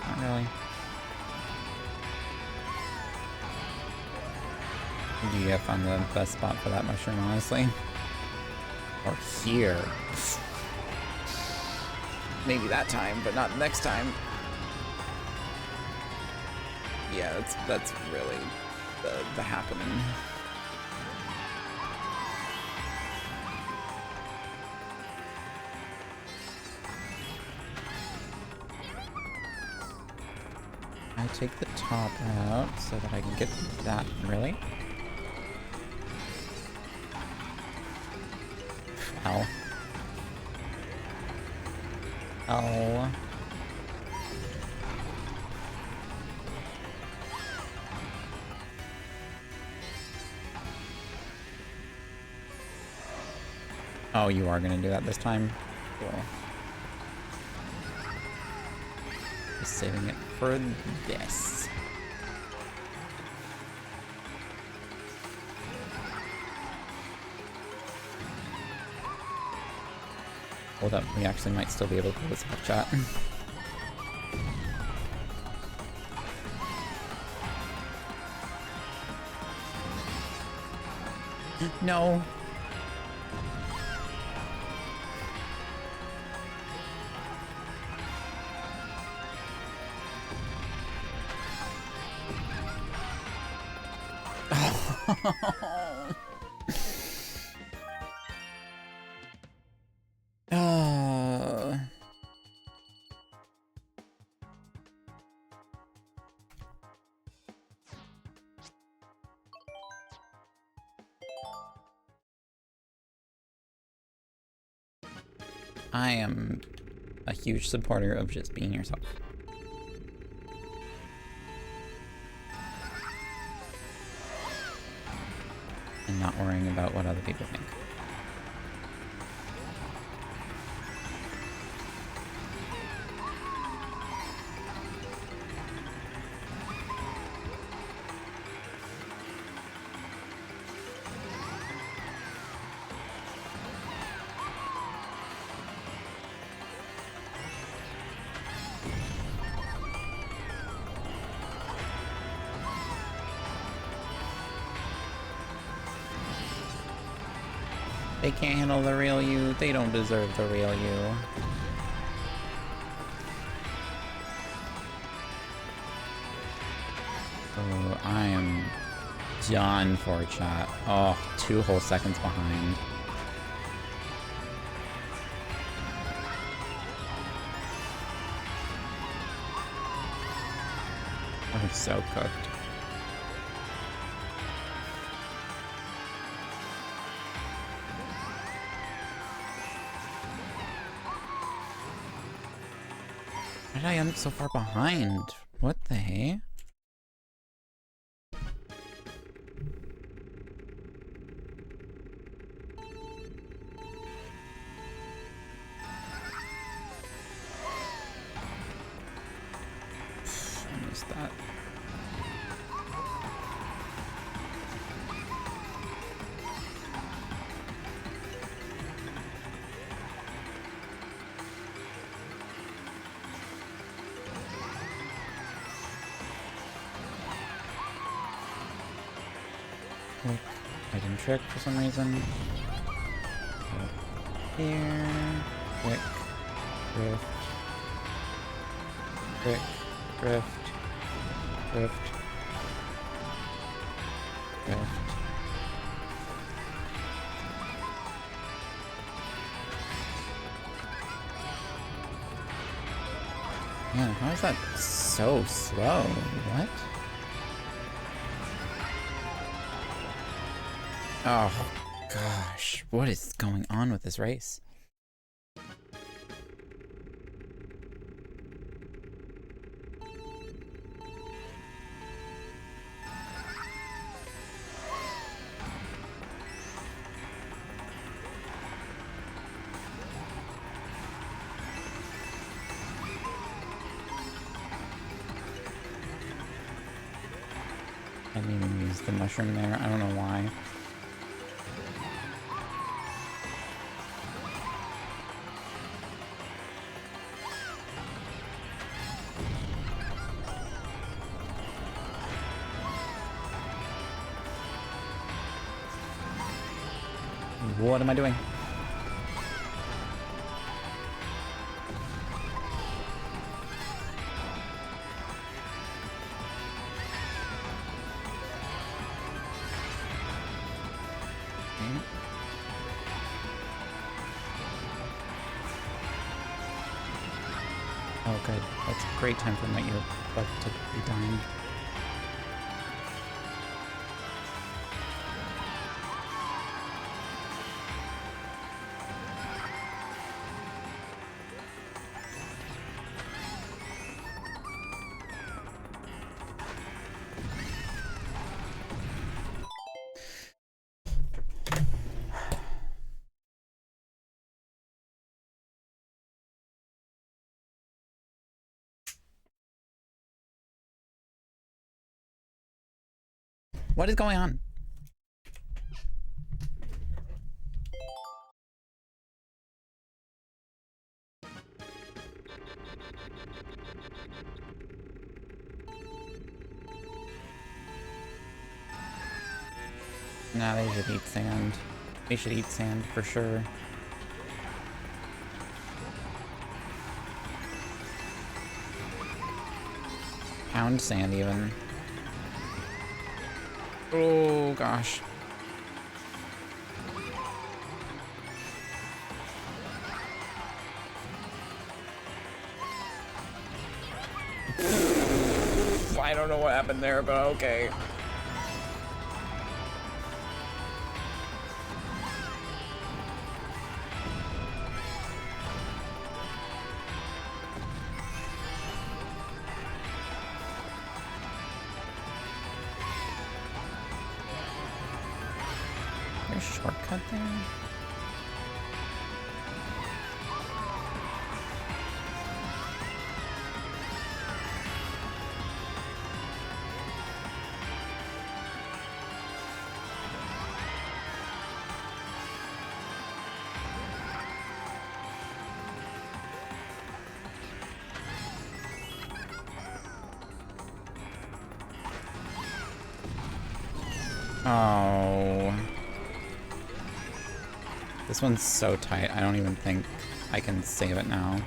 Not really. You have found the best spot for that mushroom, honestly. Or here. Maybe that time, but not next time. Yeah, that's really the happening. I take the top out so that I can get that. Really? Ow. Oh. Oh, you are gonna do that this time? Cool. Just saving it for this. Hold up, we actually might still be able to pull this off, chat. No! I am a huge supporter of just being yourself. And not worrying about what other people think. They can't handle the real you. They don't deserve the real you. Oh, I am done for, chat. Oh, 2 whole seconds behind. I'm so cooked. Why did I end up so far behind? What the hey? I missed that. Quick. I didn't trick for some reason. Go here. Quick. Drift. Quick. Drift. Drift. Man, how is that so slow? What? Oh, gosh. What is going on with this race? I didn't even use the mushroom there. I don't know why. What am I doing? Oh, good. That's a great time for my earbud to be dying. What is going on? Nah, they should eat sand. They should eat sand for sure. Pound sand even. Oh gosh. I don't know what happened there, but okay. There's a shortcut there. Oh. This one's so tight, I don't even think I can save it now.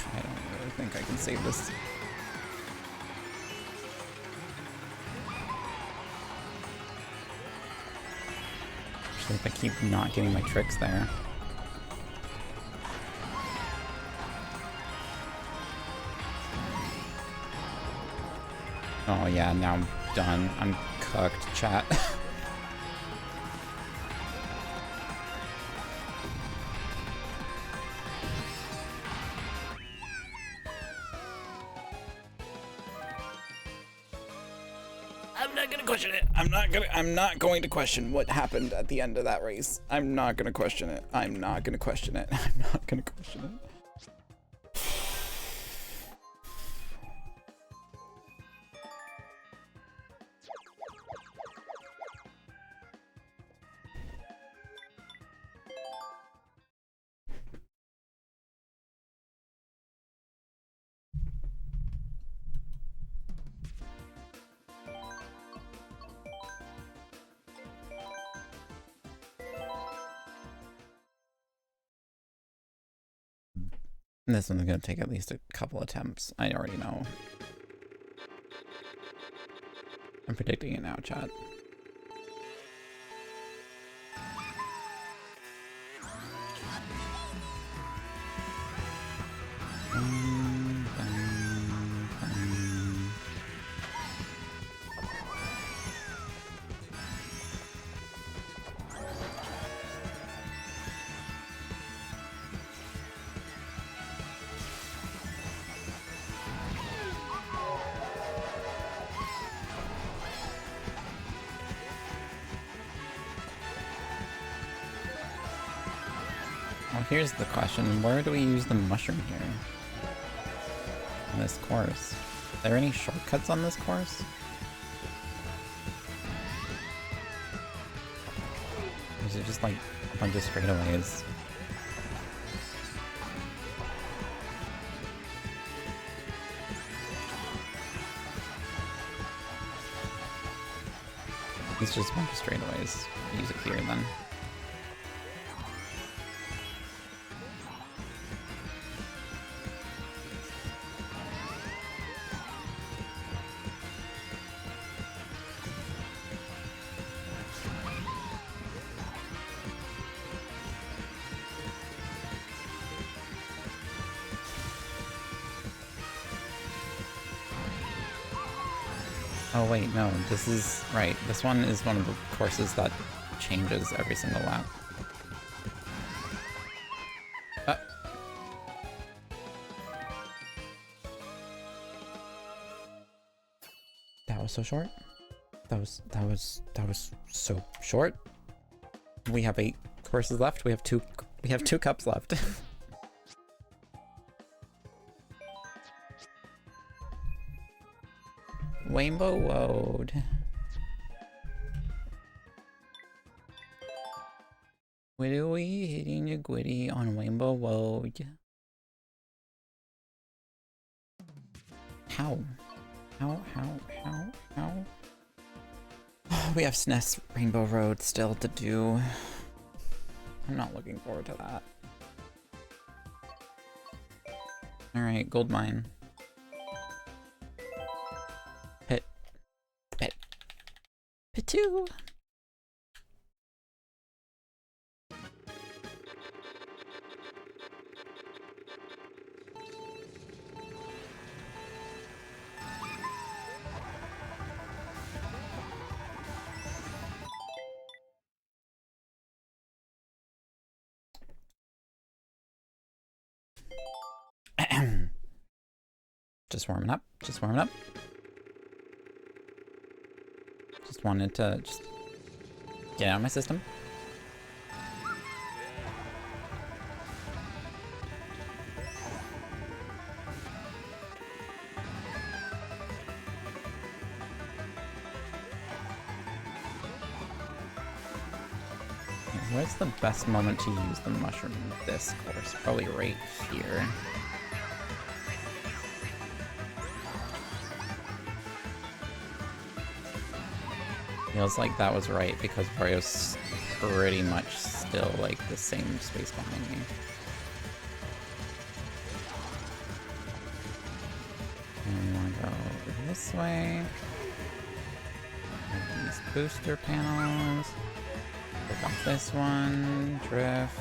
I don't really think I can save this. Actually, if I keep not getting my tricks there. Oh yeah, now I'm done. I'm cooked, chat. I'm not gonna question it. I'm not going to question what happened at the end of that race. I'm not gonna question it. I'm not gonna question it. I'm not gonna question it. This one's gonna take at least a couple attempts. I already know. I'm predicting it now, chat. Well, here's the question. Where do we use the mushroom here? On this course? Are there any shortcuts on this course? Or is it just like a bunch of straightaways? It's just a bunch of straightaways. Use it here then. Oh wait, no, this is right. This one is one of the courses that changes every single lap. That was so short. That was so short. We have 8 courses left. We have two cups left. Rainbow Road. Where are we hitting the Gwitty on Rainbow Road? How? How? Oh, we have SNES Rainbow Road still to do. I'm not looking forward to that. Alright, gold mine. Pit 2! Just warming up, just warming up. Just wanted to just get out of my system. Where's the best moment to use the mushroom in this course? Probably right here. Feels like that was right because Wario's pretty much still like the same space behind me. And we want to go this way. These booster panels. Click off this one. Drift.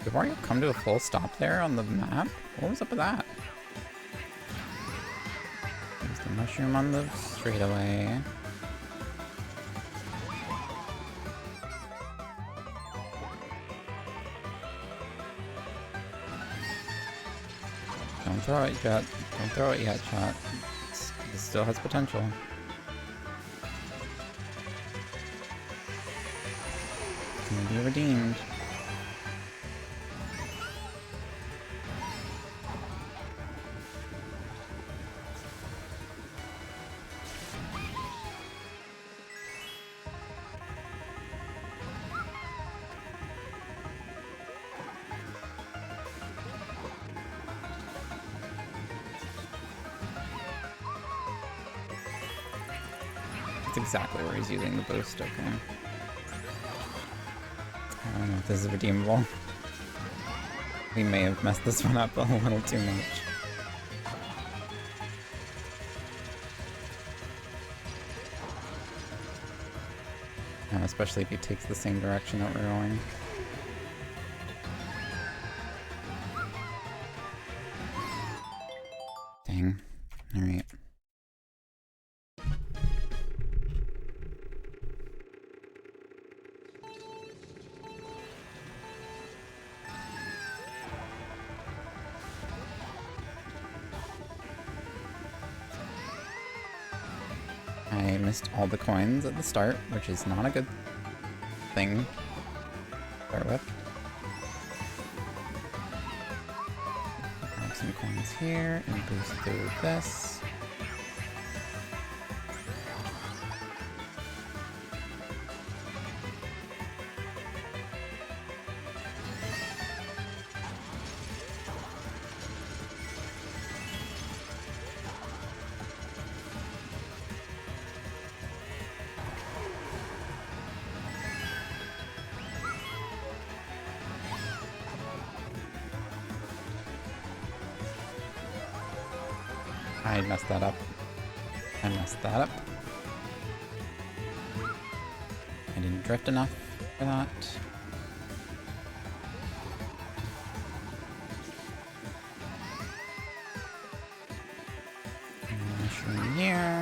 Did Wario come to a full stop there on the map? What was up with that? There's the mushroom on the straightaway. Don't throw it yet. Don't throw it yet, chat. It still has potential. It's gonna be redeemed. exactly where he's using the boost, okay. I don't know if this is redeemable. We may have messed this one up a little too much. Especially if he takes the same direction that we're going. Dang. Alright. I missed all the coins at the start, which is not a good thing to start with. Grab some coins here and boost through this. I messed that up. I messed that up. I didn't drift enough for that. Mushroom here.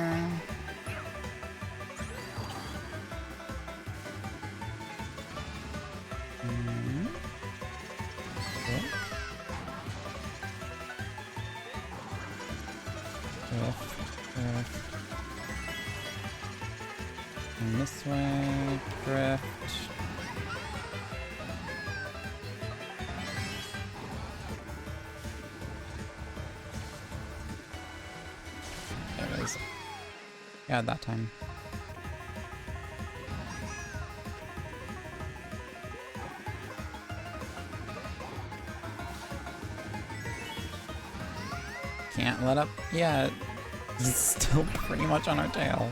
And this way, drift. There it is. Yeah, that time. Can't let up yet. He's still pretty much on our tail.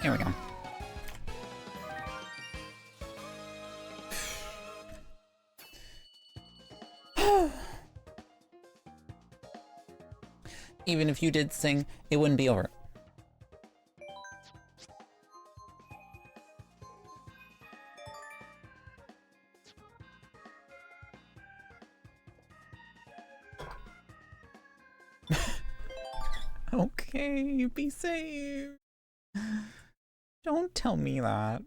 Here we go. Even if you did sing, it wouldn't be over. Okay, be safe. Don't tell me that.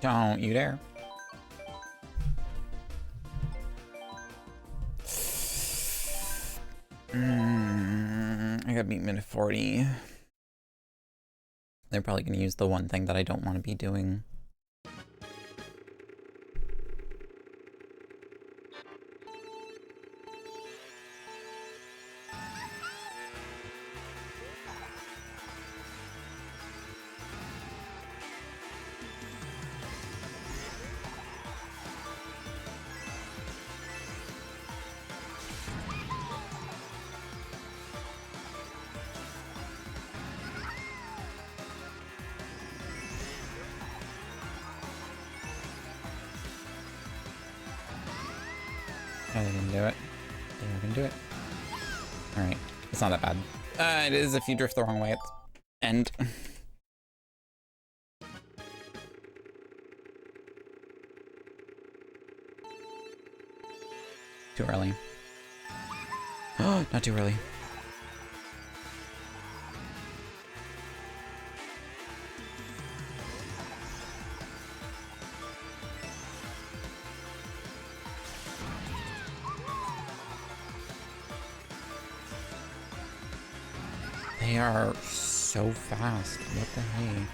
Don't you dare. I gotta beat minute 40. They're probably gonna use the one thing that I don't want to be doing. Oh, they didn't do it. They were gonna do it. Alright. It's not that bad. It is if you drift the wrong way at the end. Too early. Oh, not too early. They are so fast. What the hey?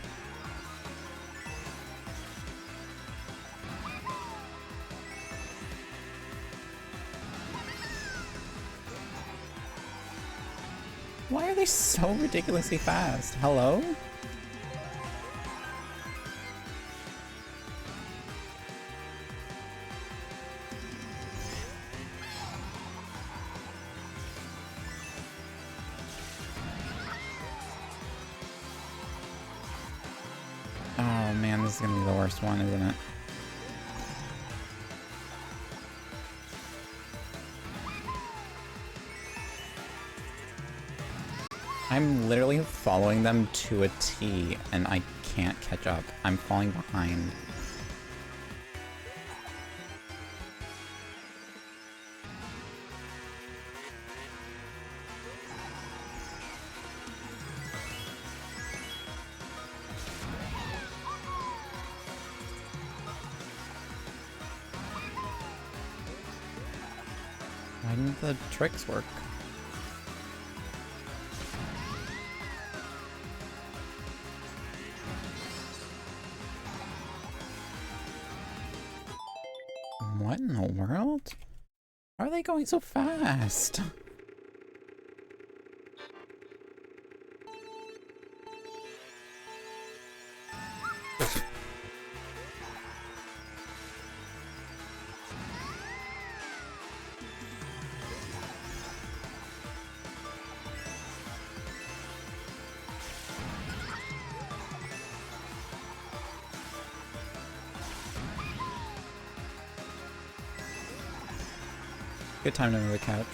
Why are they so ridiculously fast? Hello? Oh man, this is gonna be the worst one, isn't it? I'm literally following them to a T, and I can't catch up. I'm falling behind. Why didn't the tricks work? What in the world? How are they going so fast? Good time to move the couch.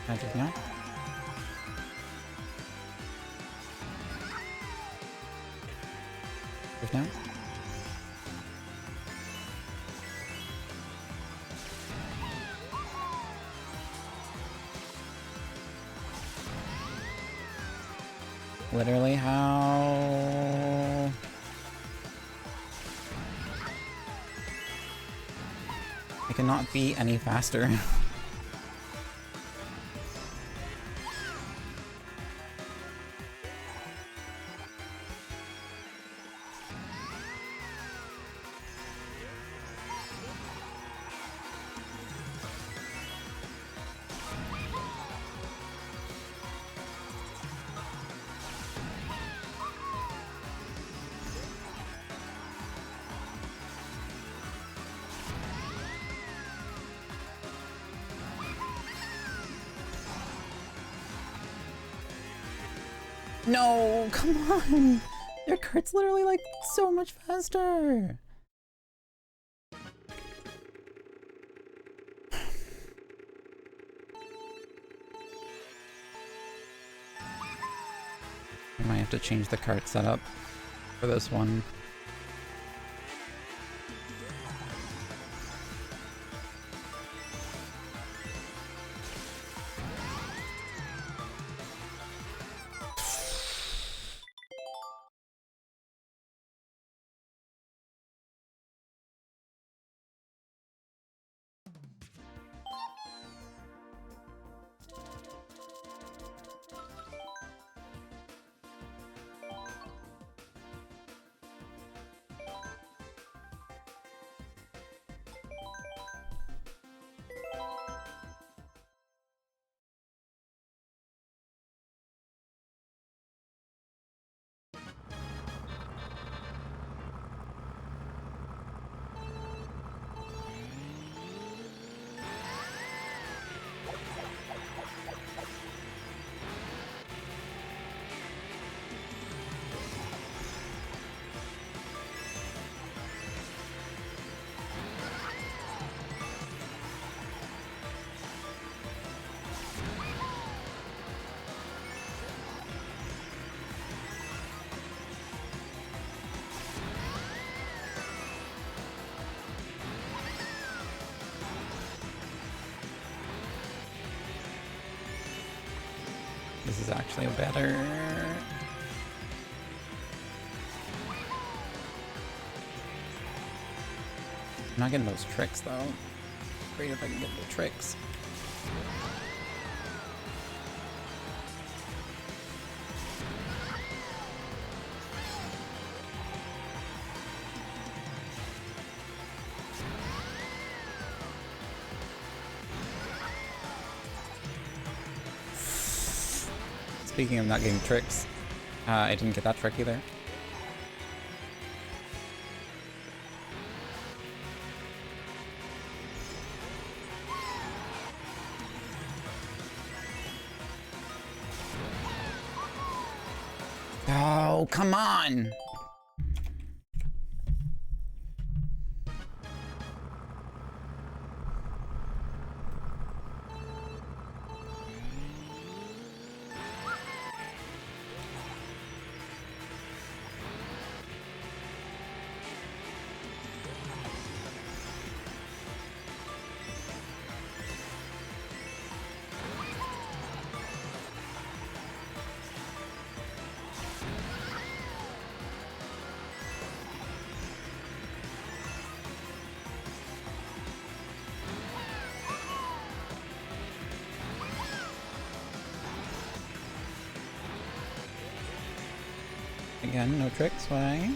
Magic now. Move now. Literally how? I cannot be any faster. No, come on! Your cart's literally like so much faster! I might have to change the cart setup for this one. This is actually better. I'm not getting those tricks though. Great if I can get the tricks. Speaking of not getting tricks, I didn't get that trick either. Oh, come on! Again, no tricks, why?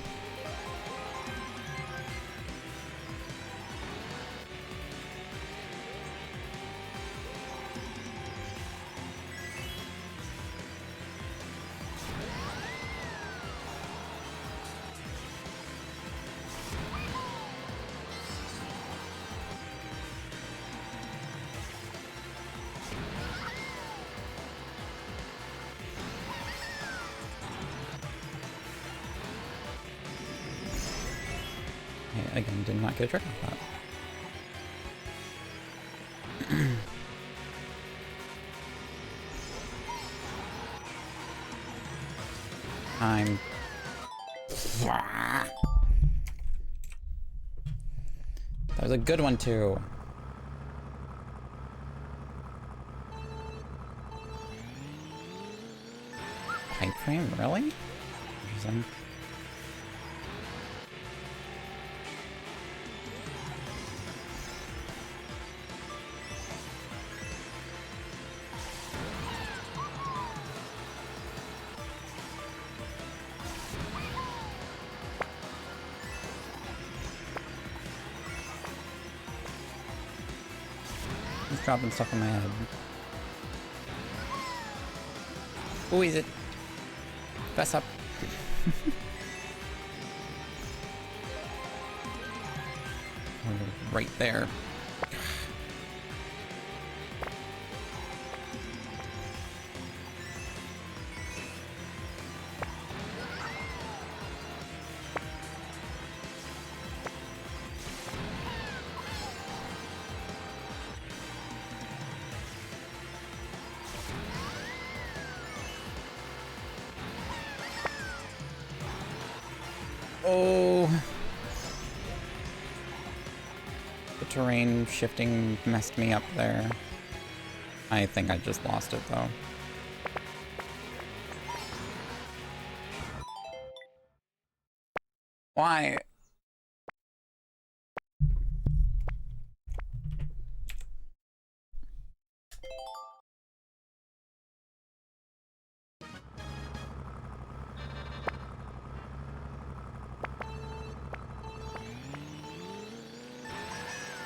Again, did not get a trick off that. I'm... That was a good one, too. Pipe frame, really? Interesting. He's dropping stuff on my head. Who is it? Fess up. Right there. Oh. The terrain shifting messed me up there. I think I just lost it though. Why?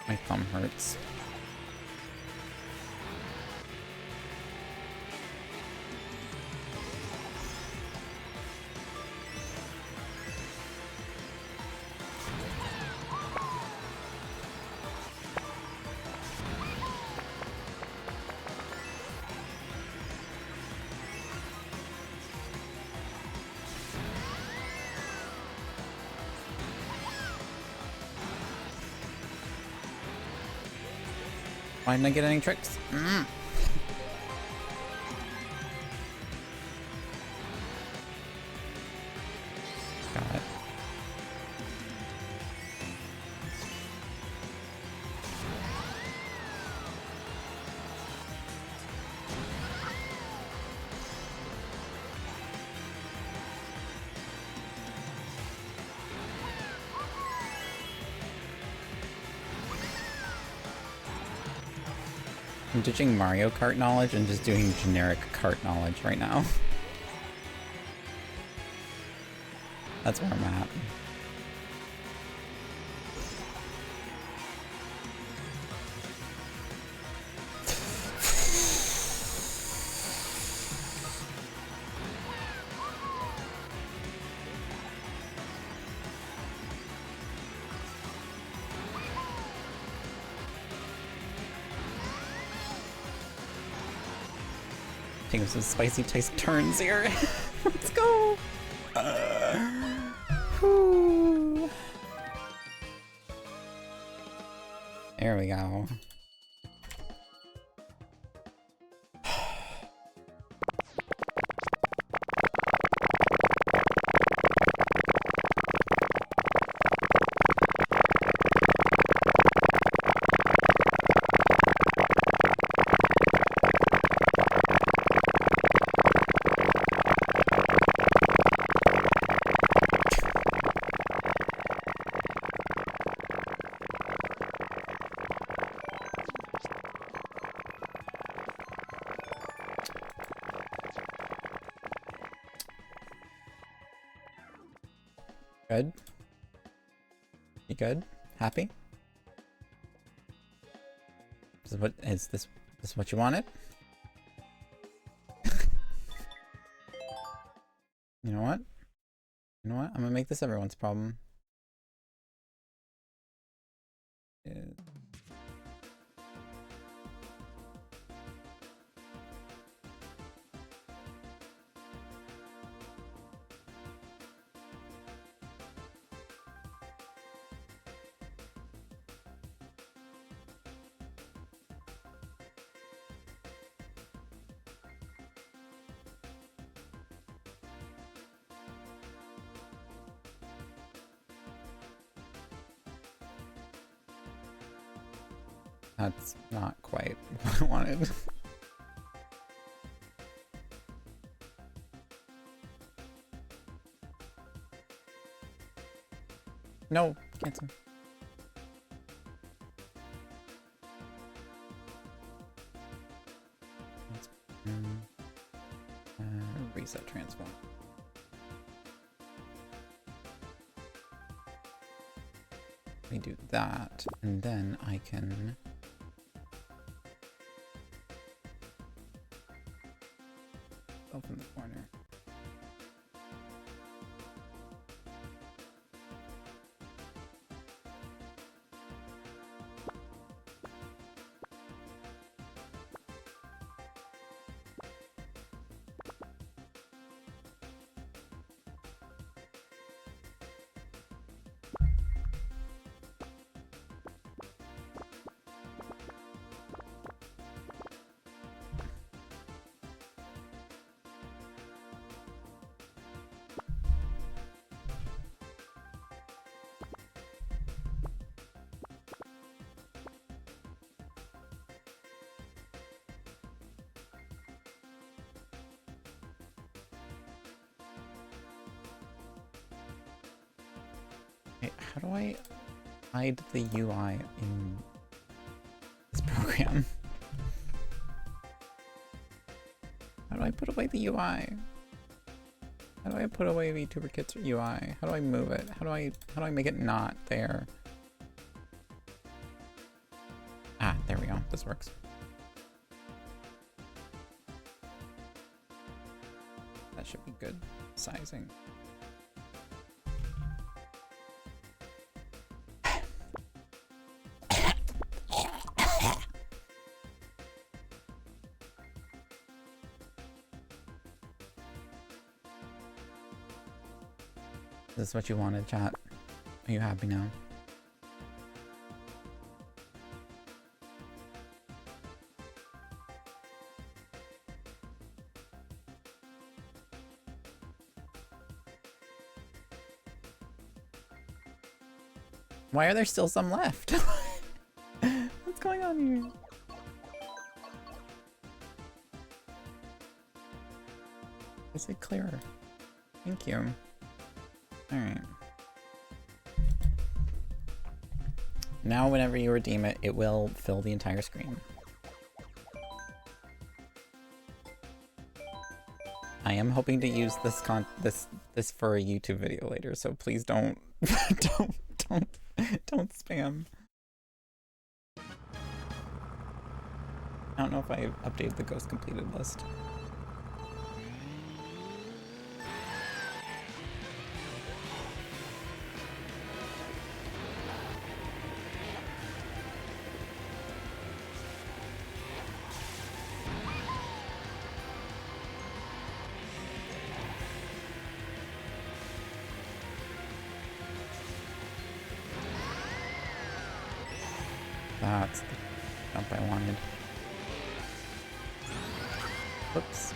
My thumb hurts. Why didn't I get any tricks? Got it. I'm ditching Mario Kart knowledge and just doing generic kart knowledge right now. That's where I'm at. Taking some spicy taste turns here. Let's go. Whew. There we go. Good? You good? Happy? Is this what you wanted? You know what? You know what? I'm gonna make this everyone's problem. That's not quite what I wanted. No, cancel. Reset transform. We do that, and then I can open the corner. Okay, how do I hide the UI in this program? How do I put away the UI? How do I put away VTuber Kits UI? How do I move it? How do I make it not there? Ah, there we go. This works. That should be good sizing. Is this what you wanted, chat? Are you happy now? Why are there still some left? What's going on here? Is it clearer? Thank you. Alright. Now whenever you redeem it, it will fill the entire screen. I am hoping to use this this for a YouTube video later, so please don't don't spam. I don't know if I updated the ghost completed list. That's the jump I wanted. Whoops.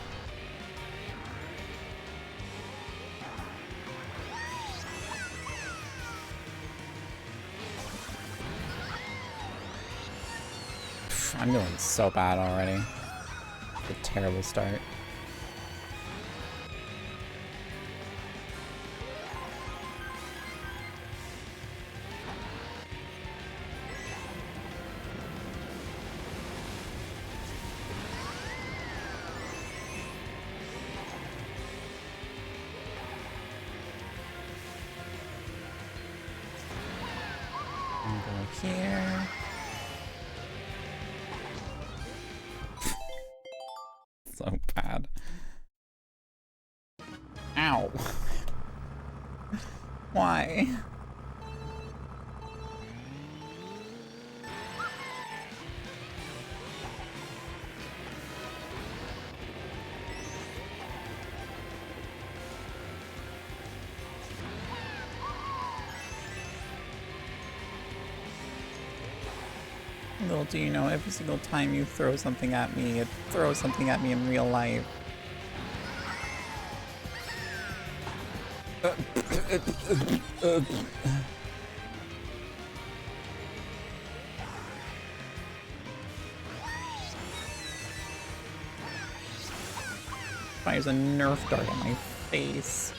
I'm doing so bad already. It's a terrible start. Go here. So bad. Ow. Why? Little do you know, every single time you throw something at me, it throws something at me in real life. Fires a Nerf dart at my face.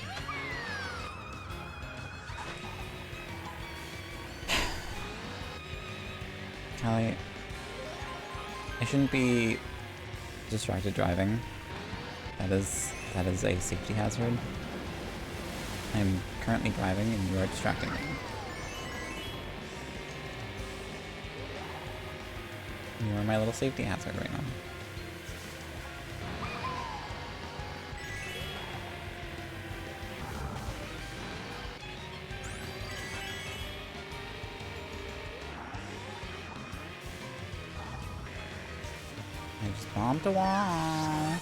Callie, I shouldn't be distracted driving. That is a safety hazard. I'm currently driving and you are distracting me. You are my little safety hazard right now. I just bombed a wall.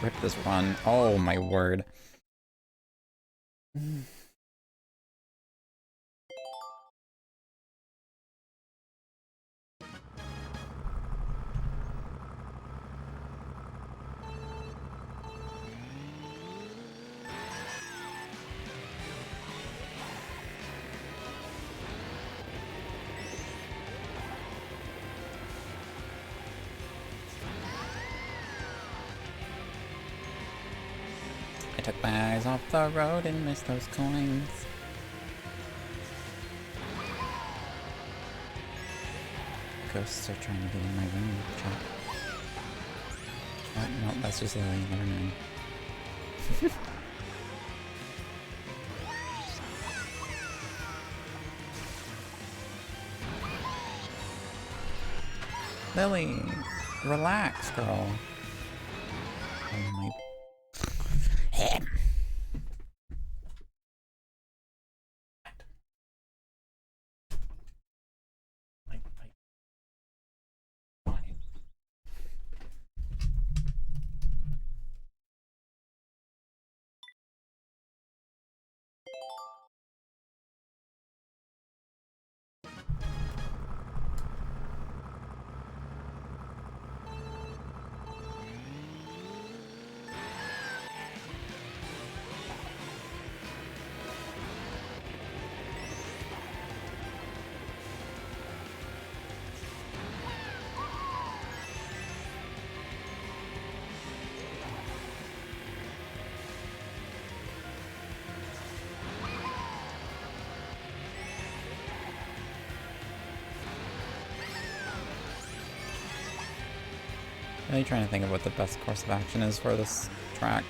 Rip this run. Oh my word. I took my eyes off the road and missed those coins. Ghosts are trying to get in my room. Chat. Oh, no, that's just Lily. Never mind. Lily, relax, girl. Oh my. Really trying to think of what the best course of action is for this track.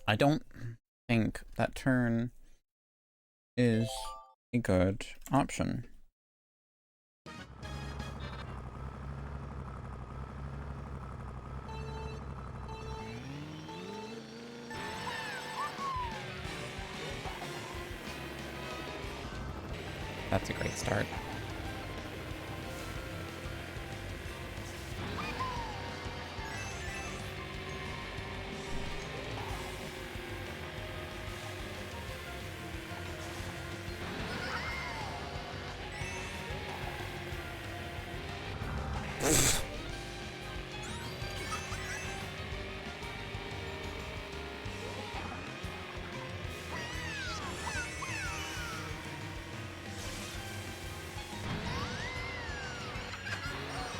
I don't think that turn is a good option. That's a great start.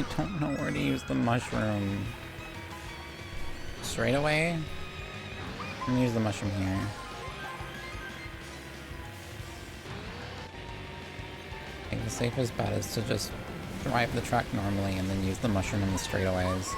I don't know where to use the mushroom. Straight away? I'm gonna use the mushroom here. I think the safest bet is to just drive the track normally and then use the mushroom in the straightaways.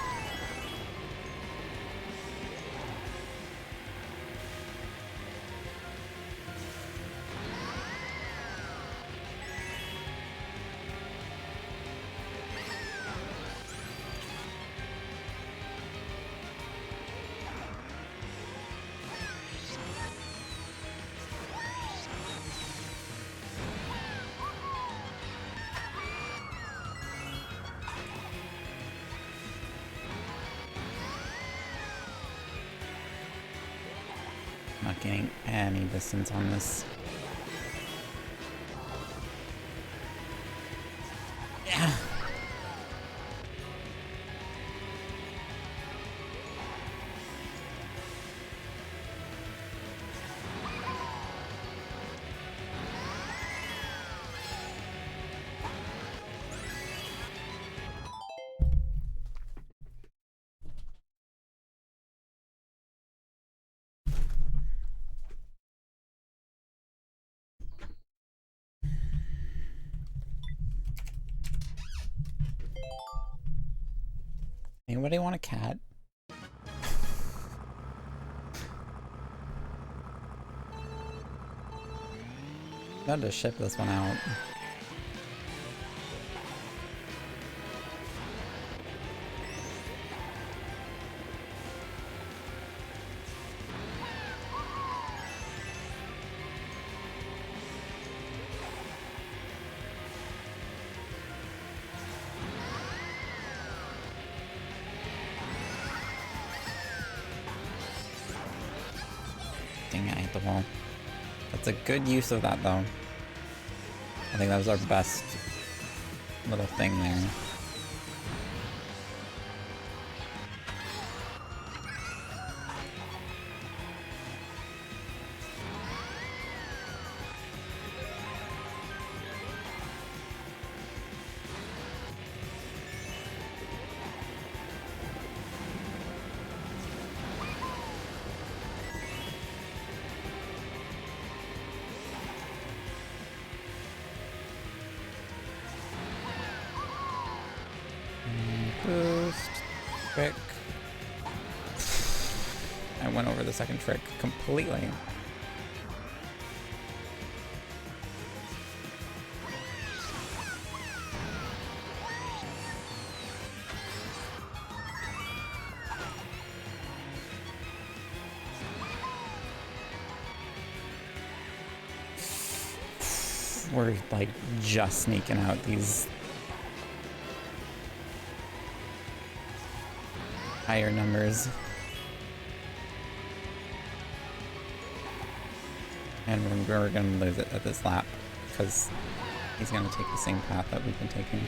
Not gaining any distance on this. Yeah. Anybody want a cat? Got to ship this one out. Dang it, I hit the wall. That's a good use of that, though. I think that was our best little thing there. Boost. Trick. I went over the second trick completely. We're like just sneaking out these higher numbers. And we're gonna lose it at this lap because he's gonna take the same path that we've been taking.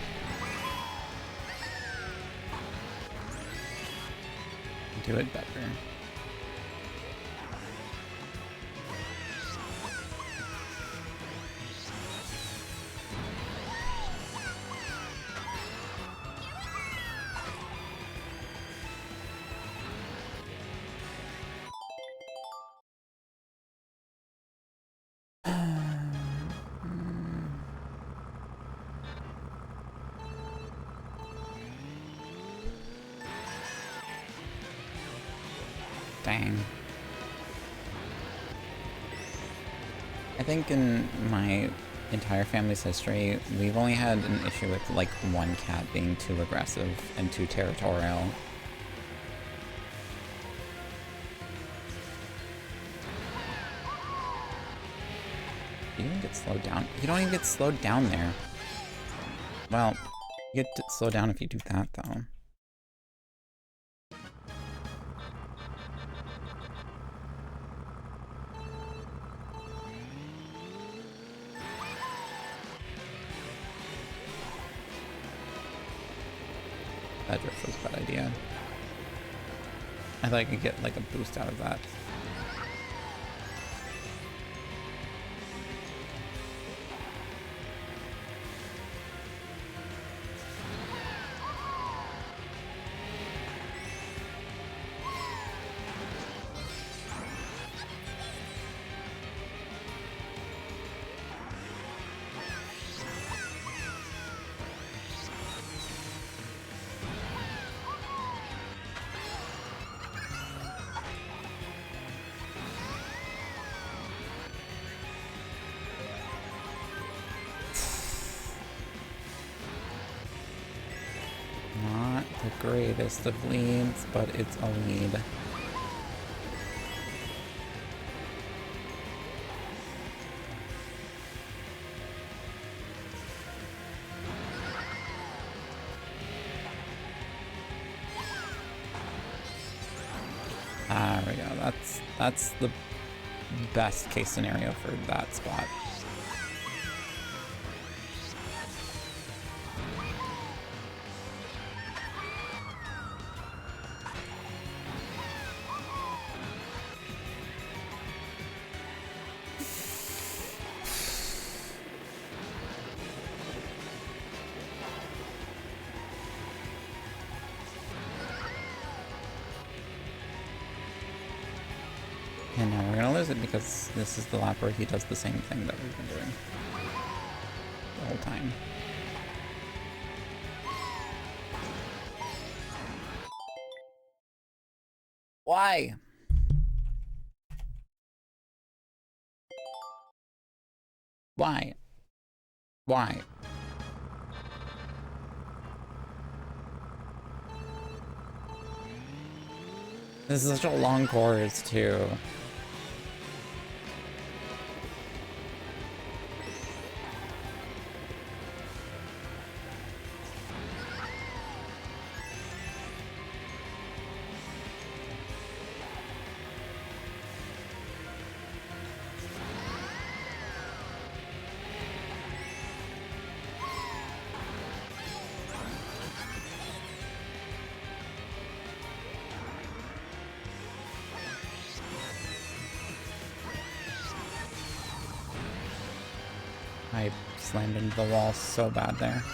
Do it better. Dang. I think in my entire family's history, we've only had an issue with like one cat being too aggressive and too territorial. You don't get slowed down. You don't even get slowed down there. Well, you get to slow down if you do that, though. That drift was a bad idea. I thought I could get like a boost out of that. Not the greatest of leads, but it's a lead. There we go. That's the best case scenario for that spot. And now we're gonna lose it because this is the lap where he does the same thing that we've been doing the whole time. Why? Why? Why? This is such a long course, too. I slammed into the wall so bad there.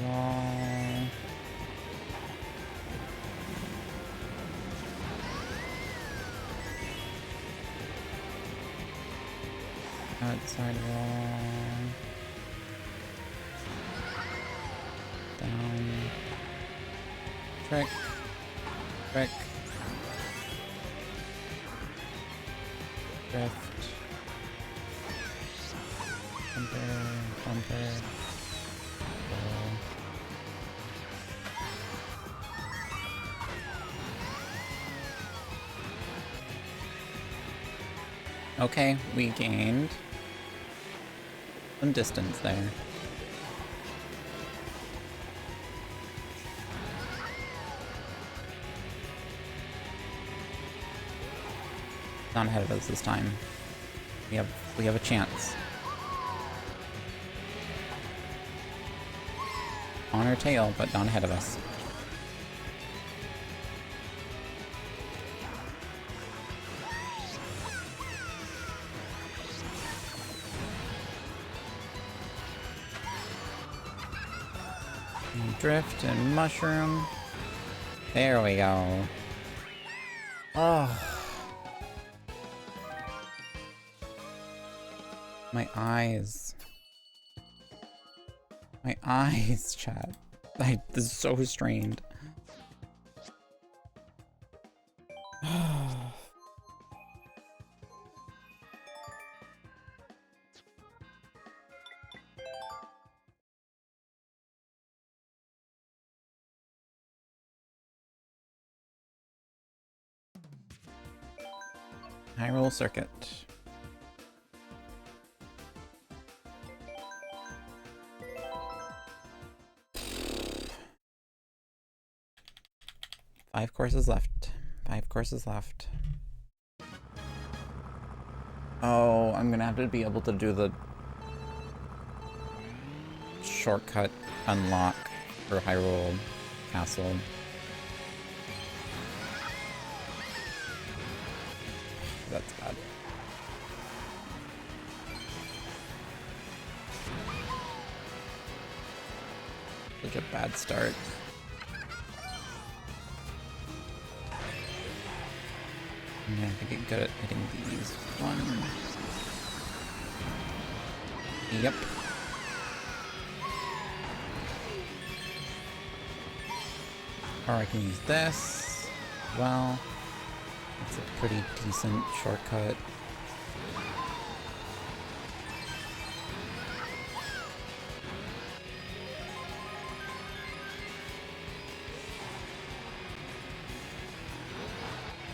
Wall. Outside wall. Down. Trick. Trick. Drift. Bumper. Bumper. Roll. Okay, we gained some distance there. Not ahead of us this time. We have a chance. On our tail, but not ahead of us. And drift and mushroom. There we go. Oh. My eyes. My eyes, chat. This is so strained. Hyrule Circuit. Five courses left. 5 courses left. Oh, I'm gonna have to be able to do the shortcut unlock for Hyrule Castle. That's bad. Such a bad start. I'm gonna have to get good at hitting these. One. Yep. Or I can use this. Well, it's a pretty decent shortcut.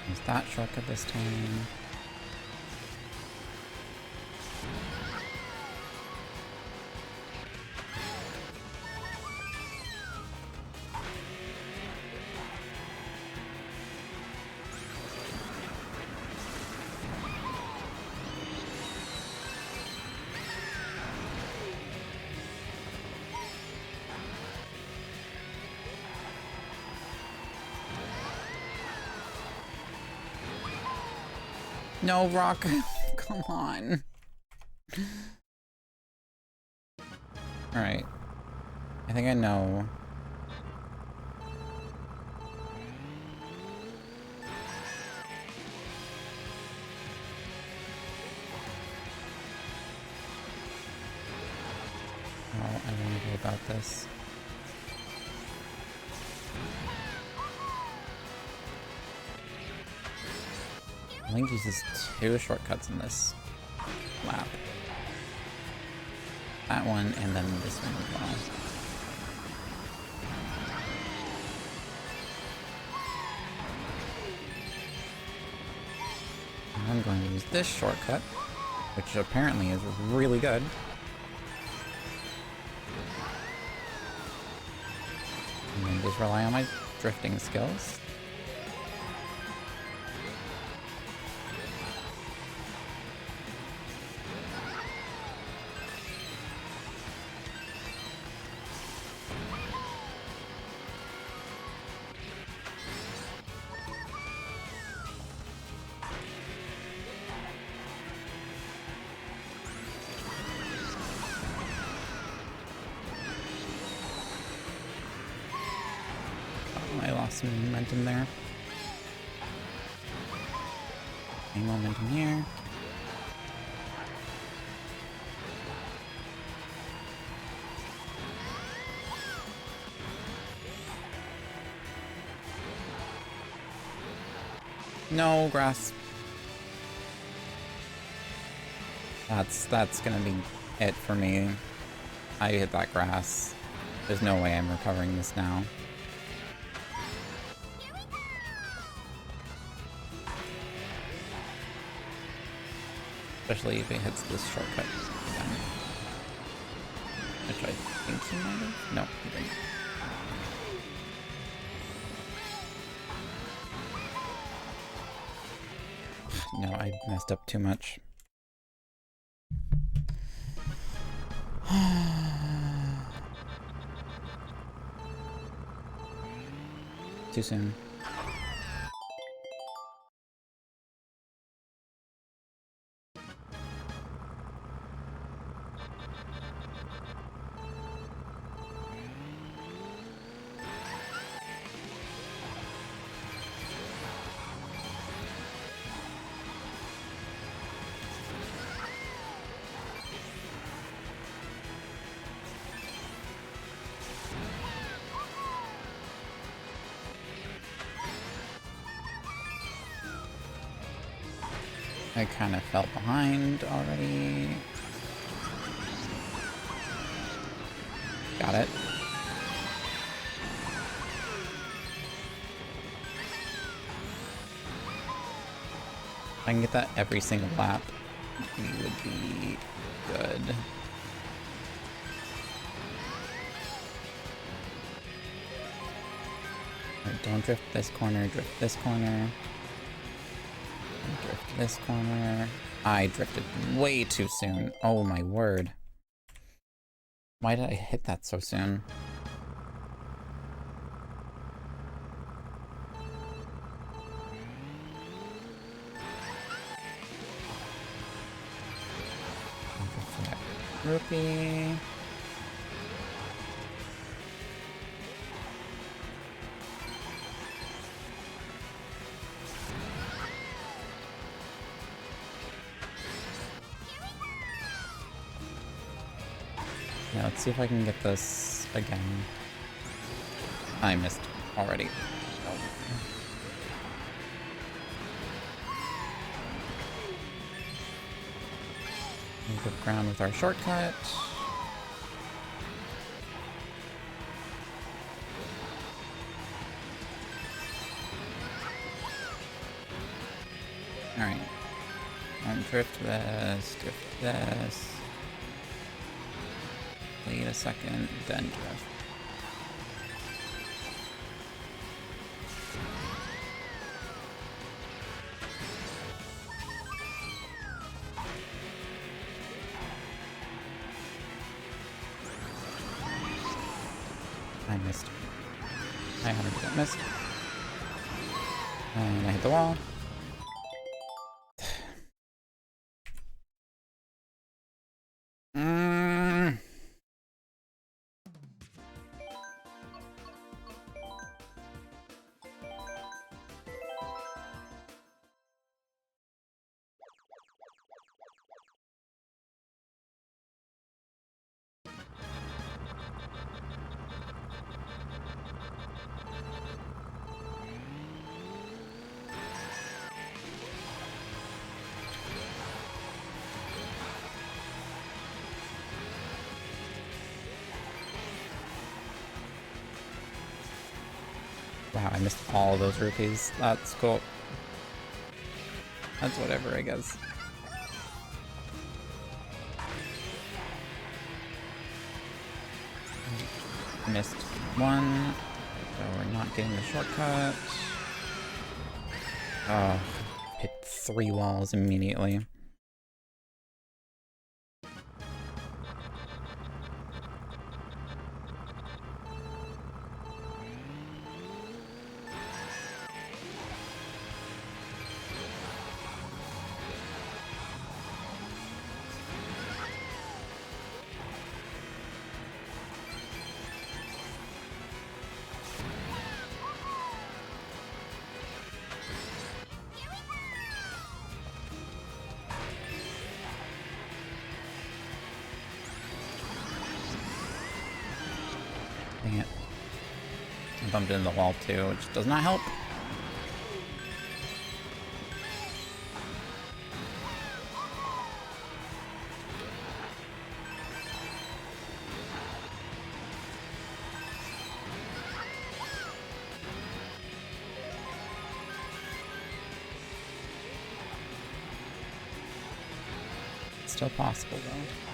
Use that shortcut this time. No, Rock. Come on. Alright. I think I know. How I want to go about this. Link uses 2 shortcuts in this lap. That one and then this one as well. And I'm going to use this shortcut, which apparently is really good. And then just rely on my drifting skills. I lost some momentum there. Any momentum here. No, grass. That's gonna be it for me. I hit that grass. There's no way I'm recovering this now. Especially if it hits this shortcut again. Which I think he might have? No, he didn't. No, I messed up too much. Too soon. I kind of fell behind already. Got it. If I can get that every single lap, we would be good. Alright, don't drift this corner, drift this corner. Drift this corner. I drifted way too soon. Oh my word. Why did I hit that so soon? Rupee. Yeah, let's see if I can get this again. I missed already. Good ground with our shortcut. Alright. Drift this, drift this. Wait a second, then drift. I missed. I 100% missed. And I hit the wall. Wow, I missed all of those rupees. That's cool. That's whatever, I guess. Missed one, so we're not getting the shortcut. Oh, hit 3 walls immediately. Dang it. I bumped into the wall too, which does not help. It's still possible though.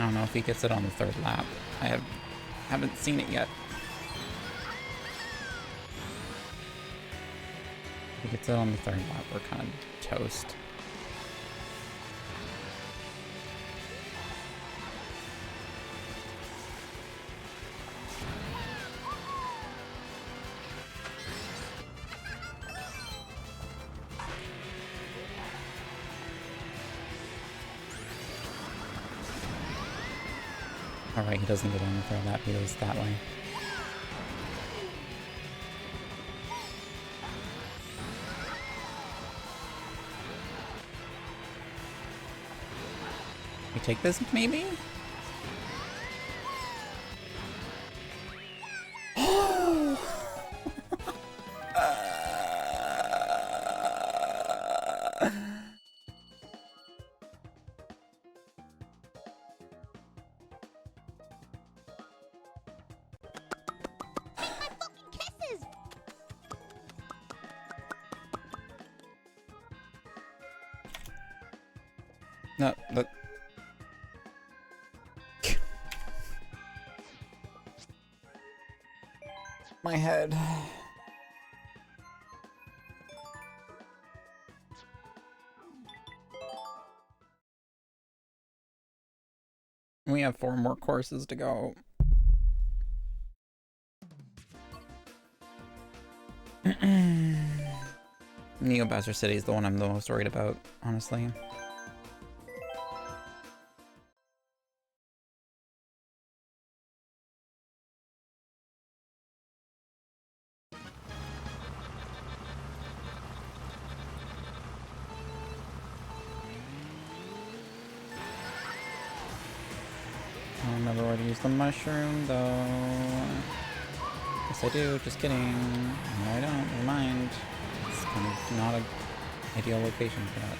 I don't know if he gets it on the 3rd lap. I haven't seen it yet. If he gets it on the 3rd lap, we're kind of toast. Alright, he doesn't get on the throw that, he goes that way. We take this, maybe? No, look. My head. We have 4 more courses to go. Neo Bowser City is the one I'm the most worried about, honestly. I don't remember where to use the mushroom, though. Yes, I do. Just kidding. No, I don't. Never mind. It's kind of not an ideal location for that.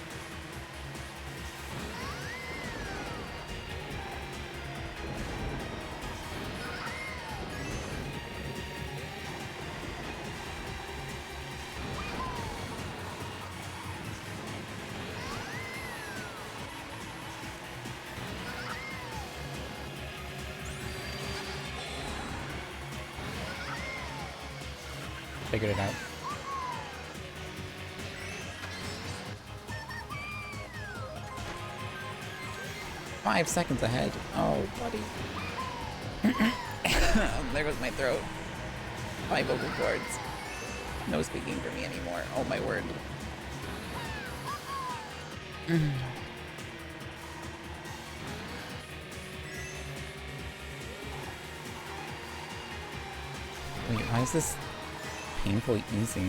Figured it out. Five seconds ahead. Oh, buddy. There goes my throat. My vocal cords. No speaking for me anymore. Oh my word. Wait, why is this painfully easy?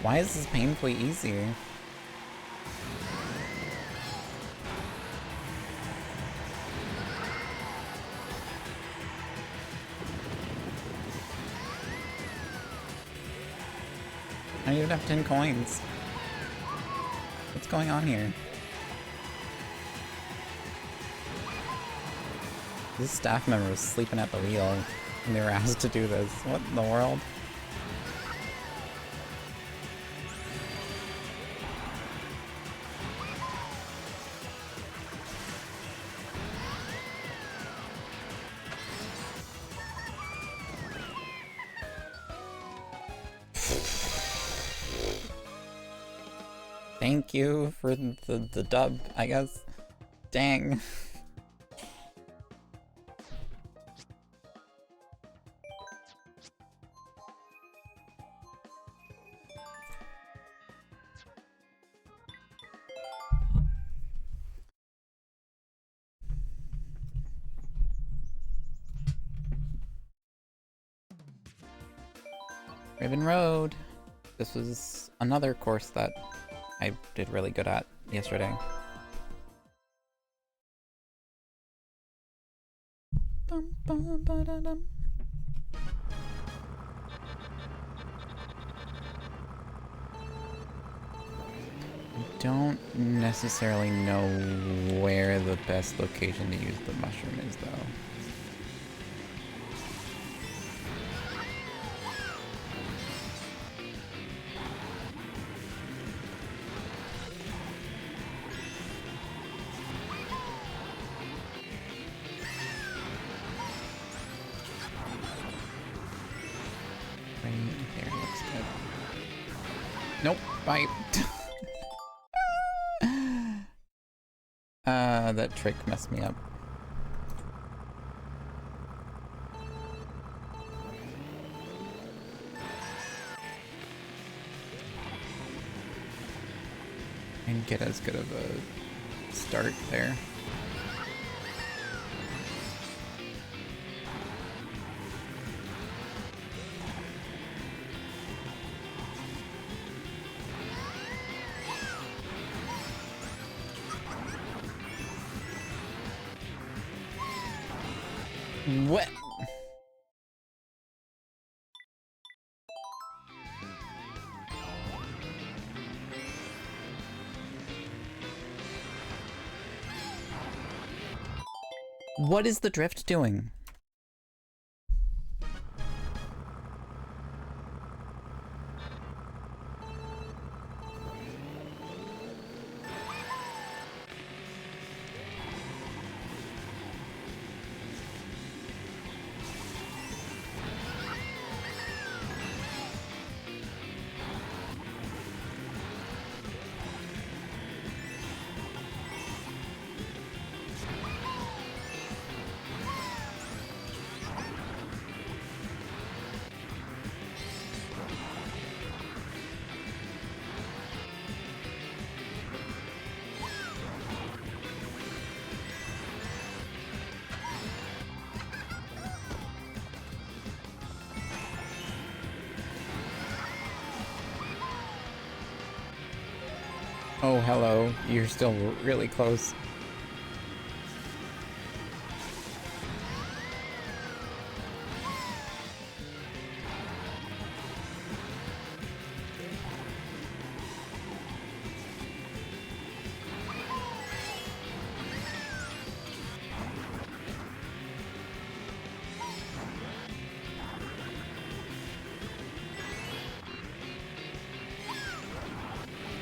Why is this painfully easy? I don't even have 10 coins. What's going on here? This staff member was sleeping at the wheel and they were asked to do this. What in the world? Thank you for the dub, I guess. Dang. Ribbon Road. This was another course that I did really good at yesterday. Bum, bum, ba-da-dum. I don't necessarily know where the best location to use the mushroom is, though. There looks good. Nope, bye. that trick messed me up. And get as good of a start there. What? What is the drift doing? Oh, hello. You're still really close.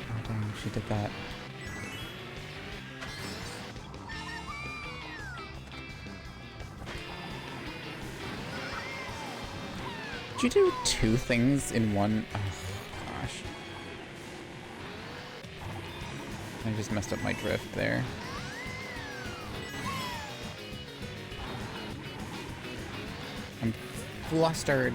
Oh, dang, she did that. Did you do two things in one? Oh, gosh. I just messed up my drift there. I'm flustered.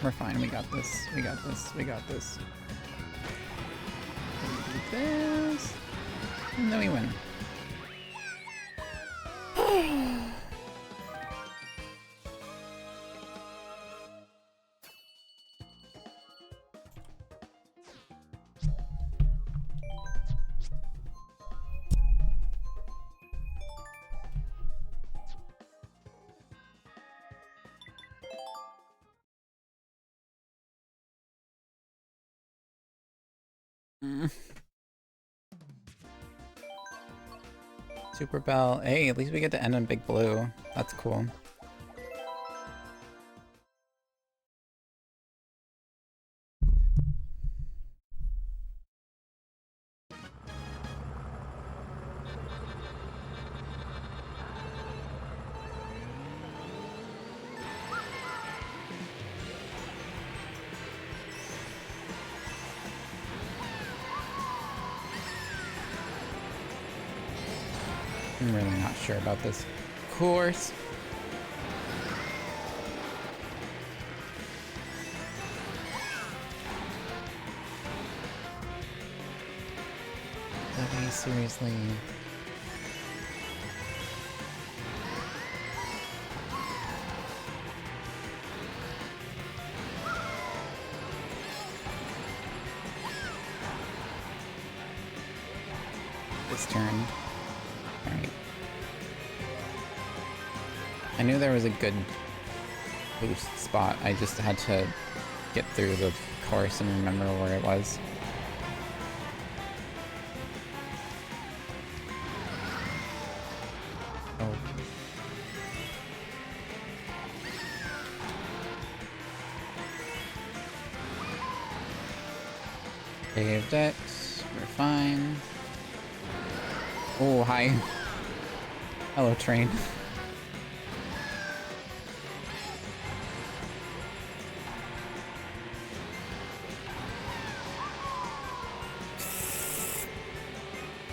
We're fine, we got this, we got this, we got this. Do this, and then we win. Super Bell. Hey, at least we get to end on Big Blue. That's cool. I'm really not sure about this course. Debbie, seriously. This turn. Alright. I knew there was a good boost spot. I just had to get through the course and remember where it was. Oh. Saved it. We're fine. Oh, hi. Hello, train.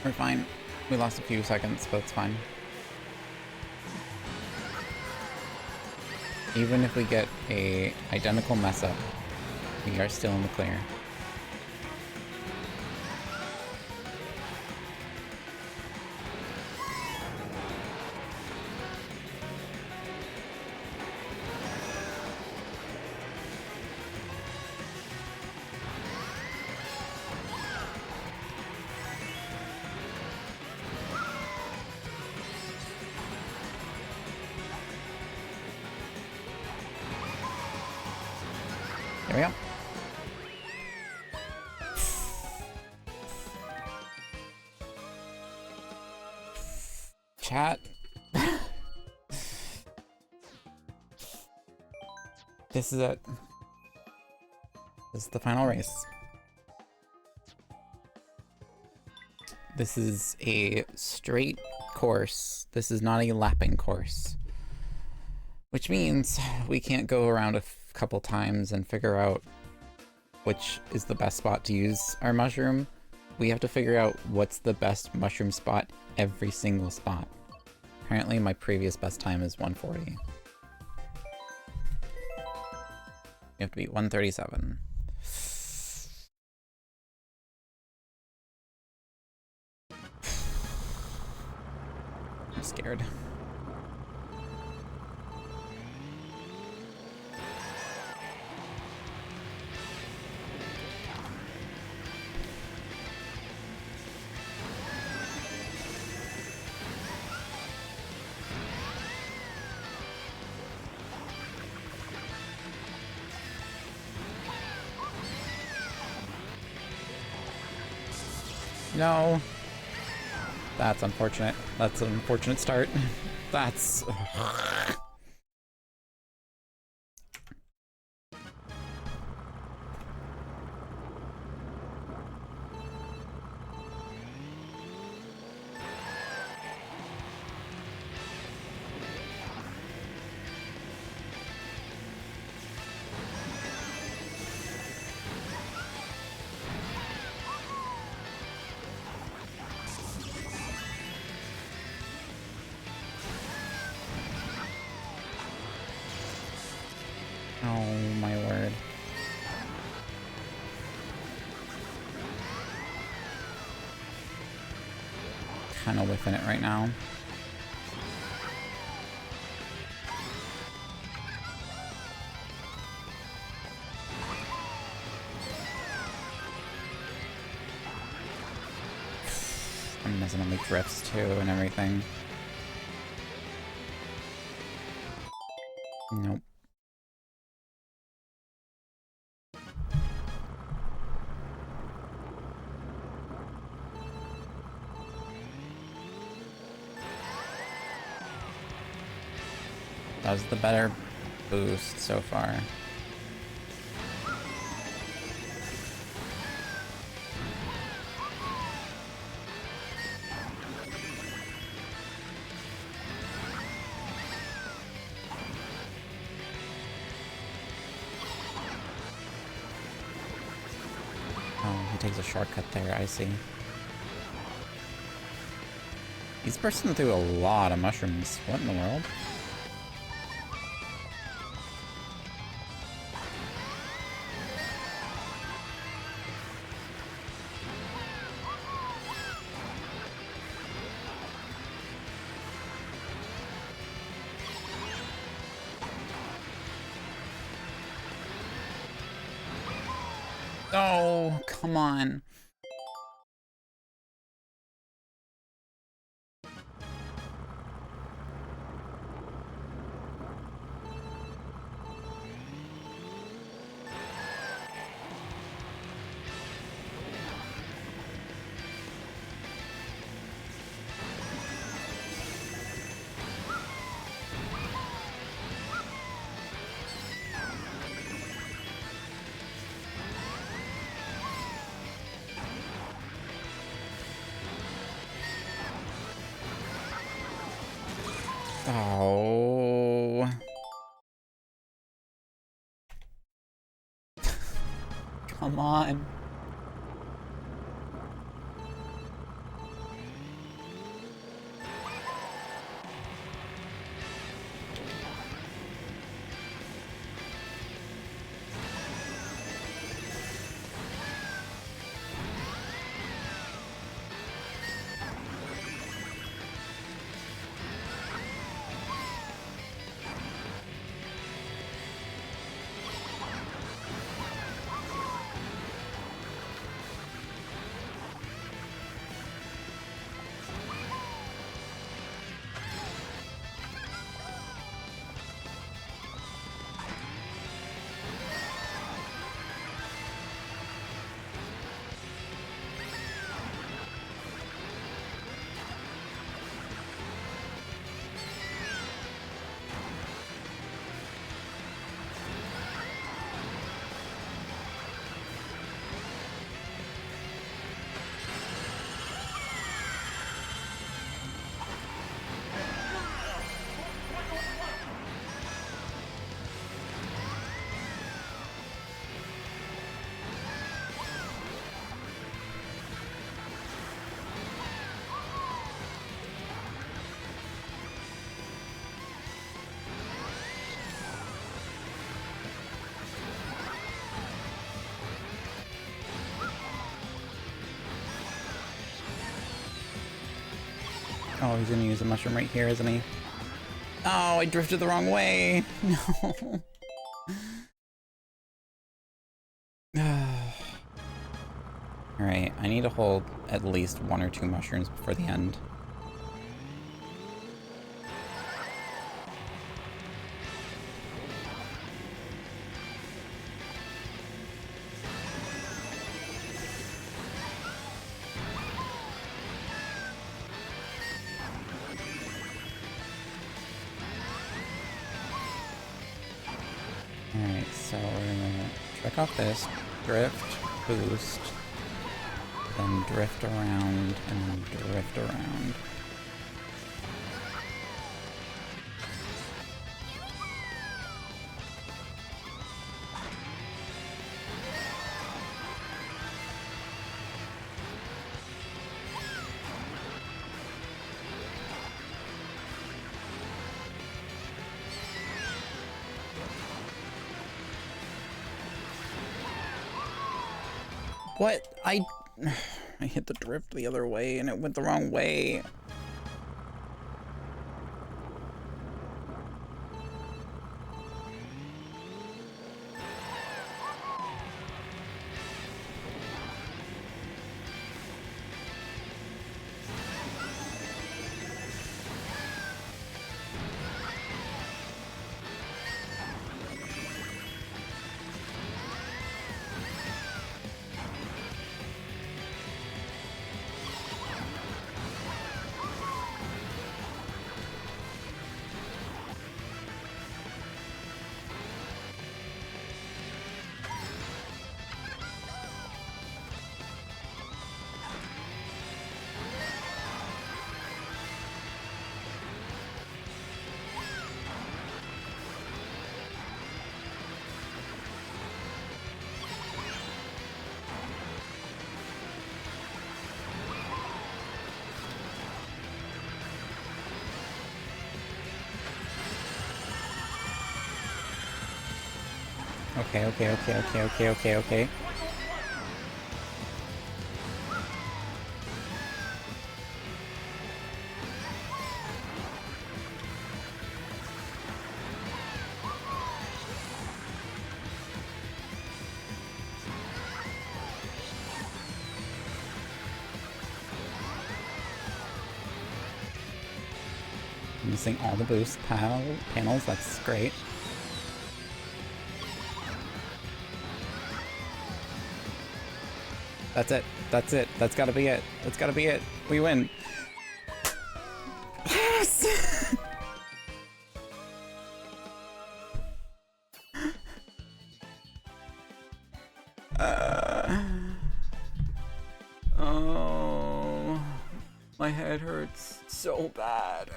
We're fine. We lost a few seconds, but it's fine. Even if we get a identical mess up, we are still in the clear. There we go. Chat. This is it. This is the final race. This is a straight course. This is not a lapping course. Which means we can't go around a couple times and figure out which is the best spot to use our mushroom. We have to figure out what's the best mushroom spot every single spot. Apparently my previous best time is 140. You have to beat 137. I'm scared. No. That's unfortunate. That's an unfortunate start. That's... Oh my word. Kind of whiffing it right now. I'm messing up my drifts too and everything. Nope. That was the better boost so far. Oh, he takes a shortcut there, I see. He's bursting through a lot of mushrooms. What in the world? Oh, come on. Come on. Oh, he's gonna use a mushroom right here, isn't he? Oh, I drifted the wrong way. No. Alright, I need to hold at least 1 or 2 mushrooms before the end. Alright, so we're gonna check off this, drift, boost, then drift around, and then drift around. What? I hit the drift the other way and it went the wrong way. Okay. Missing all the boost panels, that's great. That's it. That's gotta be it. That's gotta be it. We win. Yes! Oh, my head hurts so bad.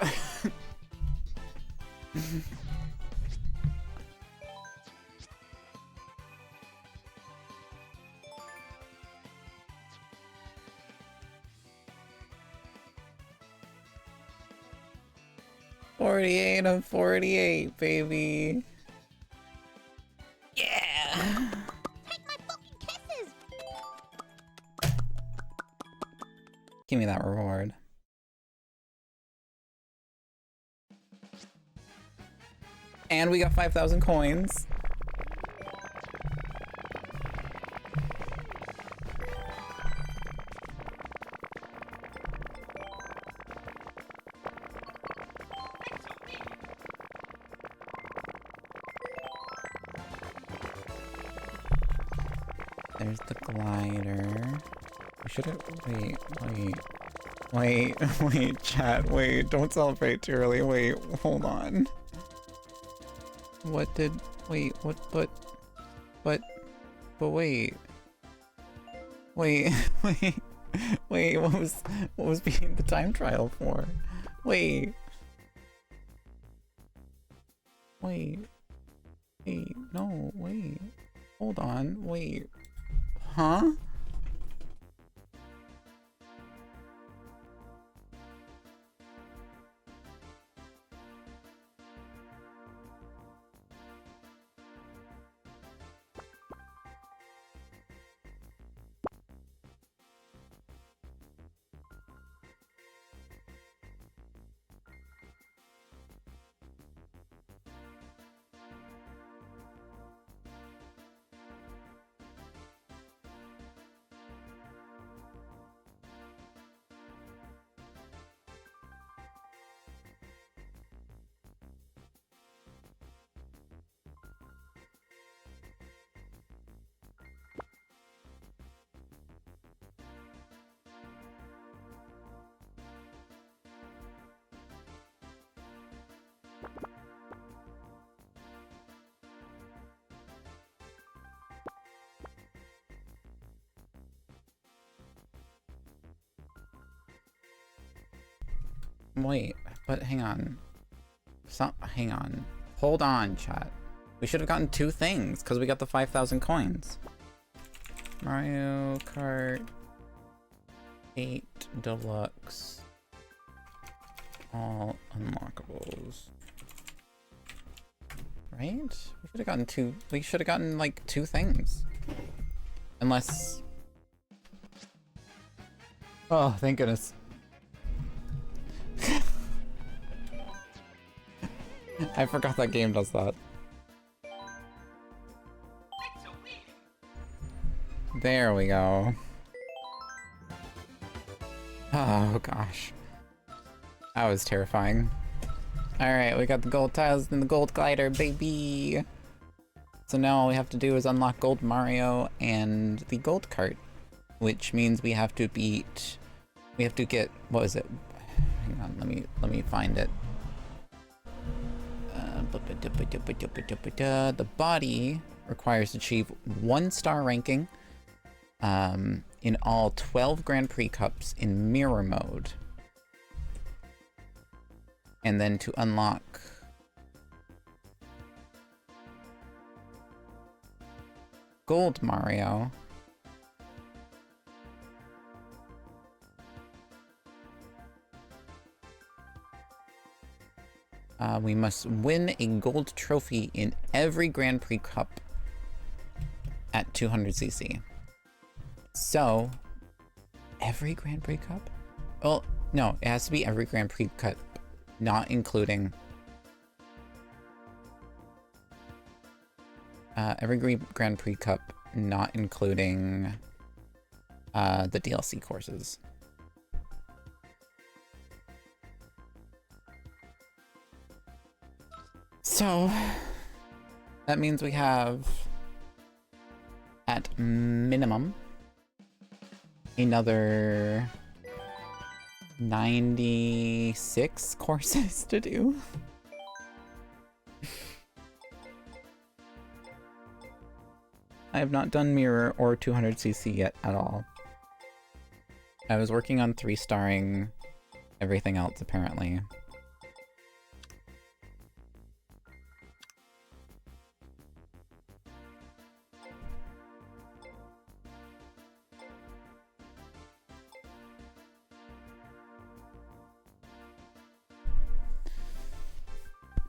48 of 48, baby. Yeah. Take my fucking kisses! Give me that reward. And we got 5,000 coins. There's the glider. We should have. Wait, chat. Wait, don't celebrate too early. Wait, hold on. What did. Wait, what? But wait. Wait, wait, what was being the time trial for? Wait. No, wait. Hold on, wait. Huh? Wait, but hang on. Hang on. Hold on, chat. We should have gotten 2 things, because we got the 5,000 coins. Mario Kart 8 Deluxe. All unlockables. Right? We should have gotten 2. We should have gotten, like, 2 things. Unless... Oh, thank goodness. I forgot that game does that. There we go. Oh gosh. That was terrifying. Alright, we got the gold tiles and the gold glider, baby! So now all we have to do is unlock Gold Mario and the gold cart. Which means we have to beat... We have to get... What is it? Hang on, let me find it. The body requires to achieve 1-star ranking in all 12 Grand Prix Cups in mirror mode. And then to unlock Gold Mario, we must win a gold trophy in every Grand Prix Cup at 200cc. So, every Grand Prix Cup? Well, no, it has to be every Grand Prix Cup, not including... every Grand Prix Cup, not including the DLC courses. So, that means we have, at minimum, another 96 courses to do. I have not done Mirror or 200cc yet at all. I was working on 3-starring everything else, apparently.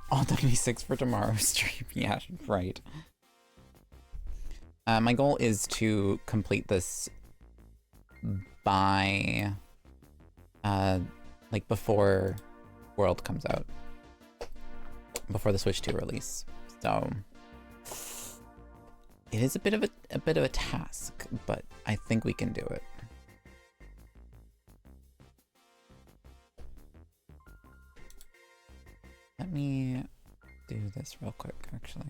All 96 for tomorrow's stream. Yeah, right. My goal is to complete this by, like before World comes out. Before the Switch 2 release. So it is a bit of a task, but I think we can do it. Let me do this real quick, actually.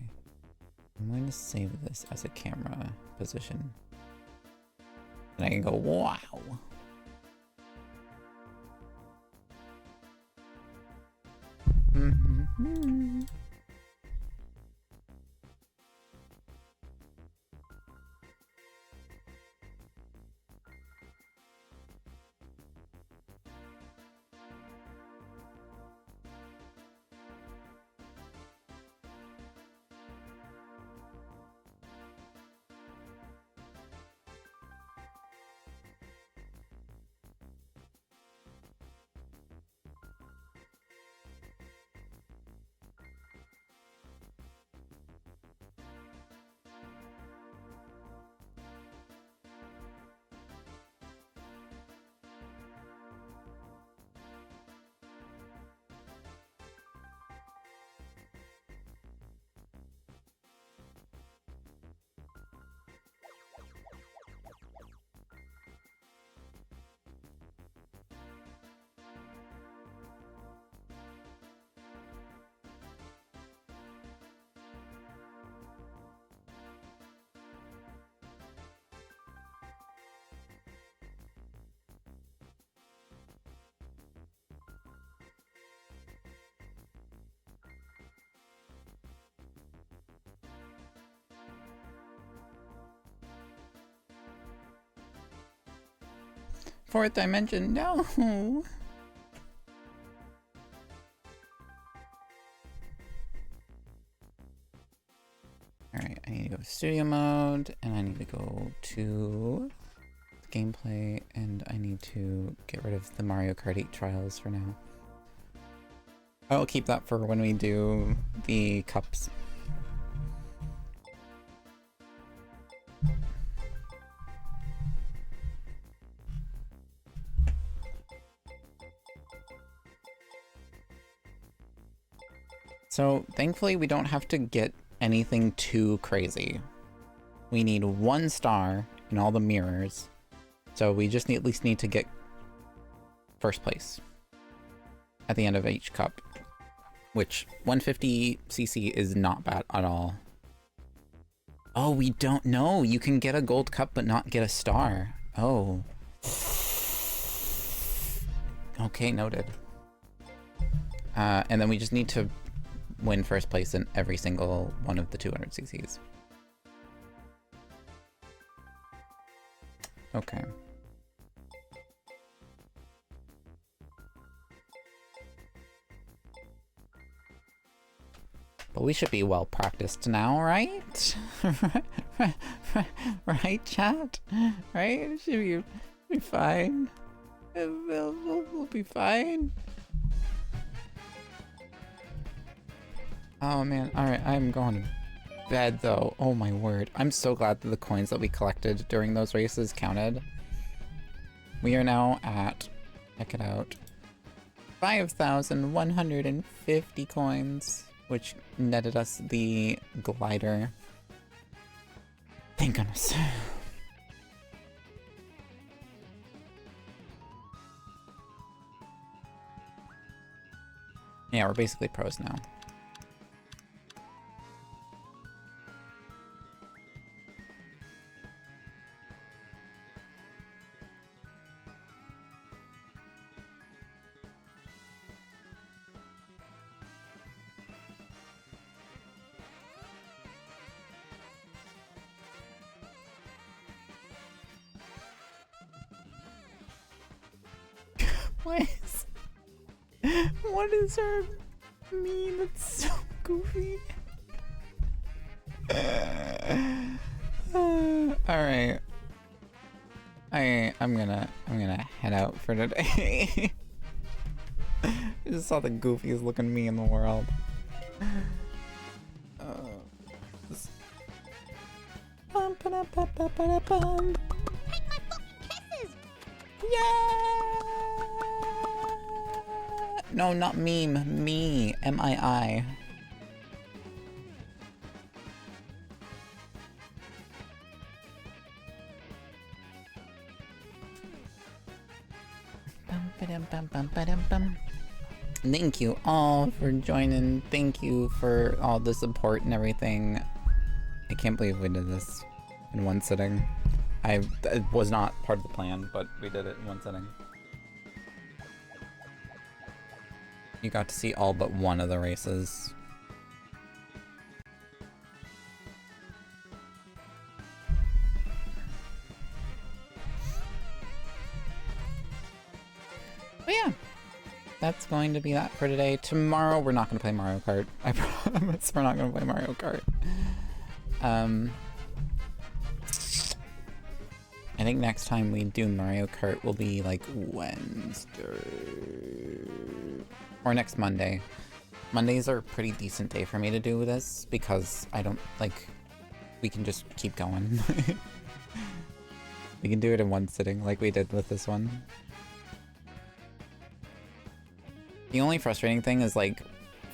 I'm going to save this as a camera position. And I can go, wow. Mm-hmm. Fourth dimension, no! Alright, I need to go to studio mode, and I need to go to gameplay, and I need to get rid of the Mario Kart 8 trials for now. I'll keep that for when we do the cups. So, thankfully, we don't have to get anything too crazy. We need 1 star in all the mirrors, so we just at least need to get first place at the end of each cup, which 150cc is not bad at all. Oh, we don't know. You can get a gold cup but not get a star. Oh. Okay, noted. And then we just need to win first place in every single one of the 200cc's. Okay. But we should be well practiced now, right? Right, chat? Right? It should be fine. We'll be fine. Oh man, alright, I'm going to bed though. Oh my word. I'm so glad that the coins that we collected during those races counted. We are now at, check it out, 5,150 coins, which netted us the glider. Thank goodness. Yeah, we're basically pros now. What does her mean? It's so goofy. Alright. I'm gonna head out for today. I just saw the goofiest looking me in the world. This- Bum, ba-da, ba, ba, ba-da, bum. Take my fucking kisses! Yeah! No, not meme. Me. M-I-I. Bum, ba-dum, bum, bum, ba-dum, bum. Thank you all for joining. Thank you for all the support and everything. I can't believe we did this in one sitting. It was not part of the plan, but we did it in one sitting. You got to see all but one of the races. But yeah, that's going to be that for today. Tomorrow we're not going to play Mario Kart. I promise we're not going to play Mario Kart. I think next time we do Mario Kart will be like Wednesday or next Monday. Mondays are a pretty decent day for me to do this because I don't like, we can just keep going. We can do it in one sitting like we did with this one. The only frustrating thing is like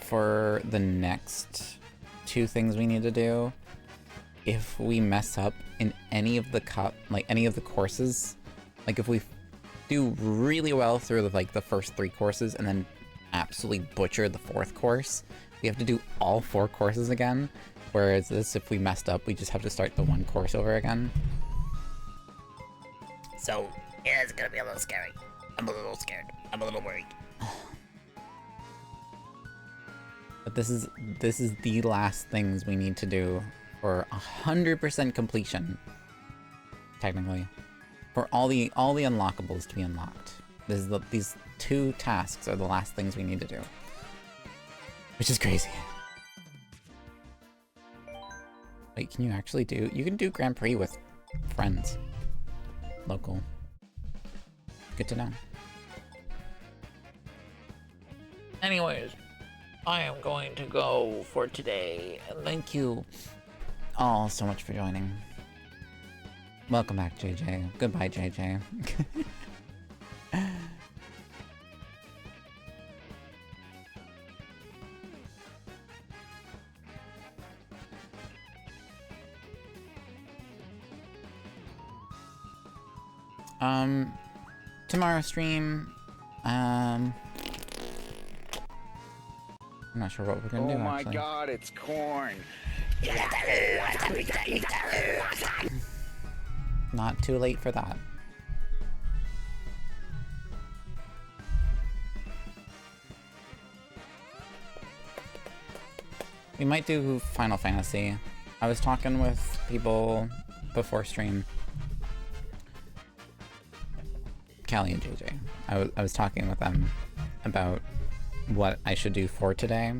for the next two things we need to do, if we mess up in any of the any of the courses, like if we do really well through the first three courses and then absolutely butcher the fourth course, we have to do all four courses again. Whereas this, if we messed up, we just have to start the one course over again. So, yeah, it's gonna be a little scary. I'm a little scared. I'm a little worried. But this is the last things we need to do for 100% completion, technically, for all the unlockables to be unlocked. These two tasks are the last things we need to do, which is crazy. Wait, can you actually do? You can do Grand Prix with friends, local. Good to know. Anyways, I am going to go for today. Thank you all so much for joining. Welcome back, JJ. Goodbye, JJ. Tomorrow stream, I'm not sure what we're gonna do, actually. Oh my god, it's corn! Not too late for that. We might do Final Fantasy. I was talking with people before stream. Callie and JJ. I was talking with them about what I should do for today,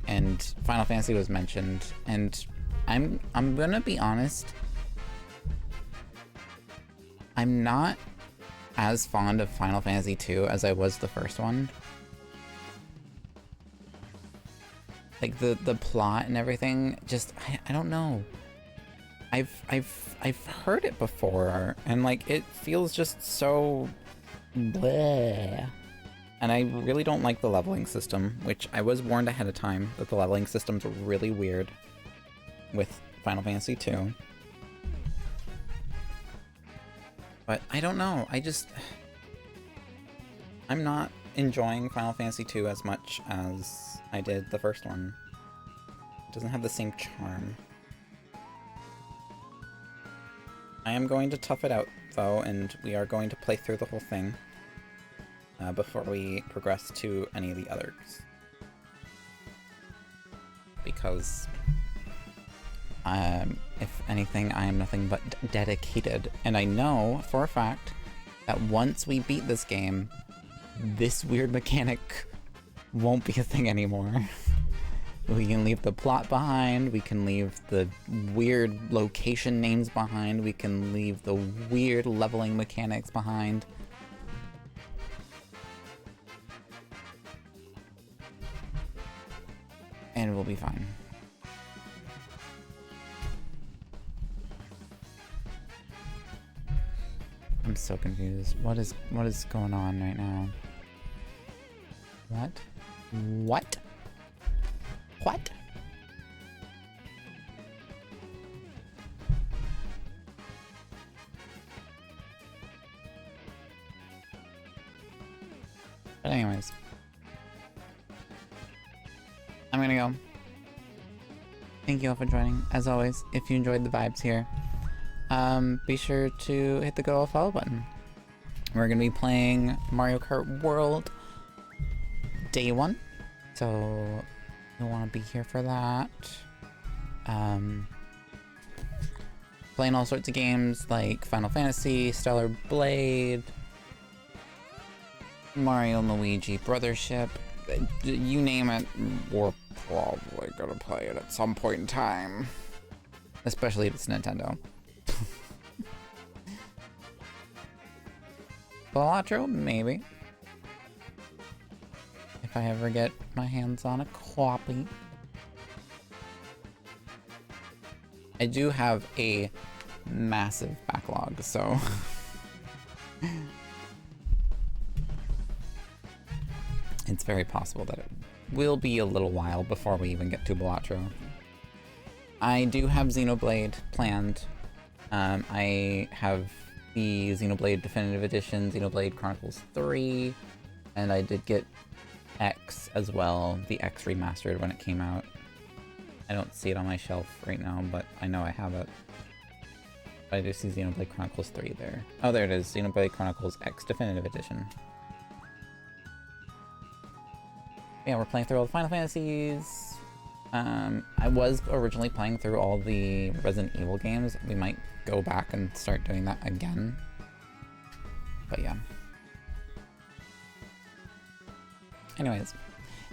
and Final Fantasy was mentioned, and I'm gonna be honest, I'm not as fond of Final Fantasy 2 as I was the first one. Like the plot and everything, just I don't know. I've heard it before, and like it feels just so bleh. And I really don't like the leveling system, which I was warned ahead of time that the leveling systems were really weird with Final Fantasy 2. But I don't know, I'm not enjoying Final Fantasy 2 as much as I did the first one. It doesn't have the same charm. I am going to tough it out, though, and we are going to play through the whole thing before we progress to any of the others. Because, if anything, I am nothing but dedicated. And I know, for a fact, that once we beat this game, this weird mechanic won't be a thing anymore. We can leave the plot behind, we can leave the weird location names behind, we can leave the weird leveling mechanics behind. And we'll be fine. I'm so confused. What is going on right now? What? What? What? But anyways, I'm gonna go. Thank you all for joining. As always, if you enjoyed the vibes here, be sure to hit the good old follow button. We're gonna be playing Mario Kart World Day 1, so you'll want to be here for that. Playing all sorts of games like Final Fantasy, Stellar Blade, Mario and Luigi Brothership, you name it, we're probably gonna play it at some point in time. Especially if it's Nintendo. Balatro, maybe. If I ever get my hands on a copy. I do have a massive backlog, so... it's very possible that it will be a little while before we even get to Balatro. I do have Xenoblade planned. I have the Xenoblade Definitive Edition, Xenoblade Chronicles 3, and I did get X as well, the X Remastered when it came out. I don't see it on my shelf right now, but I know I have it. But I do see Xenoblade Chronicles 3 there. Oh, there it is, Xenoblade Chronicles X Definitive Edition. Yeah, we're playing through all the Final Fantasies. I was originally playing through all the Resident Evil games. We might go back and start doing that again. But yeah. Anyways,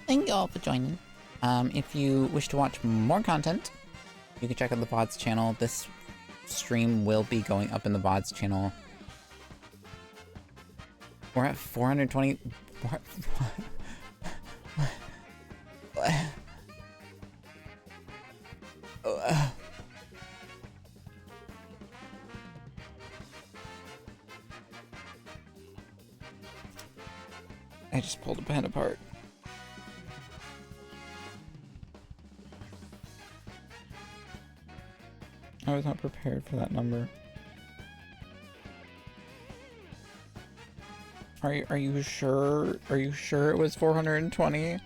thank you all for joining. If you wish to watch more content, you can check out the VODs channel. This stream will be going up in the VODs channel. We're at 420... What? I just pulled a pen apart. I was not prepared for that number. Are you sure? Are you sure it was 420?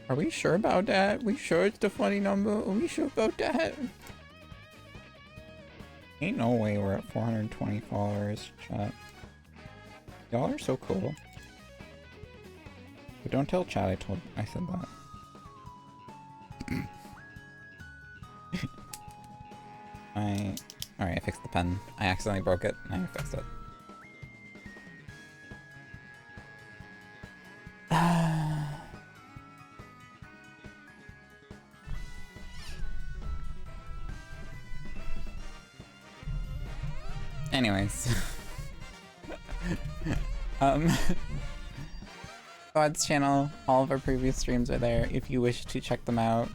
Are we sure about that? We sure it's the funny number? Are we sure about that? Ain't no way we're at 420 followers, chat. Y'all are so cool. But don't tell chat I said that. Alright, I fixed the pen. I accidentally broke it, and I fixed it. Anyways. VODs channel, all of our previous streams are there if you wish to check them out.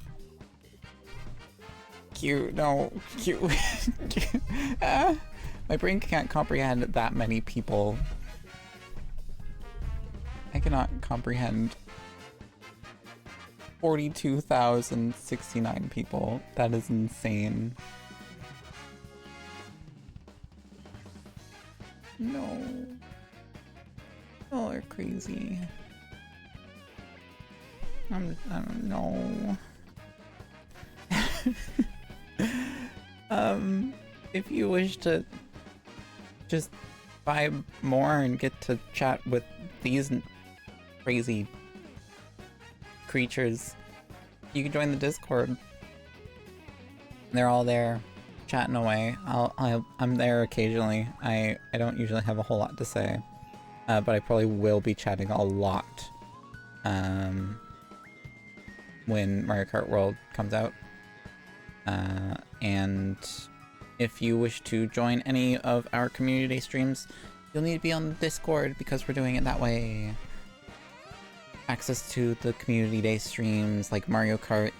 Cute, no, cute. My brain can't comprehend that many people. I cannot comprehend 42,069 people. That is insane. No. Y'all are crazy. I don't know. If you wish to just buy more and get to chat with these crazy creatures, you can join the Discord. They're all there, chatting away. I'm there occasionally. I don't usually have a whole lot to say, but I probably will be chatting a lot when Mario Kart World comes out. And if you wish to join any of our community streams, you'll need to be on Discord because we're doing it that way. access to the community day streams like Mario Kart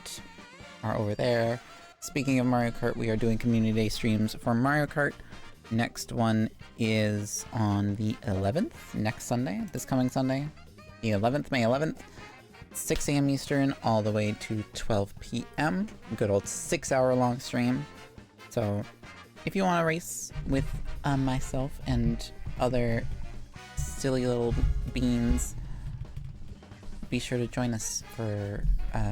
are over there. Speaking of Mario Kart, we are doing community day streams for Mario Kart. Next one is on the 11th, next Sunday, this coming Sunday. The 11th, May 11th, 6 a.m. Eastern, all the way to 12 p.m. Good old 6-hour long stream. So, if you want to race with myself and other silly little beans, be sure to join us for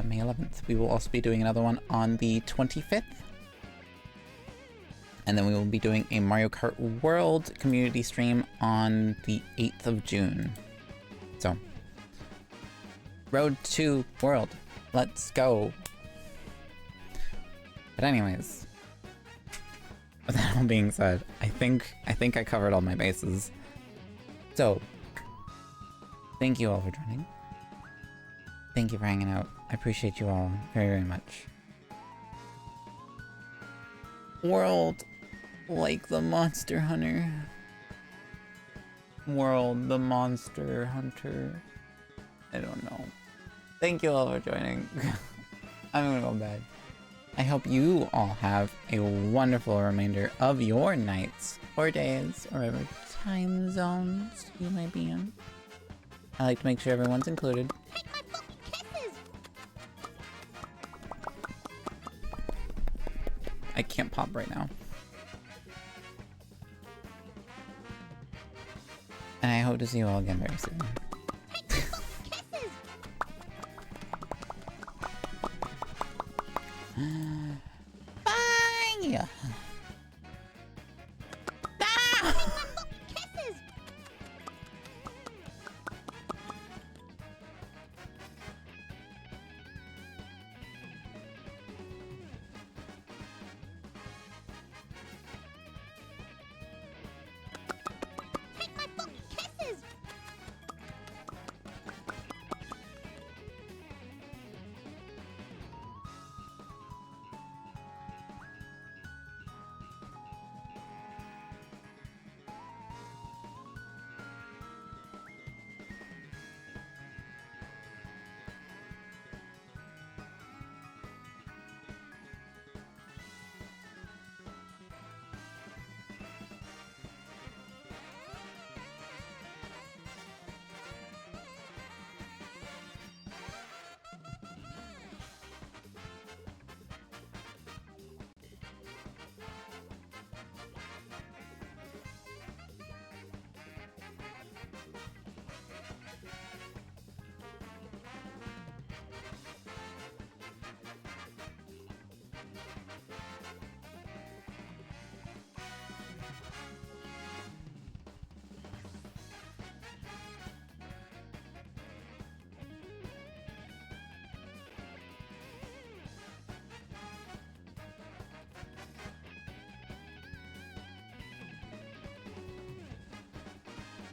May 11th. We will also be doing another one on the 25th. And then we will be doing a Mario Kart World community stream on the 8th of June. So, Road to World. Let's go. But anyways, with that all being said, I think I covered all my bases. So, thank you all for joining. Thank you for hanging out. I appreciate you all very, very much. World, like the Monster Hunter. World, the Monster Hunter. I don't know. Thank you all for joining. I'm gonna go to bed. I hope you all have a wonderful remainder of your nights or days or whatever time zones you might be in. I like to make sure everyone's included. Take my fucking kisses! I can't pop right now. And I hope to see you all again very soon. Take my fucking kisses! Bye!